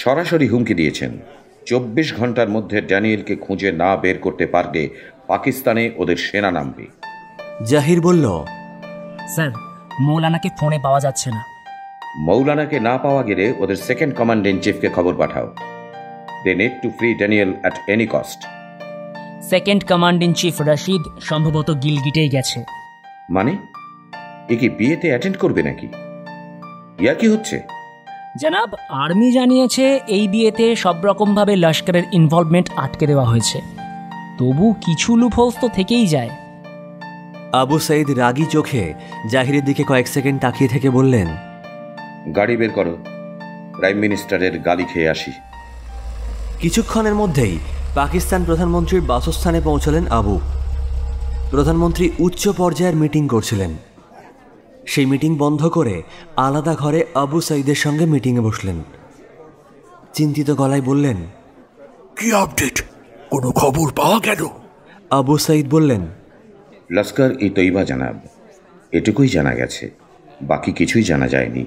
সরাসরি হুমকি দিয়েছেন 24 ঘন্টার মধ্যে ড্যানিয়েলকে খুঁজে না বের করতে পারলে পাকিস্তানে ওদের সেনা নামবে। জাহির বলল, স্যার মৌলানাকে ফোনে পাওয়া যাচ্ছে না। মৌলানাকে না পাওয়া গেলে ওদের সেকেন্ড কমান্ড ইন চিফকে খবর পাঠাও। They need to free Daniel at any cost. Second command in chief Rashid সম্ভবত গিলগিটেই গেছে। মানে এ কি বিয়েতে অ্যাটেন্ড করবে নাকি? ইয়া কি হচ্ছে? জনাব, আর্মি জানিয়েছে এই বিয়েতে সব রকমভাবে লস্করের ইনভলভমেন্ট আটকে দেওয়া হয়েছে। তবু কিছু লুপহোলস তো থেকেই যায়। আবু সাইদ রাগী চোখে জাহিরের দিকে কয়েক সেকেন্ড তাকিয়ে থেকে বললেন, গাড়ি বের করো, প্রাইম মিনিস্টারের গালি খেয়ে আসি। কিছুক্ষণের মধ্যেই পাকিস্তান প্রধানমন্ত্রীর বাসস্থানে পৌঁছলেন আবু। প্রধানমন্ত্রী উচ্চ পর্যায়ের মিটিং করছিলেন। সেই মিটিং বন্ধ করে আলাদা ঘরে আবু সাইদের সঙ্গে মিটিংয়ে বসলেন। চিন্তিত গলায় বললেন, কি আপডেট? কোনো খবর পাওয়া গেল? আবু সাইদ বললেন, লস্কর ই তৈবা জানাব, এটুকুই জানা গেছে, বাকি কিছুই জানা যায়নি।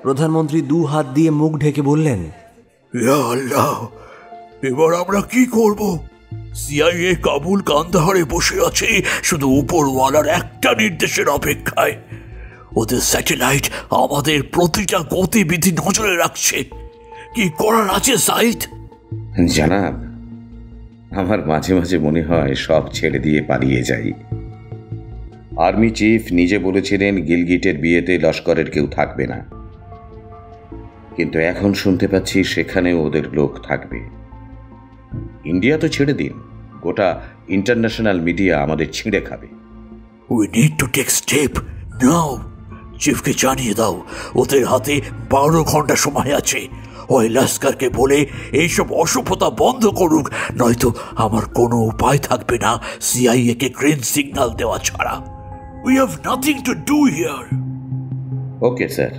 প্রধানমন্ত্রী 2 হাত দিয়ে মুখ ঢেকে বললেন, ইয়া আল্লাহ, এবার আমরা কি করব? সিআইএ কাবুল কান্দাহারে বসে আছে শুধু উপরওয়ালার একটা নির্দেশের অপেক্ষায়। ওদের স্যাটেলাইট আমাদের প্রতিটা গতিবিধি নজরে রাখছে। কি করার আছে সাইদ? জানাব, আমার মাঝে মাঝে মনে হয় সব ছেড়ে দিয়ে পালিয়ে যাই। আর্মি চিফ নিজে বলেছিলেন গিলগিটের বিয়েতে লস্করের কেউ থাকবে না, কিন্তু এখন শুনতে পাচ্ছি সেখানেও ওদের লোক থাকবে। ইন্ডিয়া তো ছেড়ে দিন, গোটা ইন্টারন্যাশনাল মিডিয়া আমাদের ছিঁড়ে খাবে। We need to take step now. চিফকে জানিয়ে দাও ওদের হাতে 12 ঘন্টা সময় আছে। ওই লস্করকে বলে এইসব অসভ্যতা বন্ধ করুক, নয়তো আমার কোনো উপায় থাকবে না সিআইএ কে গ্রিন সিগন্যাল দেওয়া ছাড়া। We have nothing to do here. Okay sir.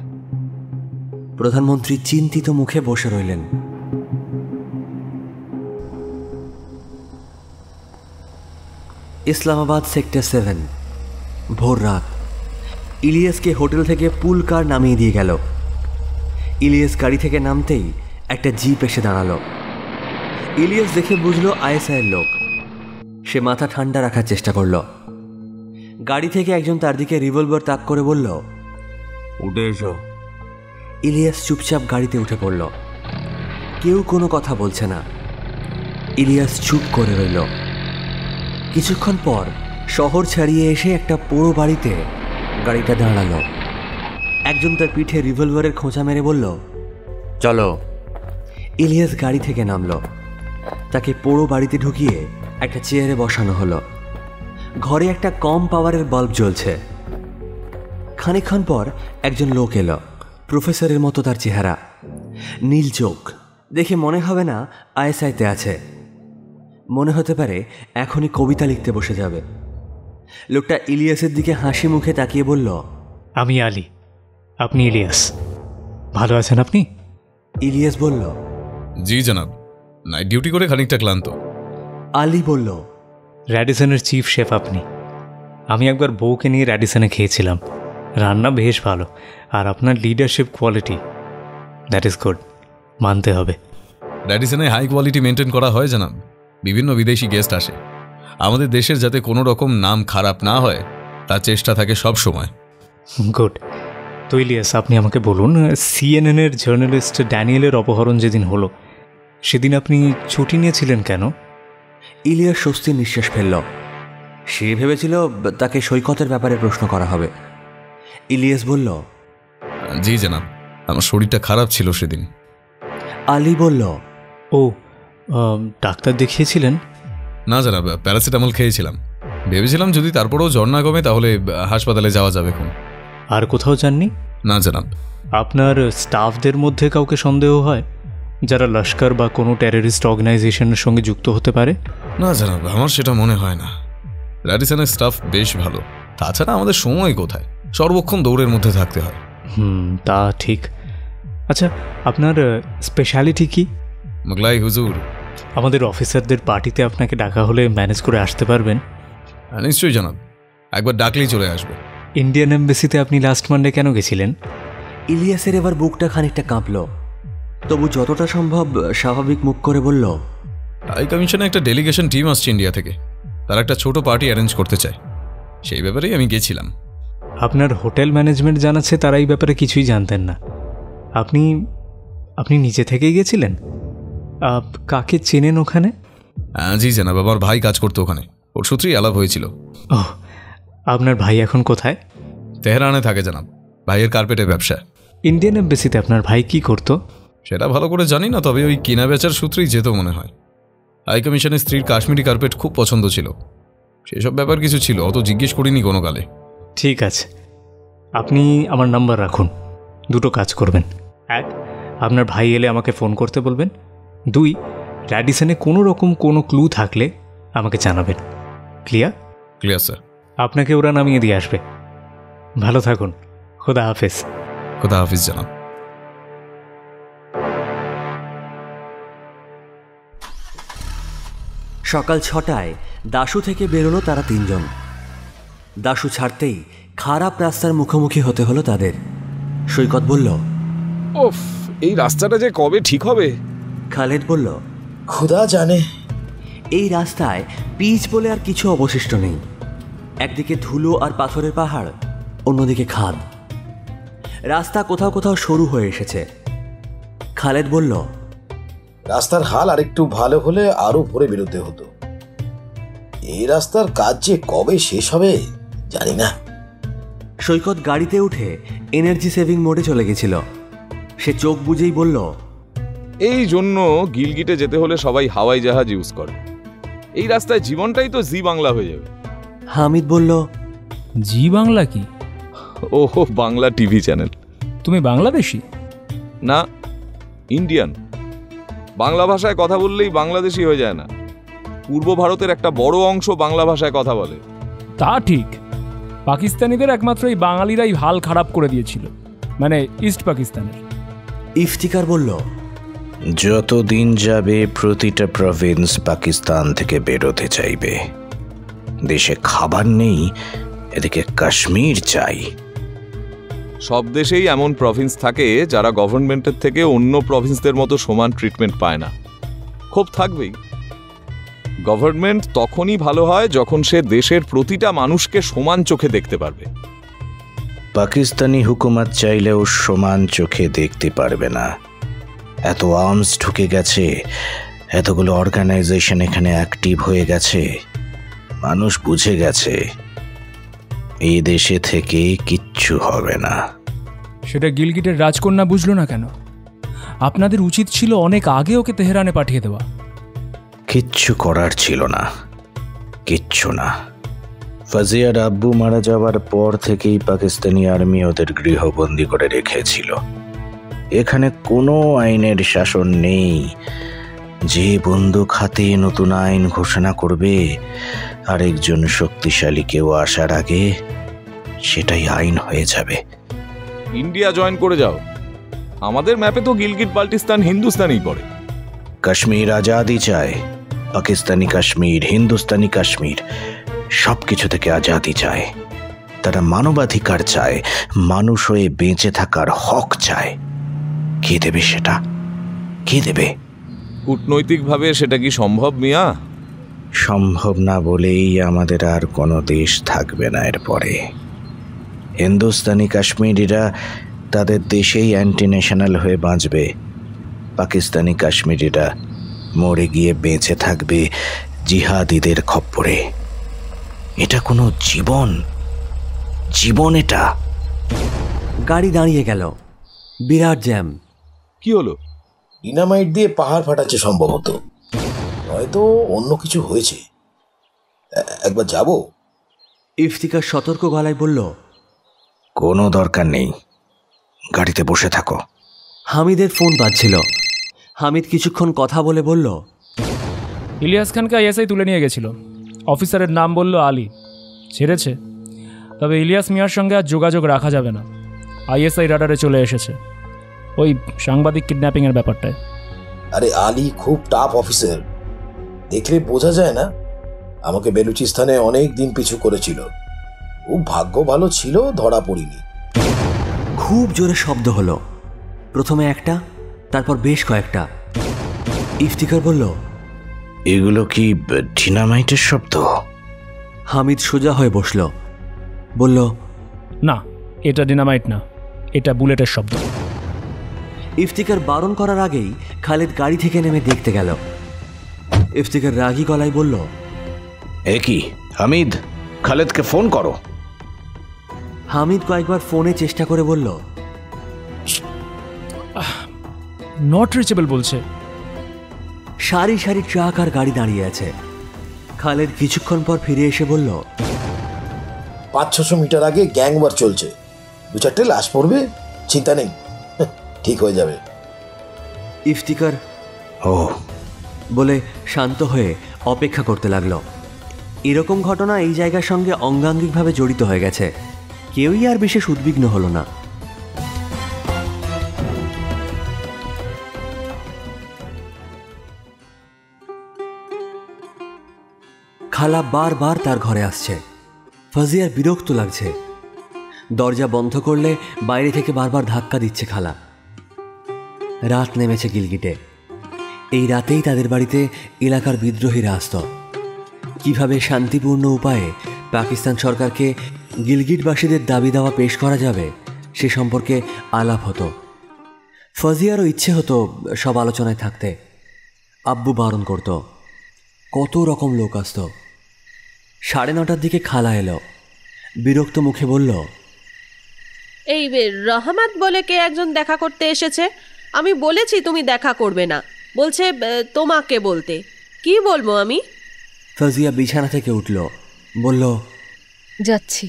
প্রধানমন্ত্রী চিন্তিত মুখে বসে রইলেন। ইসলামাবাদ সেক্টর 7, ভোর রাত। ইলিয়াসকে হোটেল থেকে পুল কার নামিয়ে দিয়ে গেল। ইলিয়াস গাড়ি থেকে নামতেই একটা জিপ এসে দাঁড়ালো। ইলিয়াস দেখে বুঝলো আইএসআইয়ের লোক। সে মাথা ঠান্ডা রাখার চেষ্টা করল। গাড়ি থেকে একজন তার দিকে রিভলভার তাক করে বলল, উঠে এসো। ইলিয়াস চুপচাপ গাড়িতে উঠে পড়ল। কেউ কোনো কথা বলছে না। ইলিয়াস চুপ করে রইল। কিছুক্ষণ পর শহর ছাড়িয়ে এসে একটা পোড়ো বাড়িতে গাড়িটা দাঁড়ালো। একজন তার পিঠে রিভলভারের খোঁচা মেরে বলল, চলো। ইলিয়াস গাড়ি থেকে নামল। তাকে পোড়ো বাড়িতে ঢুকিয়ে একটা চেয়ারে বসানো হলো। ঘরে একটা কম পাওয়ারের বাল্ব জ্বলছে। খানিকক্ষণ পর একজন লোক এলো। প্রফেসরের মতো তার চেহারা, নীল চোখ, দেখে মনে হবে না আইএসআইতে আছে। মনে হতে পারে এখনই কবিতা লিখতে বসে যাবে। লোকটা ইলিয়াসের দিকে হাসি মুখে তাকিয়ে বলল, আমি আলী, আপনি ইলিয়াস, ভালো আছেন আপনি? ইলিয়াস বলল, জি জনাব, নাইট ডিউটি করে খানিকটা ক্লান্ত। আলী বলল, র্যাডিসনের চিফ শেফ আপনি। আমি একবার বউকে নিয়ে র্যাডিসনে খেয়েছিলাম, রান্না বেশ ভালো, আর আপনার leadership quality, that is good, মানতে হবে। র্যাডিসনে হাই কোয়ালিটি মেনটেন করা হয় জনাব। বিভিন্ন বিদেশি গেস্ট আসে, আমাদের দেশের যাতে কোনো রকম নাম খারাপ না হয় তার চেষ্টা থাকে সব সময়। গুড। তো ইলিয়াস, আপনি আমাকে বলুন, সিএনএনের জার্নালিস্ট ড্যানিয়েলের অপহরণ যেদিন হলো সেদিন আপনি ছুটি নিয়েছিলেন কেন? ইলিয়াস স্বস্তির নিঃশ্বাস ফেলল। সে ভেবেছিল তাকে সৈকতের ব্যাপারে প্রশ্ন করা হবে। ইলিয়াস বলল, জি জনাব, আমার শরীরটা খারাপ ছিল সেদিন। আলী বলল, ও, ডাক্তার দেখিয়েছিলেন? না জনাব, প্যারাসিটামল খেয়েছিলাম। ভেবেছিলাম যদি তারপরেও জ্বর না কমে তাহলে হাসপাতালে যাওয়া যাবে। এখন আর কোথাও যাননি? না জনাব। আপনার স্টাফদের মধ্যে কাউকে সন্দেহ হয় যারা লস্কর বা কোনো টেররিস্ট অর্গানাইজেশনের সঙ্গে যুক্ত হতে পারে? না জনাব, আমার সেটা মনে হয় না। র্যাডিসনের স্টাফ বেশ ভালো। তাছাড়া আমাদের সময় কোথায়, সর্বক্ষণ দৌড়ের মধ্যে থাকতে হয়। তা ঠিক। আচ্ছা, আপনার স্পেশালিটি কি? মোগলাই হুজুর। আমাদের অফিসারদের পার্টিতে আপনাকে ডাকা হলে ম্যানেজ করে আসতে পারবেন? নিশ্চয়ই জানাব, একবার ডাকলেই চলে আসবে। ইন্ডিয়ান এমবেসিতে আপনি লাস্ট মানডে কেন গেছিলেন? ইলিয়াসের এবার বুকটা খানিকটা কাঁপল, তবু যতটা সম্ভব স্বাভাবিক মুখ করে বলল, হাই কমিশনে একটা ডেলিগেশন টিম আসছে ইন্ডিয়া থেকে, তারা একটা ছোট পার্টি অ্যারেঞ্জ করতে চায়, সেই ব্যাপারেই আমি গেছিলাম। আপনার হোটেল ম্যানেজমেন্ট জানাচ্ছে তারা এই ব্যাপারে কিছুই জানতেন না। আপনি নিজে থেকেই গেছিলেন? কাকে চেনেন ওখানে? জি জানাব, আমার ভাই কাজ করতো ওখানে, ওর সূত্রেই আলাপ হয়েছিল। ওহ, আপনার ভাই এখন কোথায়? তেহরানে থাকে জানাব, ভাইয়ের কার্পেটের ব্যবসা। ইন্ডিয়ান এমবেসিতে আপনার ভাই কি করতো? সেটা ভালো করে জানি না, তবে ওই কেনা বেচার সূত্রেই যেত মনে হয়। হাই কমিশনের স্ত্রীর কাশ্মীরি কার্পেট খুব পছন্দ ছিল, সেসব ব্যাপার কিছু ছিল, অত জিজ্ঞেস করিনি কোনো কালে। ঠিক আছে, আপনি আমার নাম্বার রাখুন। দুটো কাজ করবেন: এক, আপনার ভাই এলে আমাকে ফোন করতে বলবেন। দুই, র্যাডিসনে কোনো রকম কোনো ক্লু থাকলে আমাকে জানাবেন। ক্লিয়ার? Clear sir. আপনাকে ওরা নামিয়ে দিয়ে আসবে। ভালো থাকুন। খোদা হাফেজ। খোদা হাফিজ জানাব। সকাল 6টায় দাশু থেকে বেরোলো তারা তিনজন। দাশু ছাড়তেই খারাপ রাস্তার মুখোমুখি হতে হলো তাদের। সৈকত বলল, ওফ, এই রাস্তাটা যে কবে ঠিক হবে। খালেদ বলল, খোদা জানে। এই রাস্তায় পিচ বলে আর কিছু অবশিষ্ট নেই। একদিকে ধুলো আর পাথরের পাহাড়, অন্যদিকে খাদ। রাস্তা কোথাও কোথাও সরু হয়ে এসেছে। খালেদ বলল, রাস্তার হাল আরেকটু ভালো হলে আরো ভোরে বেরোতে হতো। এই রাস্তার কাজ যে কবে শেষ হবে জানি না। সৈকত গাড়িতে উঠে এনার্জি সেভিং মোডে চলে গেছিল। সে চোখ বুঝেই বলল, এই জন্য গিলগিটে যেতে হলে সবাই হাওয়াই জাহাজ ইউজ করে। এই রাস্তায় জীবনটাই তো জি বাংলা হয়ে যাবে। হামিদ বলল, জি বাংলা কি? ওহো, বাংলা টিভি চ্যানেল। তুমি বাংলাদেশি? না, ইন্ডিয়ান। বাংলা ভাষায় কথা বললেই বাংলাদেশি হয়ে যায় না। পূর্ব ভারতের একটা বড় অংশ বাংলা ভাষায় কথা বলে। তা ঠিক। পাকিস্তানিদের একমাত্র এই বাঙালিরাই হাল খারাপ করে দিয়েছিল, মানে ইস্ট পাকিস্তানের। ইফতিকার বলল, যত দিন যাবে প্রতিটা প্রভিন্স পাকিস্তান থেকে বেরোতে চাইবে। দেশে খাবার নেই, এদিকে কাশ্মীর চাই। সব দেশেই এমন প্রভিন্স থাকে যারা গভর্নমেন্টের থেকে অন্য প্রভিন্সদের মতো সমান ট্রিটমেন্ট পায় না। ক্ষোভ থাকবেই। গভর্নমেন্ট তখনই ভালো হয় যখন সে দেশের প্রতিটা মানুষকে সমান চোখে দেখতে পারবে। পাকিস্তানি হুকুমত চাইলেও সমান চোখে দেখতে পারবে না। এত আর্মস ঢুকে গেছে, এতগুলো অর্গানাইজেশন এখানে অ্যাক্টিভ হয়ে গেছে। মানুষ বুঝে গেছে এই দেশে থেকে কিচ্ছু হবে না। সেটা গিলগিটের রাজকন্যা বুঝলো না কেন? আপনাদের উচিত ছিল অনেক আগে ওকে তেহরানে পাঠিয়ে দেওয়া। কিচ্ছু করার ছিল না, কিচ্ছু না। ফাজিয়ার আব্বু মারা যাওয়ার পর থেকেই পাকিস্তানি আর্মি ওদের গৃহবন্দী করে রেখেছিল। এখানে কোনো আইনের শাসন নেই। যে বন্দুক হাতে নতুন আইন ঘোষণা করবে, আরেকজন শক্তিশালী কেউ আসার আগে সেটাই আইন হয়ে যাবে। ইন্ডিয়া জয়েন করে যাও। আমাদের ম্যাপে তো গিলগিট বাল্টিস্তান হিন্দুস্তানই পড়ে। কাশ্মীর আজাদি চায়। পাকিস্তানি কাশ্মীর, হিন্দুস্তানি কাশ্মীর, সব কিছু থেকে আজাদি চায়। তারা মানবাধিকার চায়, মানুষ হয়ে বেঁচে থাকার হক চায়। কে দেবে সেটা? কে দেবে? কূটনৈতিকভাবে সেটা কি সম্ভব মিয়া? সম্ভব না বলেই আমাদের আর কোনো দেশ থাকবে না এরপরে। হিন্দুস্তানি কাশ্মীরিরা তাদের দেশেই অ্যান্টি ন্যাশনাল হয়ে বাঁচবে। পাকিস্তানি কাশ্মীরিরা মরে গিয়ে বেঁচে থাকবে জিহাদিদের খপ্পরে। এটা কোনো জীবন? জীবন এটা? গাড়ি দাঁড়িয়ে গেল। বিরাট জ্যাম। কি হলো? ডিনামাইট দিয়ে পাহাড় ফাটাচ্ছে সম্ভবত, হয়তো অন্য কিছু হয়েছে। একবার যাব? ইফতিকার সতর্ক গলায় বলল, কোনো দরকার নেই, গাড়িতে বসে থাকো। হামিদের ফোন বাজছিল। হামিদ কিছুক্ষণ কথা বলে বলল, ইলিয়াস খানকে আইএসআই তুলে নিয়ে গেছিল। অফিসারের নাম বলল আলী। ছেড়েছে। তবে ইলিয়াস মিয়ার সঙ্গে আর যোগাযোগ রাখা যাবে না। আইএসআই রাডারে চলে এসেছে ওই সাংবাদিক কিডন্যাপিংয়ের ব্যাপারটায়। আরে আলী খুব টাফ অফিসার, দেখলে বোঝা যায় না? আমাকে বেলুচিস্তানে অনেক দিন পিছু করেছিল। খুব ভাগ্য ভালো ছিল, ধরা পড়িনি। খুব জোরে শব্দ হলো, প্রথমে একটা, তারপর বেশ কয়েকটা। ইফতিকার বলল, এগুলো কি ডিনামাইটের শব্দ? হামিদ সোজা হয়ে বসল, বলল, না, এটা ডিনামাইট না, এটা বুলেটের শব্দ। ইফতিকার বারণ করার আগেই খালেদ গাড়ি থেকে নেমে দেখতে গেল। ইফতিকার রাগী গলায় বলল, এ কি হামিদ, খালেদকে ফোন করো। হামিদ কয়েকবার ফোনে চেষ্টা করে বলল, নট রিচেবল বলছে। সারি সারি ট্রাক আর গাড়ি দাঁড়িয়ে আছে। খালেদ কিছুক্ষণ পর ফিরে এসে বলল, 500-600 মিটার আগে গ্যাংওয়ার চলছে, 2-4টে লাশ পড়বে, চিন্তা নেই, ঠিক হয়ে যাবে। ইফতিকার বলে শান্ত হয়ে অপেক্ষা করতে লাগলো। এরকম ঘটনা এই জায়গার সঙ্গে অঙ্গাঙ্গিকভাবে জড়িত হয়ে গেছে, কেউই আর বিশেষ উদ্বিগ্ন হলো না। খালা বারবার তার ঘরে আসছে। ফাজিয়ার বিরক্ত লাগছে। দরজা বন্ধ করলে বাইরে থেকে বারবার ধাক্কা দিচ্ছে খালা। রাত নেমেছে গিলগিটে। এই রাতেই তাদের বাড়িতে এলাকার বিদ্রোহীরা আসত। কিভাবে শান্তিপূর্ণ উপায়ে পাকিস্তান সরকারকে গিলগিটবাসীদের দাবি দাওয়া পেশ করা যাবে সে সম্পর্কে আলাপ হতো। ফাজিয়ারও ইচ্ছে হতো সব আলোচনায় থাকতে। আব্বু বারণ করত। কত রকম লোক আসত। 9:30টার দিকে খালা এলো, বিরক্ত মুখে বলল, এই রহমত বলে কে একজন দেখা করতে এসেছে। আমি বলেছি তুমি দেখা করবে না, বলছে তোমাকে বলতে। কি বলবো আমি? ফাজিয়া বিছানা থেকে উঠল, বলল, যাচ্ছি।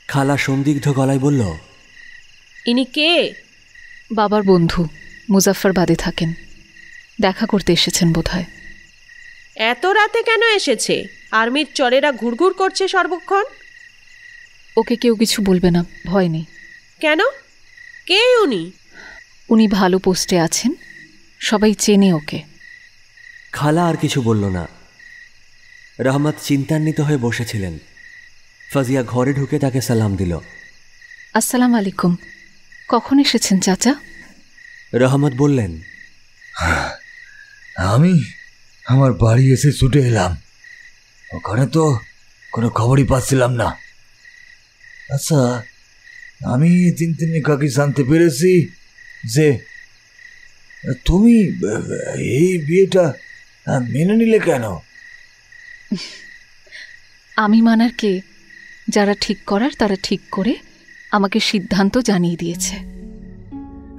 খালা সন্দিগ্ধ গলায় বলল, ইনি কে? বাবার বন্ধু, মুজাফফরবাদে থাকেন, দেখা করতে এসেছেন বোধহয়। এত রাতে কেন এসেছে? আর্মির চরেরা ঘুরঘুর করছে সর্বক্ষণ। ওকে কেউ কিছু বলবে না, ভয় নেই। কেন? কে উনি? উনি ভালো পোস্টে আছেন, সবাই চেনে ওকে। খালা আর কিছু বলল না। রহমত চিন্তান্বিত হয়ে বসেছিলেন। ফাজিয়া ঘরে ঢুকে তাকে সালাম দিল। আসসালাম আলাইকুম। কখন এসেছেন চাচা? রহমত বললেন, আমি আমার বাড়ি এসে ছুটে এলাম, ওখানে তো কোনো খবরই পাচ্ছিলাম না। আচ্ছা, আমি কাকি জানতে পেরেছি যে তুমি এই বিয়েটা মেনে নিলে কেন? আমি মানার কে? যারা ঠিক করার তারা ঠিক করে আমাকে সিদ্ধান্ত জানিয়ে দিয়েছে।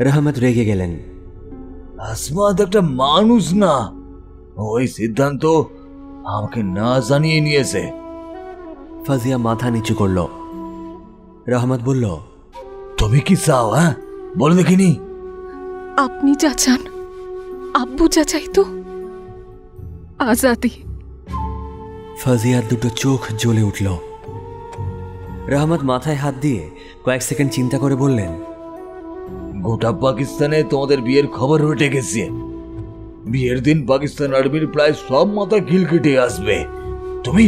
রহমত রেগে গেলেন। আসমাত একটা মানুষ না, ওই সিদ্ধান্ত আমাকে না জানিয়ে নিয়েছে। ফাজিয়া মাথা নিচু করল। রহমত বলল, তুমি কি চাও? হ্যাঁ, বলে দেখিনি। আপনি যা চান, আব্বু যা চাইতো, আজাদি। ফাজিয়ার দুটো চোখ জ্বলে উঠল। রহমত মাথায় হাত দিয়ে কয়েক সেকেন্ড চিন্তা করে বললেন, গোটা পাকিস্তানে তোমাদের বিয়ের খবর উঠে গেছে। বিয়ের দিন পাকিস্তান আর্মির প্রায় সব মাথা গিলগিটে আসবে। তুমি?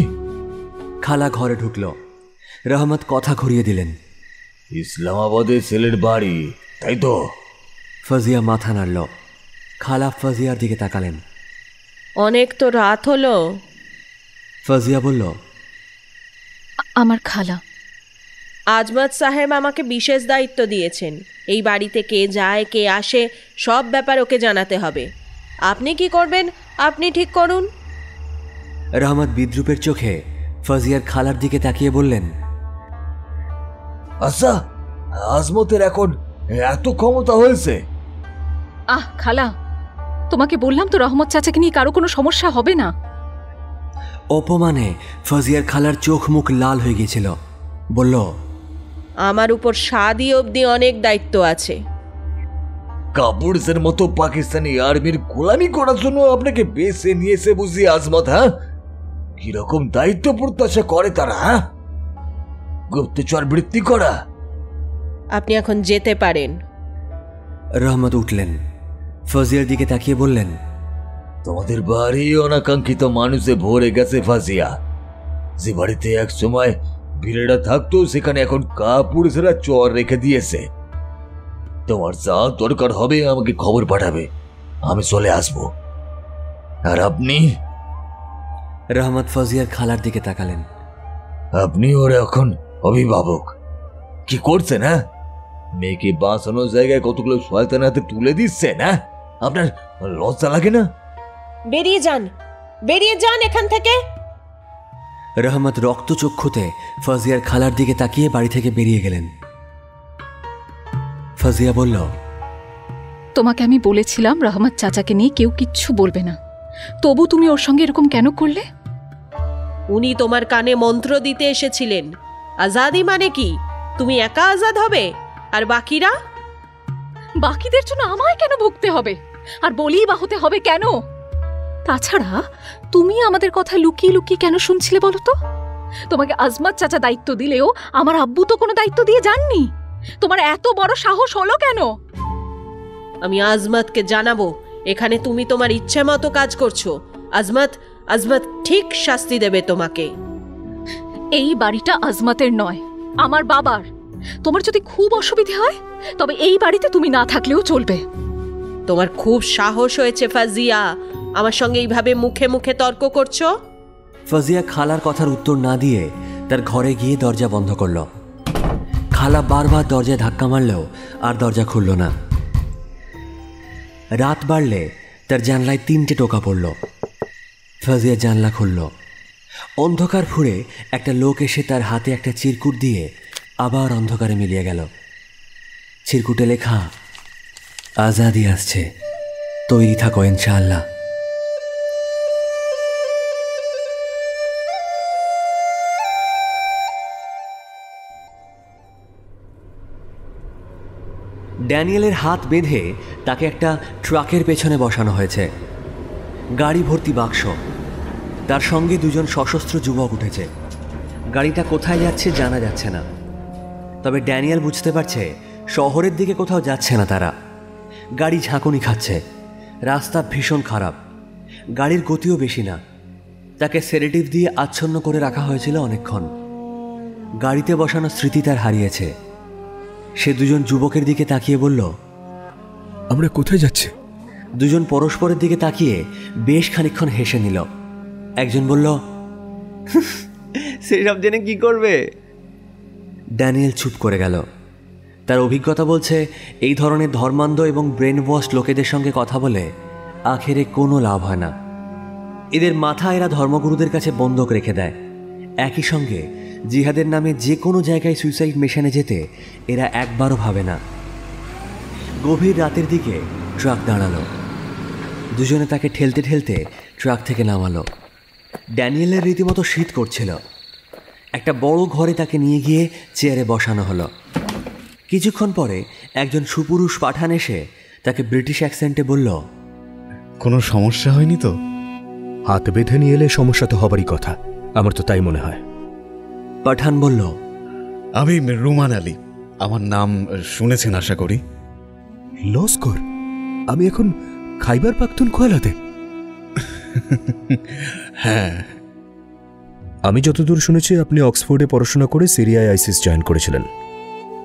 খালা ঘরে ঢুকল। রহমত কথা ঘুরিয়ে দিলেন, ইসলামাবাদে ছেলের বাড়ি, তাই তো? ফাজিয়া মাথা নাড়ল। খালা ফাজিয়ার দিকে তাকালেন। অনেক তো রাত হলো। ফাজিয়া বলল, আমার খালা। আজমত সাহেব আমাকে বিশেষ দায়িত্ব দিয়েছেন। এই বাড়িতে কে যায় কে আসে সব ব্যাপার ওকে জানাতে হবে। আপনি কি করবেন আপনি ঠিক করুন। রহমত বিদ্রুপের চোখে ফাজিয়ার খালার দিকে তাকিয়ে বললেন, আচ্ছা, আজমতের এখন এত ক্ষমতা হয়েছে? আহ খালা, তোমাকে বললাম তো রহমত চাচাকে নিয়ে কারো কোনো সমস্যা হবে না। অপমানে ফাজিয়ার খালার চোখ মুখ লাল হয়ে গিয়েছিল। বলল, আমার উপর শাদি অবধি অনেক দায়িত্ব আছে। কাপুরসের মতো পাকিস্তানি আর্মির গোলামি করার জন্য আপনাকে বেছে নিয়েছে বুঝি আজমত? হ্যাঁ, কিরকম দায়িত্ব প্রত্যাশা করে তারা? হ্যাঁ, গুপ্তচর বৃত্তি করা। আপনি এখন যেতে পারেন। রহমত উঠলেন, ফাজিয়ার দিকে তাকিয়ে বললেন, তোমাদের বাড়ি অনাকাঙ্ক্ষিত মানুষে ভরে গেছে ফাজিয়া। যে বাড়িতে এক সময় বীরেরা থাকতো সেখানে এখন কাপুরুষেরা চর রেখে দিয়েছে। তোমার যা দরকার হবে আমাকে খবর পাঠাবে, আমি চলে আসব। আর আপনি? রহমত ফাজিয়ার খালার দিকে তাকালেন। আপনি ওর এখন অভিভাবক, কি করছেন? হ্যাঁ, মেয়েকে বাঁচানোর জায়গায় কতগুলো শয়তানের হাতে তুলে দিচ্ছেন। হ্যাঁ, আপনার লজ্জা লাগে না? বেরিয়ে যান, বেরিয়ে যান এখান থেকে। রহমত রক্তচক্ষুতে ফাজিয়ার খালার দিকে তাকিয়ে বাড়ি থেকে বেরিয়ে গেলেন। ফাজিয়া বলল, তোমাকে আমি বলেছিলাম রহমত চাচাকে নিয়ে কেউ কিচ্ছু বলবে না, তবু তুমি ওর সঙ্গে এরকম কেন করলে? উনি তোমার কানে মন্ত্র দিতে এসেছিলেন। আজাদি মানে কি? তুমি একা আজাদ হবে, আর বাকিরা? বাকিদের জন্য আমায় কেন ভুগতে হবে, আর বলি বা হতে হবে কেন? তাছাড়া তুমি আমাদের কথা লুকিয়ে লুকিয়ে কেন শুনছিলে বলো তো? তোমাকে আজমত চাচা দায়িত্ব দিলেও আমার আব্বু তো কোনো দায়িত্ব দিয়ে যাননি। তোমার এত বড় সাহস হলো কেন? আমি আজমতকে জানাবো এখানে তুমি তোমার ইচ্ছে মতো কাজ করছো। আজমত ঠিক শাস্তি দেবে তোমাকে। এই বাড়িটা আজমতের নয়, আমার বাবার। তোমার যদি খুব অসুবিধে হয় তবে এই বাড়িতে তুমি না থাকলেও চলবে। তোমার খুব সাহস হয়েছে ফাজিয়া, আমার সঙ্গে এইভাবে মুখে মুখে তর্ক করছো। ফাজিয়া খালার কথার উত্তর না দিয়ে তার ঘরে গিয়ে দরজা বন্ধ করল। খালা বারবার দরজায় ধাক্কা মারলেও আর দরজা খুলল না। রাত বাড়লে তার জানলায় 3টে টোকা পড়ল। ফাজিয়া জানলা খুলল। অন্ধকার ফুঁড়ে একটা লোক এসে তার হাতে একটা চিরকুট দিয়ে আবার অন্ধকারে মিলিয়ে গেল। চিরকুটে লেখা, আজাদি আসছে, তৈরি থাকো ইনশাআল্লাহ। ড্যানিয়েলের হাত বেঁধে তাকে একটা ট্রাকের পেছনে বসানো হয়েছে। গাড়ি ভর্তি বাক্স, তার সঙ্গে 2জন সশস্ত্র যুবক উঠেছে। গাড়িটা কোথায় যাচ্ছে জানা যাচ্ছে না, তবে ড্যানিয়েল বুঝতে পারছে শহরের দিকে কোথাও যাচ্ছে না তারা। গাড়ি ঝাঁকুনি খাচ্ছে, রাস্তা ভীষণ খারাপ, গাড়ির গতিও বেশি না। তাকে সেডেটিভ দিয়ে আচ্ছন্ন করে রাখা হয়েছিল অনেকক্ষণ। গাড়িতে বসানো স্মৃতি তার হারিয়েছে। সে 2জন যুবকের দিকে তাকিয়ে বলল, আমরা কোথায় যাচ্ছি? 2জন পরস্পরের দিকে তাকিয়ে বেশ খানিকক্ষণ হেসে নিল। একজন বলল, সেসব জেনে কি করবে? ড্যানিয়েল চুপ করে গেল। তার অভিজ্ঞতা বলছে এই ধরনের ধর্মান্ধ এবং ব্রেন ওয়াশ লোকেদের সঙ্গে কথা বলে আখেরে কোনো লাভ হয় না। এদের মাথা এরা ধর্মগুরুদের কাছে বন্ধক রেখে দেয়। একই সঙ্গে জিহাদের নামে যে কোনো জায়গায় সুইসাইড মিশনে যেতে এরা একবারও ভাবে না। গভীর রাতের দিকে ট্রাক দাঁড়ালো। 2জনে তাকে ঠেলতে ঠেলতে ট্রাক থেকে নামালো। ড্যানিয়েলের রীতিমতো শীত করছিল। একটা বড় ঘরে তাকে নিয়ে গিয়ে চেয়ারে বসানো হলো। কিছুক্ষণ পরে একজন সুপুরুষ পাঠান এসে তাকে ব্রিটিশ অ্যাকসেন্টে বলল, কোনো সমস্যা হয়নি তো? হাত বেঁধে নিয়ে এলে সমস্যা তো হবারই কথা, আমার তো তাই মনে হয়। পাঠান বলল, আমি রুমান আলী, আমার নাম শুনেছেন আশা করি। লস্কর? আমি এখন খাইবার পাখতুনখোয়াতে। হ্যাঁ, আমি যতদূর শুনেছি আপনি অক্সফোর্ডে পড়াশোনা করে সিরিয়ায় আইসিস জয়েন করেছিলেন।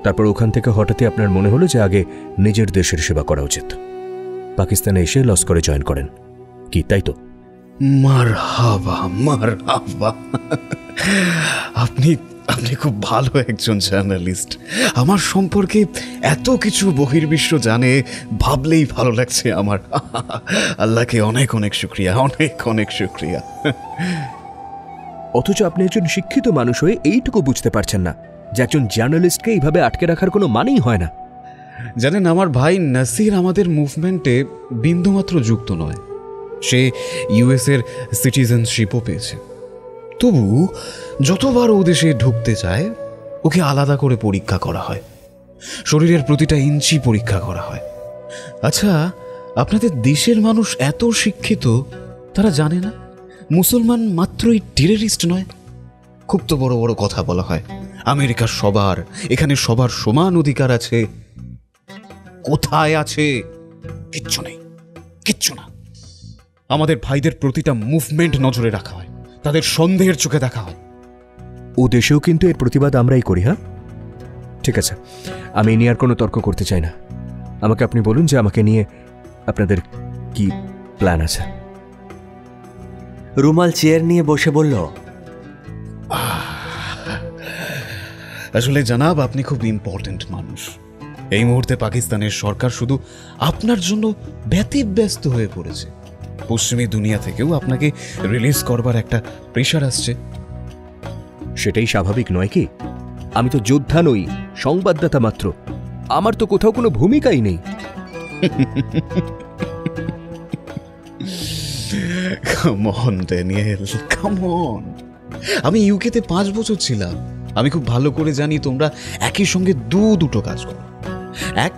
তারপর ওখান থেকে হঠাৎই আপনার মনে হলো যে আগে নিজের দেশের সেবা করা উচিত। পাকিস্তানে এসে লস্করে জয়েন করেন, কি তাই তো? মারহাবা মারহাবা। আপনি আপনি খুব ভালো একজন জার্নালিস্ট। আমার সম্পর্কে এত কিছু বহির্বিশ্ব জানে, ভাবলেই ভালো লাগছে আমার। আল্লাহকে অনেক অনেক শুক্রিয়া, অনেক অনেক শুক্রিয়া। অথচ আপনি একজন শিক্ষিত মানুষ হয়ে এইটুকু বুঝতে পারছেন না যে একজন জার্নালিস্টকে এইভাবে আটকে রাখার কোনো মানেই হয় না। জানেন, আমার ভাই নাসির আমাদের মুভমেন্টে বিন্দুমাত্র যুক্ত নয়। সে ইউএসের সিটিজেনশিপও পেয়েছে। তবু যতবার ও দেশে ঢুকতে চায় ওকে আলাদা করে পরীক্ষা করা হয়, শরীরের প্রতিটা ইঞ্চি পরীক্ষা করা হয়। আচ্ছা, আপনাদের দেশের মানুষ এত শিক্ষিত, তারা জানে না মুসলমান মাত্রই টেররিস্ট নয়? খুব তো বড় বড় কথা বলা হয়, আমেরিকার সবার, এখানে সবার সমান অধিকার আছে। কোথায় আছে? কিচ্ছু নেই, কিচ্ছু না। আমাদের ভাইদের প্রতিটা মুভমেন্ট নজরে রাখা হয়, তাদের সন্দেহের চোখে দেখা হয়। ও দেশেও কিন্তু এর প্রতিবাদ আমরাই করি। হ্যাঁ, ঠিক আছে, আমি নিয়ে আর কোনো তর্ক করতে চাই না। আমাকে আপনি বলুন যে আমাকে নিয়ে আপনাদের কি প্ল্যান আছে। রুমাল চেয়ার নিয়ে বসে বলল, আসলে জানাব, আপনি খুব ইম্পর্টেন্ট মানুষ। এই মুহূর্তে পাকিস্তানের সরকার শুধু আপনার জন্য ব্যতিব্যস্ত হয়ে পড়েছে। পশ্চিমী দুনিয়া থেকেও আপনাকে রিলিজ করবার একটা প্রেশার আসছে। সেটাই স্বাভাবিক নয় কি? আমি তো যোদ্ধা নই, সংবাদদাতা মাত্র। আমার তো কোথাও কোনো ভূমিকাই নেই। Come on Daniel, come on. আমি ইউকেতে 5 বছর ছিলাম। আমি খুব ভালো করে জানি তোমরা একই সঙ্গে দুটো কাজ করো। এক,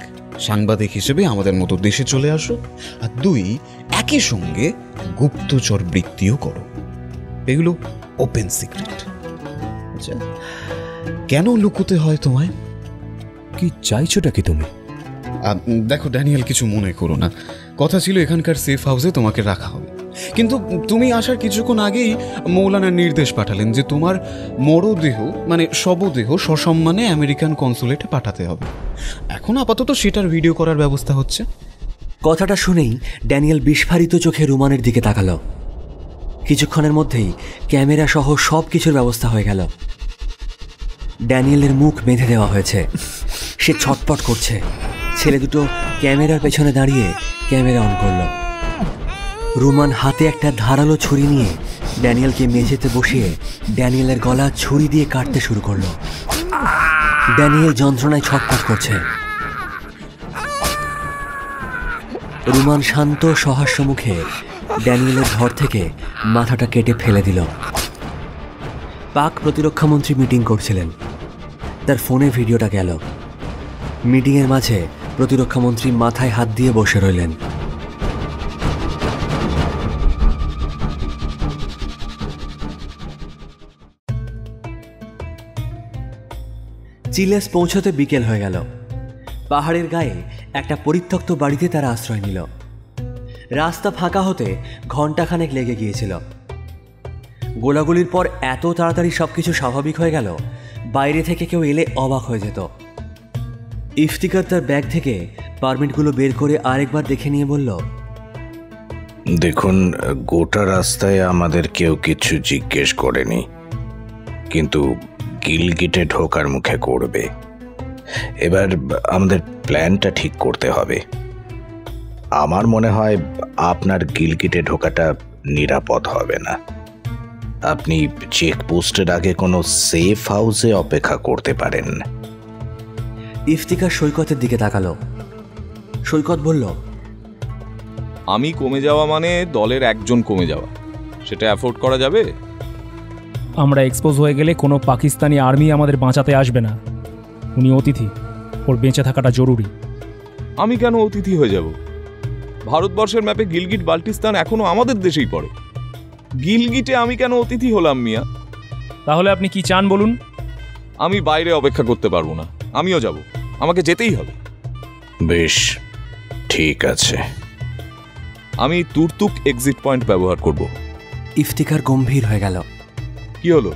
সাংবাদিক হিসেবে আমাদের মতো দেশে চলে আসো, আর 2, একই সঙ্গে গুপ্তচর বৃত্তিও করো। এগুলো ওপেন সিক্রেট। আচ্ছা, কেন লুকোতে হয় তোমায়? কি চাইছোটা কি তুমি? দেখো ড্যানিয়েল, কিছু মনে করো না। কথা ছিল এখানকার সেফ হাউসে তোমাকে রাখা হবে, কিন্তু তুমি আসার কিছুক্ষণ আগেই মৌলানা নির্দেশ পাঠালেন যে তোমার মরদেহ, মানে শবদেহ, সসম্মানে আমেরিকান কনসুলেটে পাঠাতে হবে। এখন আপাতত সেটার ভিডিও করার ব্যবস্থা হচ্ছে। কথাটা শুনেই ড্যানিয়েল বিস্ফারিত চোখে রুমানের দিকে তাকালো। কিছুক্ষণের মধ্যেই ক্যামেরা সহ সব কিছুর ব্যবস্থা হয়ে গেল। ড্যানিয়েলের মুখ বেঁধে দেওয়া হয়েছে। সে ছটপট করছে। ছেলে দুটো ক্যামেরার পেছনে দাঁড়িয়ে ক্যামেরা অন করল। রুমান হাতে একটা ধারালো ছুরি নিয়ে ড্যানিয়েলকে মেঝেতে বসিয়ে ড্যানিয়েলের গলা ছুরি দিয়ে কাটতে শুরু করলো। ড্যানিয়েল যন্ত্রণায় ছটপট করছে। রুমান শান্ত সহাস্য মুখে ড্যানিয়েলের ধর থেকে মাথাটা কেটে ফেলে দিল। পাক প্রতিরক্ষামন্ত্রী মিটিং করছিলেন। তার ফোনে ভিডিওটা গেল। মিটিংয়ের মাঝে প্রতিরক্ষামন্ত্রী মাথায় হাত দিয়ে বসে রইলেন। চিলেস পৌঁছতে বিকেল হয়ে গেল। পাহাড়ের গায়ে একটা পরিত্যক্ত বাড়িতে তারা আশ্রয় নিল। রাস্তা ফাঁকা হতে ঘণ্টাখানেক লেগে গিয়েছিল। গোলাগুলির পর এত তাড়াতাড়ি সবকিছু স্বাভাবিক হয়ে গেল, বাইরে থেকে কেউ এলে অবাক হয়ে যেত। ইফতিকার তার ব্যাগ থেকে পারমিটগুলো বের করে আরেকবার দেখে নিয়ে বলল, দেখুন, গোটা রাস্তায় আমাদের কেউ কিছু জিজ্ঞেস করেনি, কিন্তু গিলগিটে ঢোকার মুখে করবে। এবার আমাদের প্ল্যানটা ঠিক করতে হবে। আমার মনে হয় আপনার গিলগিটে ঢোকাটা নিরাপদ হবে না। আপনি চেকপোস্টের আগে কোনো সেফ হাউসে অপেক্ষা করতে পারেন। ইফতিকার সৈকতের দিকে তাকালো। সৈকত বলল, আমি কমে যাওয়া মানে দলের একজন কমে যাওয়া, সেটা অ্যাফোর্ড করা যাবে? আমরা এক্সপোজ হয়ে গেলে কোনো পাকিস্তানি আর্মি আমাদের বাঁচাতে আসবে না। উনি অতিথি, ওর বেঁচে থাকাটা জরুরি। আমি কেন অতিথি হয়ে যাব? ভারতবর্ষের ম্যাপে গিলগিট বাল্টিস্তান এখনো আমাদের দেশেই পড়ে। গিলগিটে আমি কেন অতিথি হলাম মিয়া? তাহলে আপনি কি চান বলুন? আমি বাইরে অপেক্ষা করতে পারবো না, আমিও যাব, আমাকে যেতেই হবে। বেশ, ঠিক আছে। আমি তুর্তুক এক্সিট পয়েন্ট ব্যবহার করব। ইফতিকার গম্ভীর হয়ে গেল। কি হলো?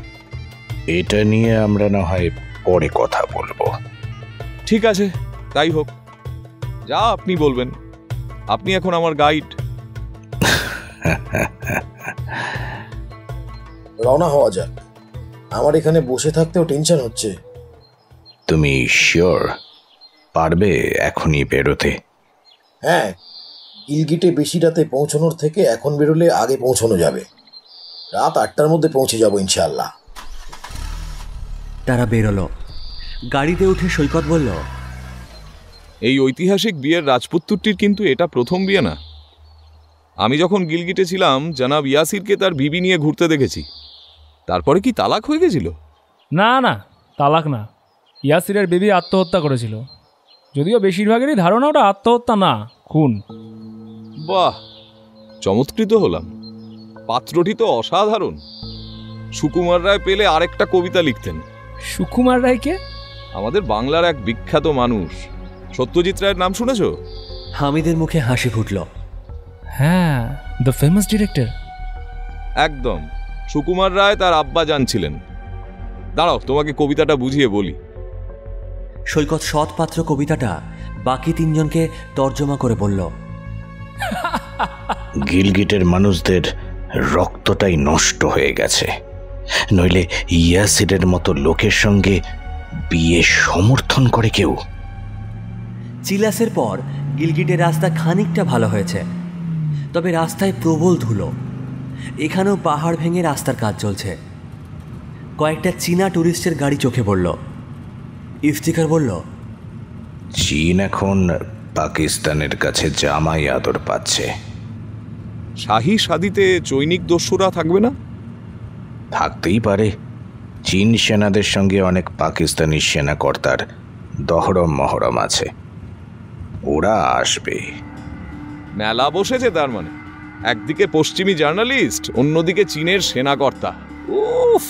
এটা নিয়ে আমরা না হয় পরে কথা বলবো। ঠিক আছে, তাই হোক, যা আপনি বলবেন। আপনি এখন আমার গাইড। রওনা হওয়া যাক। আমার এখানে বসে থাকতেও টেনশন হচ্ছে। তুমি শিওর পারবে এখনই বেরোতে? হ্যাঁ, গিলগিটে বেশি রাতে পৌঁছানোর থেকে এখন বেরোলে আগে পৌঁছানো যাবে। রাত 8টার মধ্যে পৌঁছে যাব ইনশাআল্লাহ। তারা বেরোলো। গাড়িতে উঠে সৈকত বলল, এই ঐতিহাসিক বিয়ের রাজপুত্রটির কিন্তু এটা প্রথম বিয়ে না। আমি যখন গিলগিটে ছিলাম, জনাব ইয়াসিরকে তার বিবি নিয়ে ঘুরতে দেখেছি। তারপরে কি তালাক হয়ে গেছিল? না না, তালাক না। ইয়াসিরের বেবি আত্মহত্যা করেছিল, যদিও বেশিরভাগেরই ধারণা ওটা আত্মহত্যা না, খুন। বাহ, চমৎকৃত হলাম। পাত্রটি তো অসাধারণ। সুকুমার রায় পেলে আরেকটা কবিতা লিখতেন, সুকুমার রায়কে? আমাদের বাংলার এক বিখ্যাত মানুষ, সত্যজিৎ রায়ের নাম শুনেছ? হামিদের মুখে হাসি ফুটল। হ্যাঁ, দ্য ফেমাস ডিরেক্টর। একদম, সুকুমার রায় তার আব্বা জানছিলেন। দাঁড়াও, তোমাকে কবিতাটা বুঝিয়ে বলি। সৈকত সৎপাত্র কবিতাটা বাকি তিনজনকে তর্জমা করে বলল। গিলগিটের মানুষদের রক্তটাই নষ্ট হয়ে গেছে, নইলে ইয়াসিরের মতো লোকের সঙ্গে বিয়ে সমর্থন করে কেউ? চিলাসের পর গিলগিটের রাস্তা খানিকটা ভালো হয়েছে, তবে রাস্তায় প্রবল ধুলো। এখানেও পাহাড় ভেঙে রাস্তার কাজ চলছে। কয়েকটা চীনা টুরিস্টের গাড়ি চোখে পড়ল। ইফতিকার বলল, চীন এখন পাকিস্তানের কাছে জামাই আদর পাচ্ছে। শাহী শাদিতে চৈনিক দস্যুরা থাকবে না? থাকতেই পারে। চীন সেনাদের সঙ্গে অনেক পাকিস্তানি সেনাকর্তার দহরম মহরম আছে, ওরা আসবে। মেলা বসেছে তার মানে? একদিকে পশ্চিমী জার্নালিস্ট, অন্যদিকে চীনের সেনাকর্তা। উফ,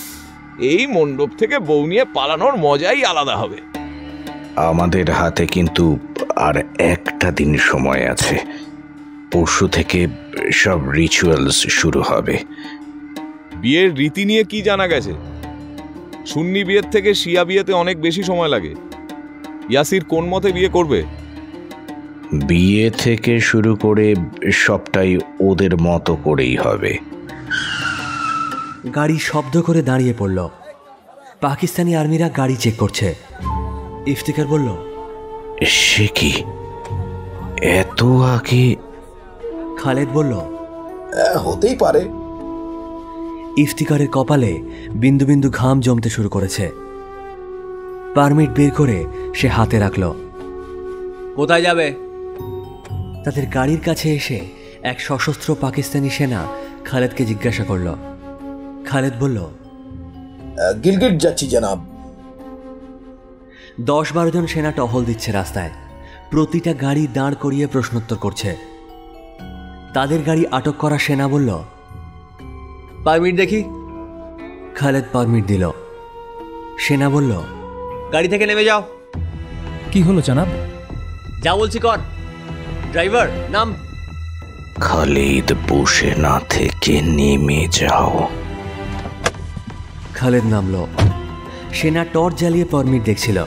এই মণ্ডপ থেকে বউ নিয়ে পালানোর মজাই আলাদা হবে। আমাদের হাতে কিন্তু আর একটা দিন সময় আছে। পরশু থেকে সব রিচুয়ালস শুরু হবে। বিয়ের রীতি নিয়ে কি জানা গেছে? সুন্নি বিয়ের থেকে শিয়া বিয়েতে অনেক বেশি সময় লাগে। ইয়াসির কোন মতে বিয়ে করবে? বিয়ে থেকে শুরু করে সবটাই ওদের মতো করেই হবে। গাড়ি শব্দ করে দাঁড়িয়ে পড়ল। পাকিস্তানি আর্মিরা গাড়ি চেক করছে। ইফতিকার বলল, সে কি এত আগে? খালেদ বলল, হতেই পারে। ইফতিকারের কপালে বিন্দু বিন্দু ঘাম জমতে শুরু করেছে। পারমিট বের করে সে হাতে রাখল। কোথায় যাবে? তাদের গাড়ির কাছে এসে এক সশস্ত্র পাকিস্তানি সেনা খালেদকে জিজ্ঞাসা করল। খালেদ বলল, গিলগিট যাচ্ছি জনাব। 10-12 জন সেনা টহল দিচ্ছে রাস্তায়। প্রতিটা গাড়ি দাঁড় করিয়ে প্রশ্নোত্তর করছে। তাদের গাড়ি আটক করা সেনা বলল, পারমিট দেখি। খালেদ পারমিট দিল। সেনা বলল, গাড়ি থেকে নেমে যাও। কি হলো জনাব? যা বলছি কর। ড্রাইভার নাম। খালিদ বসে না থেকে নেমে যাও। খালেদ নামল। সেনা টর্চ জ্বালিয়ে পারমিট দেখছিল।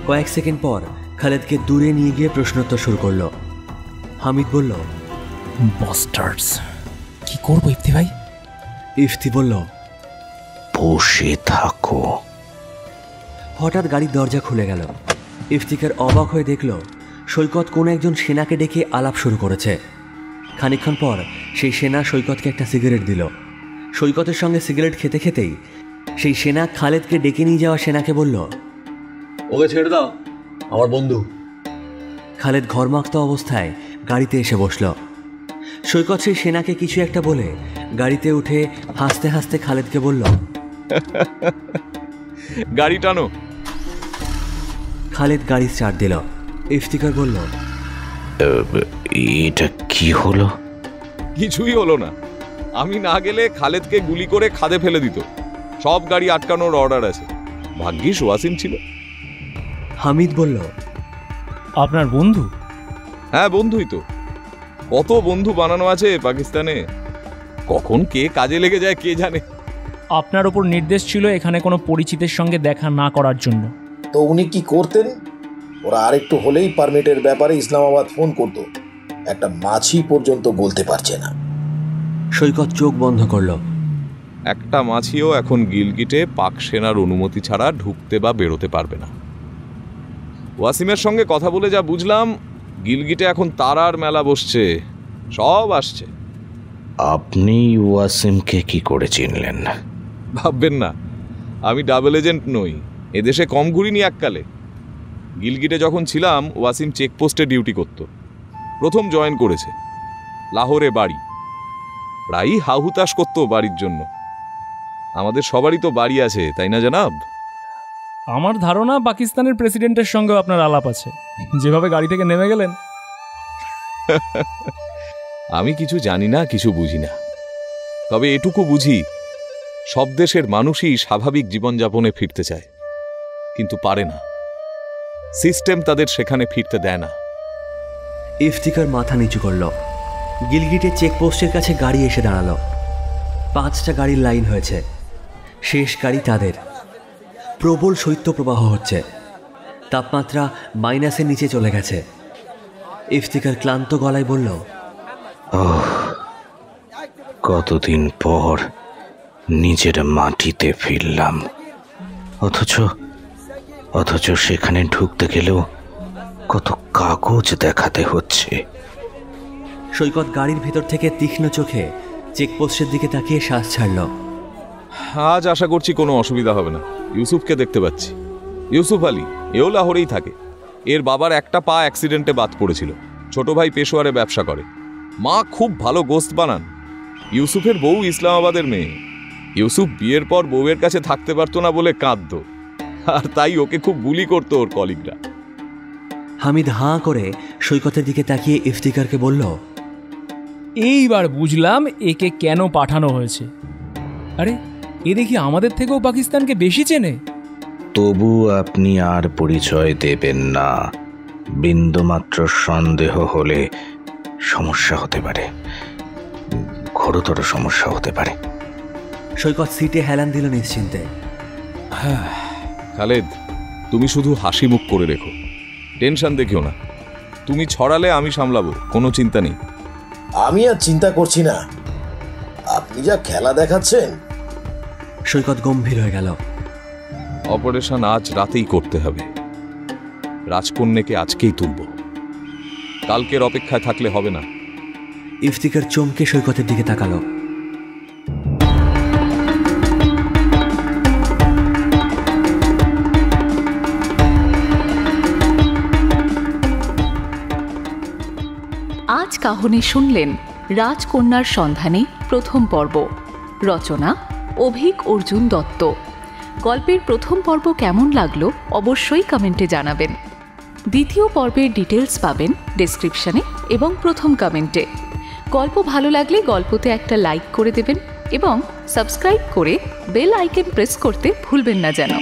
কয়েক সেকেন্ড পর খালেদকে দূরে নিয়ে গিয়ে প্রশ্নোত্তর শুরু করলো। হামিদ বলল, বাস্টার্ডস, কি করবো ইফতি ভাই? ইফতি বলল, বসে থাকো। হঠাৎ গাড়ির দরজা খুলে গেল। ইফতিকার অবাক হয়ে দেখল সৈকত কোনো একজন সেনাকে ডেকে আলাপ শুরু করেছে। খানিকক্ষণ পর সেই সেনা সৈকতকে একটা সিগারেট দিল। সৈকতের সঙ্গে সিগারেট খেতে খেতেই সেই সেনা খালেদকে ডেকে নিয়ে যাওয়া সেনাকে বলল, ওকে ছেড়ে দাও, আমার বন্ধু। খালেদ ঘরমাক্ত অবস্থায় গাড়িতে এসে বসল। সৈকত সেই সেনাকে কিছু একটা বলে গাড়িতে উঠে হাসতে হাসতে খালেদকে বলল, গাড়ি টানো। খালেদ গাড়ি স্টার্ট দিল। ইফতিকার বলল, এটা কি হলো? কিছুই হলো না। আমি না গেলে খালেদকে গুলি করে খাদে ফেলে দিত। সব গাড়ি আটকানোর অর্ডার আছে। ভাগ্যিস ওয়াসিম ছিল। হামিদ বলল, আপনার বন্ধু? হ্যাঁ, বন্ধুই তো। কত বন্ধু বানানো আছে পাকিস্তানে, কখন কে কাজে লেগে যায় কে জানে। আপনার ওপর নির্দেশ ছিল এখানে কোনো পরিচিতের সঙ্গে দেখা না করার জন্য। তো উনি কি করতেন? ওরা আরেকটু হলেই পারমিটের ব্যাপারে ইসলামাবাদ ফোন করত। একটা মাছি পর্যন্ত বলতে পারছে না। সৈকত চোখ বন্ধ করল। একটা মাছিও এখন গিলগিটে পাক সেনার অনুমতি ছাড়া ঢুকতে বা বেরোতে পারবে না। ওয়াসিমের সঙ্গে কথা বলে যা বুঝলাম, গিলগিটে এখন তারার মেলা বসছে, সব আসছে। আপনি ওয়াসিমকে কি করে চিনলেন? ভাববেন না, আমি ডাবল এজেন্ট নই। এদেশে কম ঘুরিনি এককালে। গিলগিটে যখন ছিলাম, ওয়াসিম চেকপোস্টে ডিউটি করত। প্রথম জয়েন করেছে। লাহোরে বাড়ি। প্রায়ই হাহুতাশ করতো বাড়ির জন্য। আমাদের সবারই তো বাড়ি আছে, তাই না জনাব? আমার ধারণা পাকিস্তানের প্রেসিডেন্টের সঙ্গেও আপনার আলাপ আছে, যেভাবে গাড়ি থেকে নেমে গেলেন। আমি কিছু জানি না, কিছু বুঝি না। তবে এটুকু বুঝি, সব দেশের মানুষই স্বাভাবিক জীবনযাপনে ফিরতে চায়, কিন্তু পারে না। সিস্টেম তাদের সেখানে ফিরতে দেয় না। ইফতিকার মাথা নিচু করল। গিলগিটের চেকপোস্টের কাছে গাড়ি এসে দাঁড়ালো। 5টা গাড়ির লাইন হয়েছে, শেষ গাড়ি তাদের। প্রবল শৈত্যপ্রবাহ হচ্ছে, তাপমাত্রা মাইনাসের নিচে চলে গেছে। ইফতিকার ক্লান্ত গলায় বলল, কতদিন পর নিজের মাটিতে ফিরলাম, অথচ সেখানে ঢুকতে গেলেও কত কাগজ দেখাতে হচ্ছে। সৈকত গাড়ির ভেতর থেকে তীক্ষ্ণ চোখে চেকপোস্টের দিকে তাকিয়ে শ্বাস ছাড়ল। আজ আশা করছি কোনো অসুবিধা হবে না। ইউসুফকে দেখতে পাচ্ছি। ইউসুফ আলী, এও লাহোরেই থাকে। এর বাবার একটা পা অ্যাক্সিডেন্টে বাদ পড়েছিল। ছোট ভাই পেশোয়ারে ব্যবসা করে। মা খুব ভালো গোস্ত বানান। ইউসুফের বউ ইসলামাবাদের মেয়ে। ইউসুফ বিয়ের পর বউয়ের কাছে থাকতে পারতো না বলে কাঁদত, আর তাই ওকে খুব বুলি করতো ওর কলিগরা। হামিদ হাঁ করে সৈকতের দিকে তাকিয়ে ইফতিকারকে বলল, এইবার বুঝলাম একে কেন পাঠানো হয়েছে। আরে এ দেখি আমাদের থেকেও পাকিস্তানকে বেশি চেনে। তবু আপনি আর পরিচয় দেবেন না। বিন্দুমাত্র সন্দেহ হলে সমস্যা হতে পারে, ঘোরতর সমস্যা হতে পারে। সৈকত সিটে হেলান দিল নিশ্চিন্তে। খালেদ, তুমি শুধু হাসি মুখ করে রেখো, টেনশন দেখিও না। তুমি ছড়ালে আমি সামলাবো, কোনো চিন্তা নেই। আমি আর চিন্তা করছি না, আপনি যা খেলা দেখাচ্ছেন। সৈকত গম্ভীর হয়ে গেল। অপারেশন আজ রাতেই করতে হবে। রাজকন্যাকে আজকেই তুলব, কালকের অপেক্ষায় থাকলে হবে না। ইফতিকার চমকে সৈকতের দিকে তাকালো। আজ কাহনে শুনলেন রাজকন্যার সন্ধানে প্রথম পর্ব। রচনা অভিক অর্জুন দত্ত। গল্পের প্রথম পর্ব কেমন লাগলো অবশ্যই কমেন্টে জানাবেন। দ্বিতীয় পর্বের ডিটেলস পাবেন ডেসক্রিপশনে এবং প্রথম কমেন্টে। গল্প ভালো লাগলে গল্পতে একটা লাইক করে দেবেন এবং সাবস্ক্রাইব করে বেল আইকন প্রেস করতে ভুলবেন না যেন।